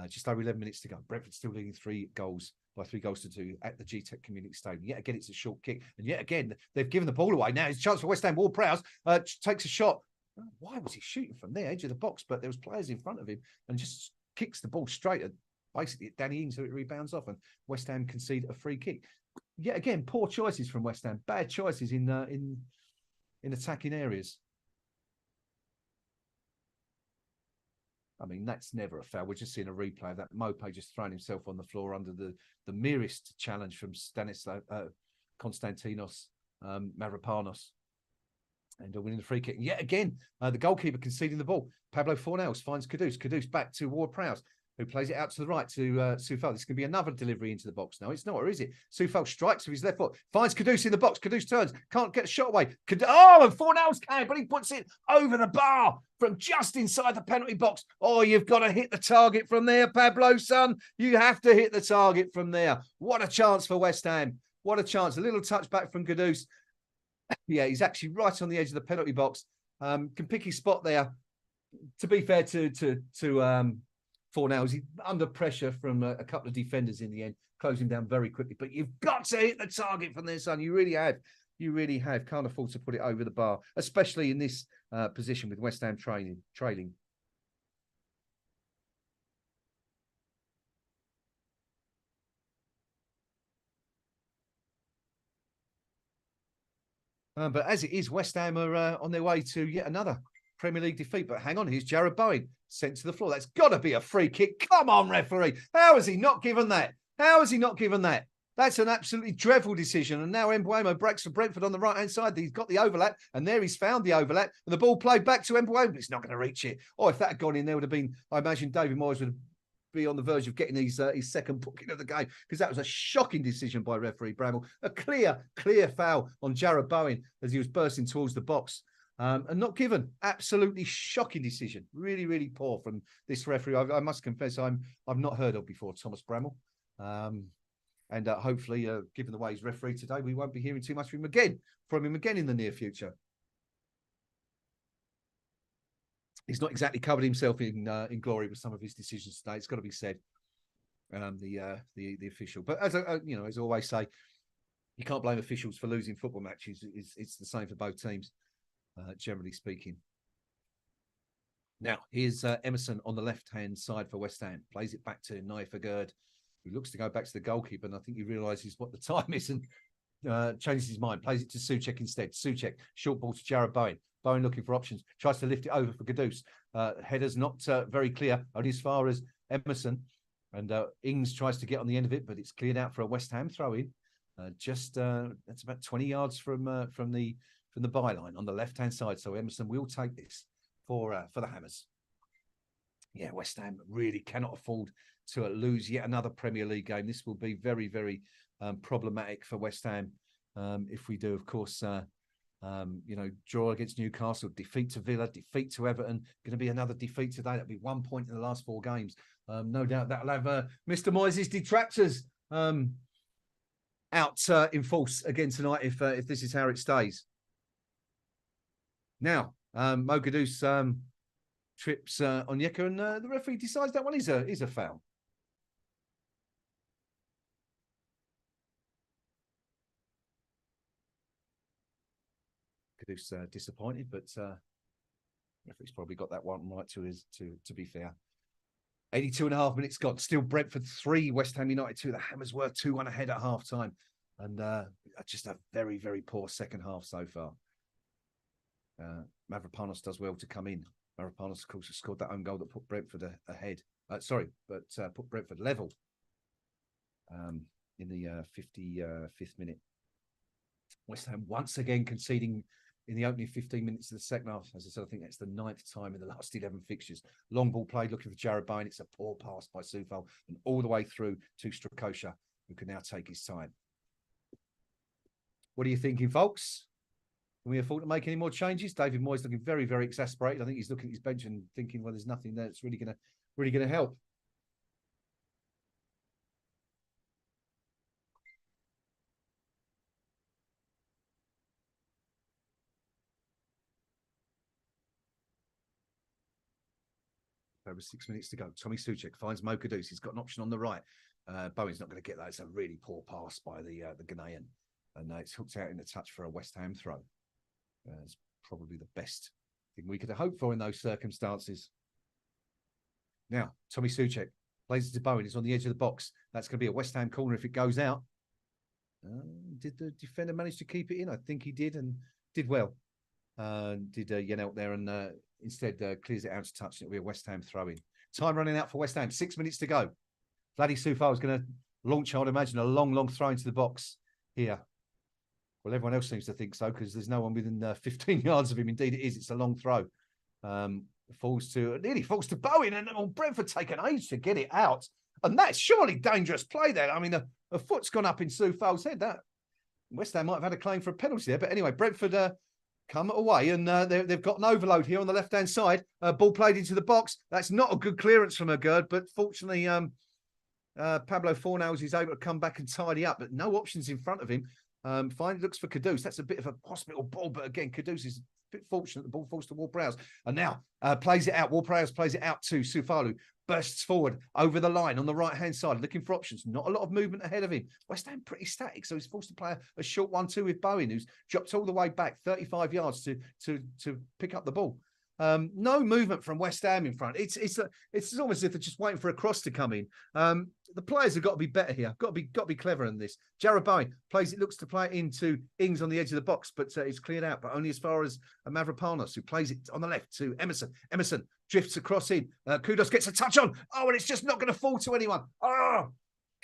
Just over 11 minutes to go. Brentford still leading 3 goals by 3-2 at the GTEC Community Stadium. Yet again, it's a short kick. And yet again, they've given the ball away. Now it's a chance for West Ham. Ward-Prowse takes a shot. Why was he shooting from there, edge of the box? But there was players in front of him and just kicks the ball straight at basically Danny Ings, so it rebounds off and West Ham concede a free kick. Yet again, poor choices from West Ham. Bad choices in in attacking areas. I mean, that's never a foul. We're just seeing a replay of that. Mope just throwing himself on the floor under the merest challenge from Konstantinos Mavropanos. And winning the free kick. And yet again, the goalkeeper conceding the ball. Pablo Fornals finds Kudus. Kudus back to Ward-Prowse, who plays it out to the right to Soufal. This can be another delivery into the box. No, it's not, or is it? Soufal strikes with his left foot, finds Kudus in the box. Kudus turns, can't get a shot away. And Fornals can, but he puts it over the bar from just inside the penalty box. Oh, you've got to hit the target from there, Pablo, son. You have to hit the target from there. What a chance for West Ham. What a chance. A little touchback from Kudus. Yeah, he's actually right on the edge of the penalty box. Can pick his spot there. To be fair to Fornals, he's under pressure from a couple of defenders in the end, closing down very quickly. But you've got to hit the target from there, son. You really have. You really have. Can't afford to put it over the bar, especially in this position with West Ham trailing. But as it is, West Ham are on their way to yet another Premier League defeat. But hang on, here's Jared Bowen sent to the floor. That's got to be a free kick. Come on, referee. How has he not given that? How has he not given that? That's an absolutely dreadful decision. And now Mbuemo breaks for Brentford on the right-hand side. He's got the overlap, and there he's found the overlap. And the ball played back to Mbuemo, but it's not going to reach it. Oh, if that had gone in, there would have been, I imagine David Moyes would have be on the verge of getting his second booking of the game, because that was a shocking decision by referee Bramall. A clear foul on Jared Bowen as he was bursting towards the box and not given. Absolutely shocking decision. Really, really poor from this referee. I must confess I've not heard of before, Thomas Bramall. And hopefully, given the way he's refereed today, we won't be hearing too much from him again in the near future. He's not exactly covered himself in glory with some of his decisions today. It's got to be said, the official. But as as I always say, you can't blame officials for losing football matches. It's the same for both teams, generally speaking. Now here's Emerson on the left-hand side for West Ham. Plays it back to Naif Agurd, who looks to go back to the goalkeeper, and I think he realises what the time is and changes his mind. Plays it to Souček instead. Souček, short ball to Jared Bowen. Bowen looking for options, tries to lift it over for Kudus. Header's not very clear, only as far as Emerson. And Ings tries to get on the end of it, but it's cleared out for a West Ham throw-in. That's about 20 yards from the byline on the left-hand side. So Emerson will take this for the Hammers. Yeah, West Ham really cannot afford to lose yet another Premier League game. This will be very, very problematic for West Ham if we do, of course. Draw against Newcastle, defeat to Villa, defeat to Everton. Going to be another defeat today. That'll be 1 point in the last 4 games. No doubt that'll have Mr. Moyes' detractors out in force again tonight if this is how it stays. Now, Mo Kudus trips Onyeka, and the referee decides that one is a foul. Kudus disappointed, but referee's probably got that one right to be fair. 82.5 minutes gone. Still Brentford 3, West Ham United 2. The Hammers were 2-1 ahead at half time. And just a very, very poor second half so far. Mavropanos does well to come in. Mavropanos, of course, has scored that own goal that put Brentford ahead. Put Brentford level in the 55th minute. West Ham once again conceding in the opening 15 minutes of the second half. As I said, I think that's the 9th time in the last 11 fixtures. Long ball played, looking for Jared Bowen. It's a poor pass by Soufal and all the way through to Strakosha, who can now take his time. What are you thinking, folks? Can we afford to make any more changes? David Moyes looking very, very exasperated. I think he's looking at his bench and thinking, well, there's nothing there that's really going to help. Over 6 minutes to go. Tommy Souček finds Mo Kudus. He's got an option on the right. Bowen's not going to get that. It's a really poor pass by the Ghanaian. And it's hooked out in the touch for a West Ham throw. It's probably the best thing we could have hoped for in those circumstances. Now, Tommy Souček plays it to Bowen. It's on the edge of the box. That's going to be a West Ham corner if it goes out. Did the defender manage to keep it in? I think he did, and did well. Did Yen out there and instead clears it out to touch. It'll be a West Ham throw-in. Time running out for West Ham. 6 minutes to go. Vladdy Soufal is going to launch, I would imagine, a long throw into the box here. Well, everyone else seems to think so because there's no one within 15 yards of him. Indeed, it is. It's a long throw. Nearly falls to Bowen, and Brentford take an age to get it out. And that's surely dangerous play there. I mean, a foot's gone up in Soufal's head. That West Ham might have had a claim for a penalty there. But anyway, Brentford come away, and they've got an overload here on the left-hand side. Ball played into the box. That's not a good clearance from Agurd, but fortunately, Pablo Fornals is able to come back and tidy up, but no options in front of him. Finally looks for Kudus. That's a bit of a hospital ball, but again, Kudus is a bit fortunate. The ball falls to Ward-Prowse. And now plays it out. Ward-Prowse plays it out to Soufal. Bursts forward over the line on the right-hand side, looking for options. Not a lot of movement ahead of him. West Ham pretty static, so he's forced to play a short 1-2 with Bowen, who's dropped all the way back 35 yards to pick up the ball. No movement from West Ham in front. It's almost as if they're just waiting for a cross to come in. The players have got to be better here. Got to be clever in this. Jarrod Bowen plays it, looks to play it into Ings on the edge of the box, but it's cleared out, but only as far as Mavropanos, who plays it on the left to Emerson. Emerson drifts across in. Kudus gets a touch on. Oh, and it's just not going to fall to anyone. Oh,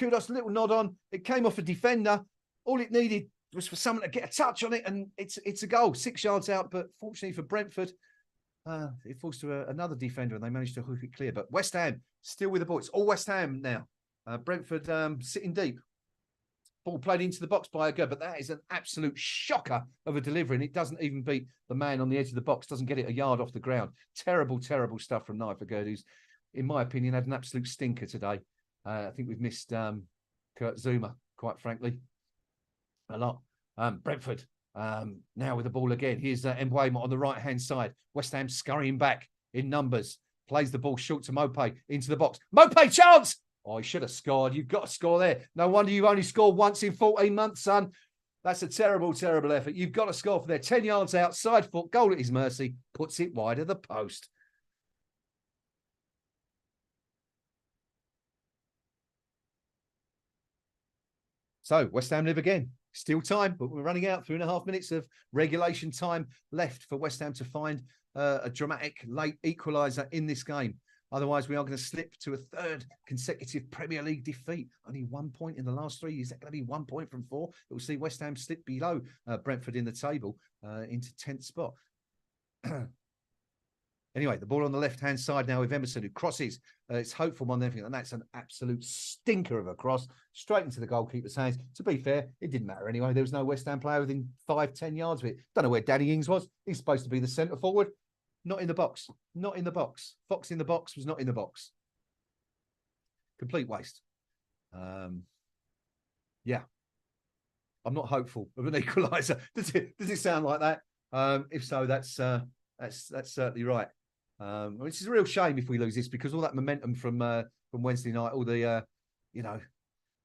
Kudus, a little nod on. It came off a defender. All it needed was for someone to get a touch on it, and it's a goal. 6 yards out, but fortunately for Brentford, it falls to another defender, and they managed to hook it clear. But West Ham still with the ball. It's all West Ham now. Brentford sitting deep. Ball played into the box by Agurd, but that is an absolute shocker of a delivery, and it doesn't even beat the man on the edge of the box. Doesn't get it a yard off the ground. Terrible stuff from Naif Agurd, who's, in my opinion, had an absolute stinker today. I think we've missed Kurt Zuma, quite frankly, a lot. Brentford. Now with the ball again. Here's Mbeumo on the right-hand side. West Ham scurrying back in numbers. Plays the ball short to Mope into the box. Mope, chance! Oh, he should have scored. You've got to score there. No wonder you've only scored once in 14 months, son. That's a terrible effort. You've got to score for there. 10 yards out, side foot, goal at his mercy. Puts it wide of the post. So, West Ham live again. Still time, but we're running out. 3.5 minutes of regulation time left for West Ham to find a dramatic late equaliser in this game. Otherwise, we are going to slip to a third consecutive Premier League defeat. Only 1 point in the last 3. Is that going to be 1 point from 4? It will see West Ham slip below Brentford in the table into 10th spot. Anyway, the ball on the left-hand side now with Emerson, who crosses. It's hopeful on everything, and that's an absolute stinker of a cross straight into the goalkeeper's hands. To be fair, it didn't matter anyway. There was no West Ham player within 5-10 yards of it. Don't know where Danny Ings was. He's supposed to be the centre forward. Not in the box. Not in the box. Fox in the box was not in the box. Complete waste. Yeah. I'm not hopeful of an equaliser. Does it sound like that? If so, that's certainly right. Which is a real shame if we lose this, because all that momentum from Wednesday night, all the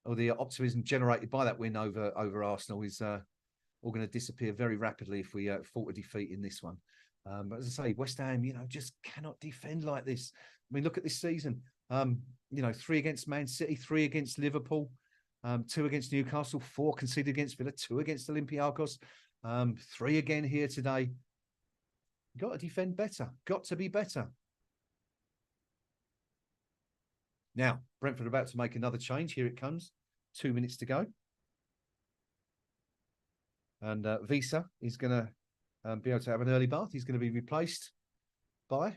all the optimism generated by that win over Arsenal is all going to disappear very rapidly if we fought a defeat in this one. But as I say, West Ham, just cannot defend like this. I mean, look at this season. 3 against Man City, 3 against Liverpool, 2 against Newcastle, 4 conceded against Villa, 2 against Olympiacos, 3 again here today. Got to defend better. Got to be better. Now, Brentford are about to make another change. Here it comes. 2 minutes to go. And Visa is going to be able to have an early bath. He's going to be replaced by...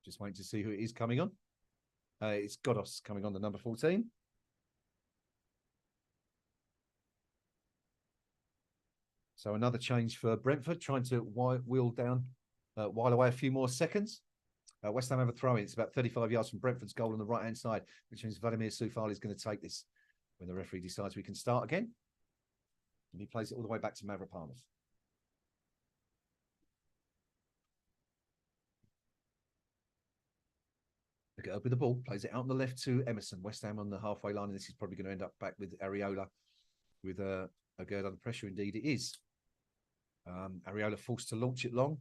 Just waiting to see who it is coming on. It's Godos coming on, the number 14. So another change for Brentford, trying to while away a few more seconds. West Ham have a throw-in. It's about 35 yards from Brentford's goal on the right-hand side, which means Vladimir Soufal is going to take this when the referee decides we can start again. And he plays it all the way back to Mavropanos. Look at with the ball, plays it out on the left to Emerson. West Ham on the halfway line, and this is probably going to end up back with Areola with Agurd under pressure. Indeed, it is. Areola forced to launch it long.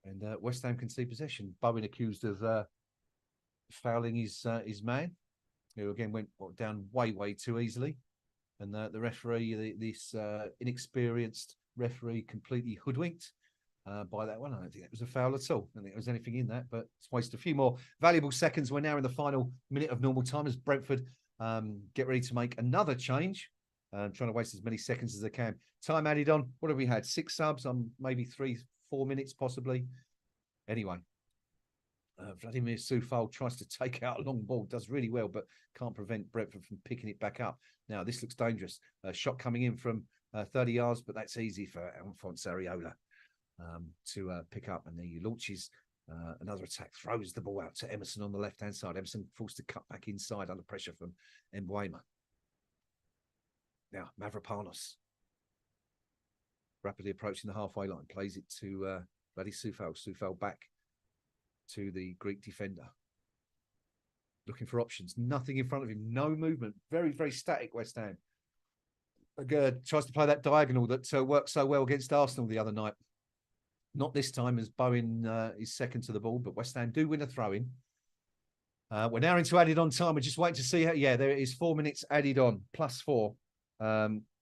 And West Ham can see possession. Bowen accused of fouling his man, who again went down way too easily. And the referee, this inexperienced referee, completely hoodwinked by that one. I don't think it was a foul at all. I don't think there was anything in that, but it's wasted a few more valuable seconds. We're now in the final minute of normal time as Brentford get ready to make another change. Trying to waste as many seconds as they can. Time added on. What have we had? 6 subs on maybe 3-4 minutes, possibly. Anyway, Vladimir Soufal tries to take out a long ball, does really well, but can't prevent Brentford from picking it back up. Now, this looks dangerous. Shot coming in from 30 yards, but that's easy for Alphonse Areola to pick up. And then he launches another attack, throws the ball out to Emerson on the left-hand side. Emerson forced to cut back inside under pressure from Mbeumo. Now, Mavropanos rapidly approaching the halfway line, plays it to Vladimir Soufal. Soufal back to the Greek defender. Looking for options. Nothing in front of him. No movement. Very, very static, West Ham. Tries to play that diagonal that worked so well against Arsenal the other night. Not this time as Bowen is second to the ball, but West Ham do win a throw-in. We're now into added on time. We're just waiting to see how... Yeah, there it is. 4 minutes added on. +4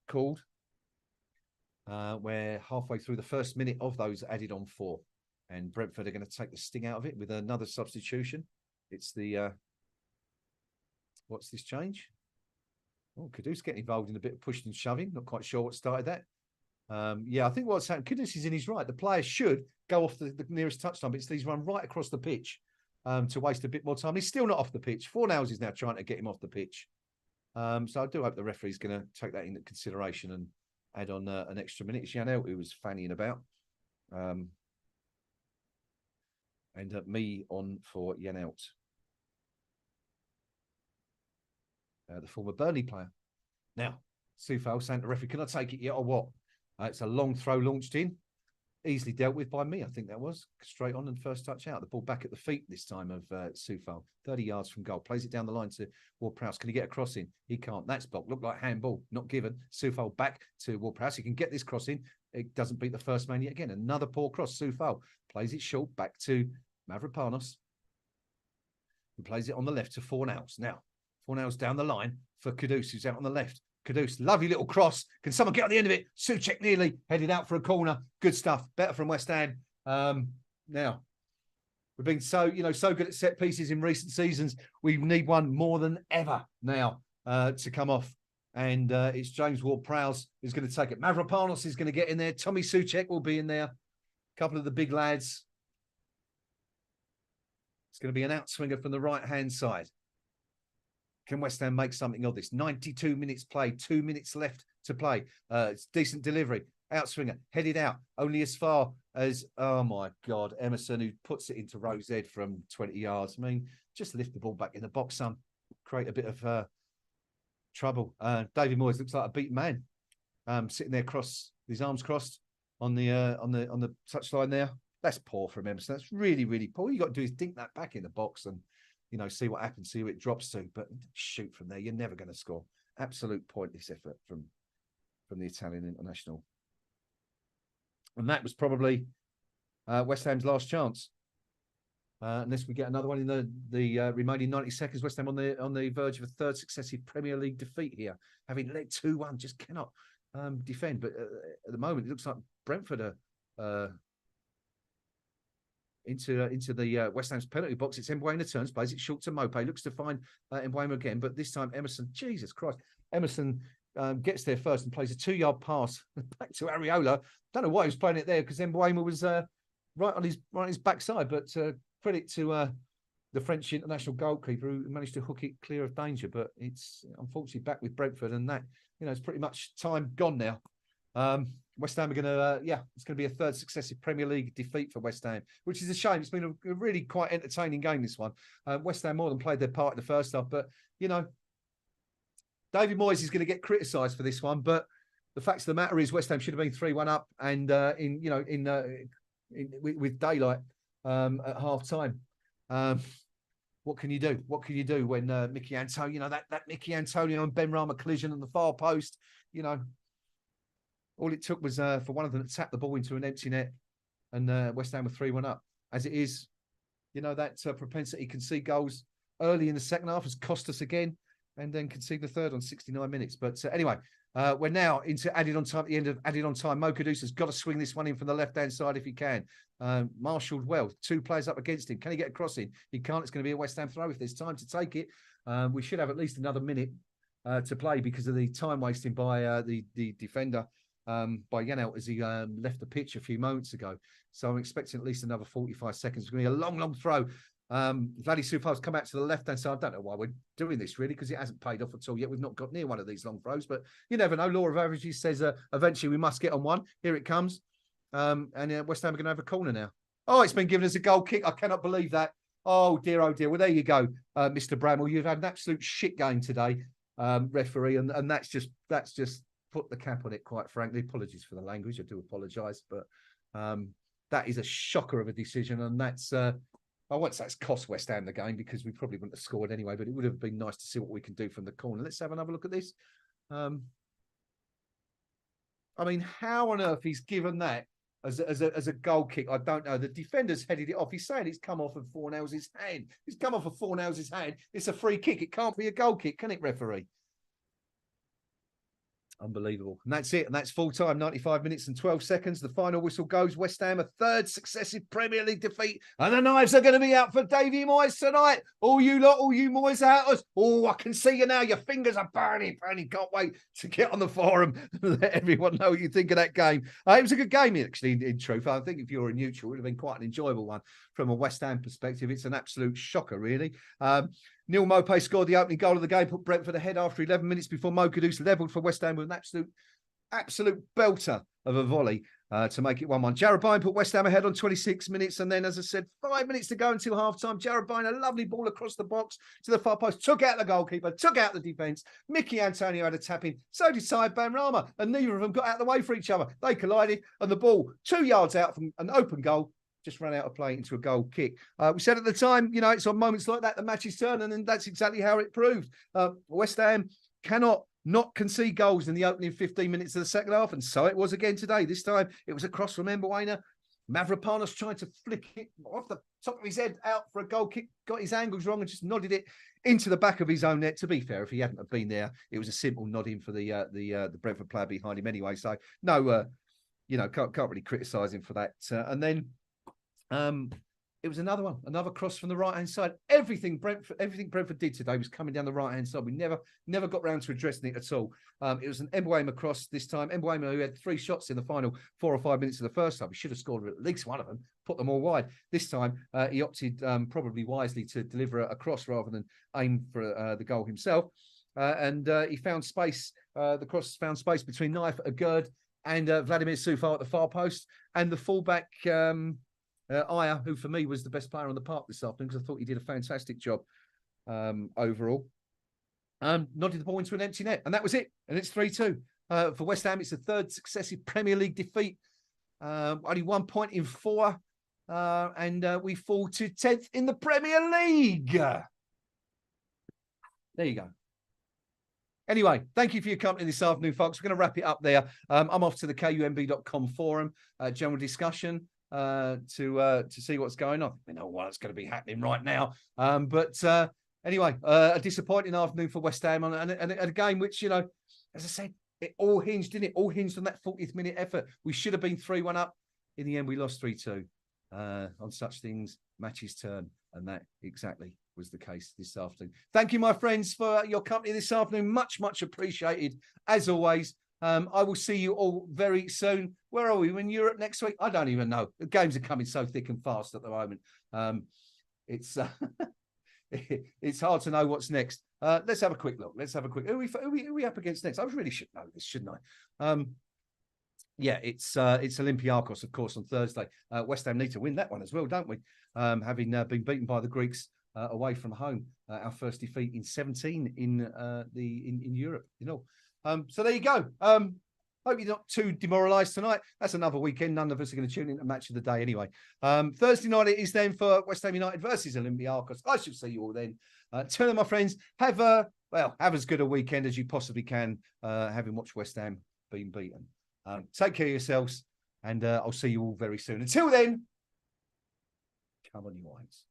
called. We're halfway through the first minute of those added on 4. And Brentford are going to take the sting out of it with another substitution. It's the... what's this change? Oh, Kudus getting involved in a bit of pushing and shoving. Not quite sure what started that. Yeah, I think what's happened, Kudus is in his right. The player should go off the nearest touchline, but he's run right across the pitch to waste a bit more time. He's still not off the pitch. Fornals is now trying to get him off the pitch. So I do hope the referee's going to take that into consideration and add on an extra minute. It's Janel who was fannying about. And me on for Janelt. The former Burnley player. Now, Soufal saying to the referee, can I take it yet or what? It's a long throw launched in. Easily dealt with by me, I think that was. Straight on and first touch out. The ball back at the feet this time of Soufal. 30 yards from goal. Plays it down the line to Ward-Prowse. Can he get a cross in? He can't. That's blocked. Looked like handball. Not given. Soufal back to Ward-Prowse. He can get this cross in. It doesn't beat the first man yet again. Another poor cross. Soufal plays it short back to Mavropanos. Who plays it on the left to Fornals. Now, Fornals down the line for Kudus, who's out on the left. Kudus, lovely little cross. Can someone get on the end of it? Souček nearly headed out for a corner. Good stuff. Better from West Ham. Now, we've been so good at set pieces in recent seasons. We need one more than ever now to come off. And it's James Ward-Prowse who's going to take it. Mavropanos is going to get in there. Tommy Souček will be in there. A couple of the big lads. It's going to be an outswinger from the right-hand side. Can West Ham make something of this? 92 minutes played, 2 minutes left to play. It's decent delivery. Outswinger, headed out, only as far as, oh my God, Emerson, who puts it into Rose Ed from 20 yards. I mean, just lift the ball back in the box, son. Create a bit of trouble. David Moyes looks like a beaten man, sitting there his arms crossed on the touchline there. That's poor from Emerson. That's really, really poor. All you got to do is dink that back in the box and see what happens, see who it drops to, but shoot from there. You're never going to score. Absolute pointless effort from the Italian international. And that was probably West Ham's last chance. Unless we get another one in the remaining 90 seconds. West Ham on the verge of a third successive Premier League defeat here, having led 2-1, just cannot defend. But at the moment, it looks like Brentford are into the West Ham's penalty box. It's Mbeumo turns, plays it short to Mope, looks to find Mbeumo again, but this time Emerson, Jesus Christ, Emerson gets there first and plays a 2-yard pass back to Areola. Don't know why he was playing it there because Mbeumo was right on his backside, but credit to the French international goalkeeper who managed to hook it clear of danger. But it's unfortunately back with Brentford, and that it's pretty much time gone now. West Ham are going to, it's going to be a third successive Premier League defeat for West Ham, which is a shame. It's been a really quite entertaining game, this one. West Ham more than played their part in the first half, but, David Moyes is going to get criticised for this one, but the fact of the matter is West Ham should have been 3-1 up and with daylight at half-time. What can you do? What can you do when Mickey Antonio, that Mickey Antonio and Benrahma collision on the far post, all it took was for one of them to tap the ball into an empty net and West Ham were 3-1 up. As it is, that propensity to concede goals early in the second half has cost us again. and then concede the third on 69 minutes. But anyway, we're now into added on time. At the end of added on time, Mo Caduce's got to swing this one in from the left-hand side if he can. Marshalled well, 2 players up against him. Can he get a cross in? He can't. It's going to be a West Ham throw if there's time to take it. We should have at least another minute to play because of the time wasting by the defender, by Janelt as he left the pitch a few moments ago. So I'm expecting at least another 45 seconds. It's going to be a long, long throw. Vladdy Sufar's come out to the left-hand side. I don't know why we're doing this, really, because it hasn't paid off at all yet. We've not got near one of these long throws, but you never know. Law of averages says eventually we must get on one. Here it comes. And West Ham are going to have a corner now. Oh, it's been given as a goal kick. I cannot believe that. Oh, dear, oh, dear. Well, there you go, Mr. Bramwell. You've had an absolute shit game today, referee, and that's just put the cap on it, quite frankly. Apologies for the language. I do apologise, but that is a shocker of a decision, and that's... I won't say it's cost West Ham the game because we probably wouldn't have scored anyway, but it would have been nice to see what we can do from the corner. Let's have another look at this. I mean, how on earth he's given that as a goal kick? I don't know. The defender's headed it off. He's saying it's come off of Fornell's hand. It's come off of Fornell's hand. It's a free kick. It can't be a goal kick, can it, referee? Unbelievable. And that's it. And that's full time, 95 minutes and 12 seconds. The final whistle goes. West Ham, a third successive Premier League defeat. And the knives are going to be out for Davy Moyes tonight. All you lot, all you Moyes outers. Oh, I can see you now. Your fingers are burning. Can't wait to get on the forum and let everyone know what you think of that game. It was a good game, actually, in truth. I think if you're a neutral, it would have been quite an enjoyable one from a West Ham perspective. It's an absolute shocker, really. Neil Maupay scored the opening goal of the game, put Brentford ahead after 11 minutes before Mo Caduce levelled for West Ham with an absolute belter of a volley to make it 1-1. Jarrod Bine put West Ham ahead on 26 minutes. And then, as I said, 5 minutes to go until half-time. Jarrod Bine, a lovely ball across the box to the far post, took out the goalkeeper, took out the defence. Mickey Antonio had a tap in. So did Said Benrahma. And neither of them got out of the way for each other. They collided, and the ball 2 yards out from an open goal just ran out of play into a goal kick. We said at the time, you know, it's on moments like that the matches turn, and then that's exactly how it proved. West Ham cannot not concede goals in the opening 15 minutes of the second half, and so it was again today. This time it was a cross from Mbeumo. Mavropanos tried to flick it off the top of his head out for a goal kick, got his angles wrong and just nodded it into the back of his own net. To be fair, if he hadn't have been there, it was a simple nodding for the Brentford player behind him anyway. So no, you know, can't really criticise him for that. And then it was another cross from the right-hand side. Everything Brentford did today was coming down the right-hand side. We never got round to addressing it at all. It was an Mbeumo cross this time. Mbeumo, who had 3 shots in the final 4 or 5 minutes of the first half. He should have scored at least one of them, put them all wide. This time, he opted probably wisely to deliver a cross rather than aim for the goal himself. And he found space. The cross found space between Naif Agurd and Vladimir Sufar at the far post, and the fullback Aya, who for me was the best player on the park this afternoon because I thought he did a fantastic job overall. Nodded the ball into an empty net, and that was it. And it's 3-2 for West Ham. It's the 3rd successive Premier League defeat. Only 1 point in 4, and we fall to 10th in the Premier League. There you go. Anyway, thank you for your company this afternoon, folks. We're going to wrap it up there. I'm off to the KUMB.com forum, general discussion. To see what's going on. We know what's going to be happening right now. But anyway, a disappointing afternoon for West Ham and a game which, you know, as I said, it all hinged, didn't it? All hinged on that 40th minute effort. We should have been 3-1 up. In the end, we lost 3-2. On such things, matches turn. And that exactly was the case this afternoon. Thank you, my friends, for your company this afternoon. Much, much appreciated, as always. I will see you all very soon. Where are we? In Europe next week? I don't even know. The games are coming so thick and fast at the moment. It's it's hard to know what's next. Let's have a quick look. Let's have a quick. Who are we up against next? I really should know this, shouldn't I? Yeah, it's Olympiacos, of course, on Thursday. West Ham need to win that one as well, don't we? Having been beaten by the Greeks away from home, our first defeat in 17 in Europe. You know. So there you go. Hope you're not too demoralised tonight. That's another weekend. None of us are going to tune in to match of the day anyway. Thursday night it is then for West Ham United versus Olympiacos. I shall see you all then. Tell them, my friends, have as good a weekend as you possibly can, having watched West Ham being beaten. Take care of yourselves, and I'll see you all very soon. Until then, come on, you Whites.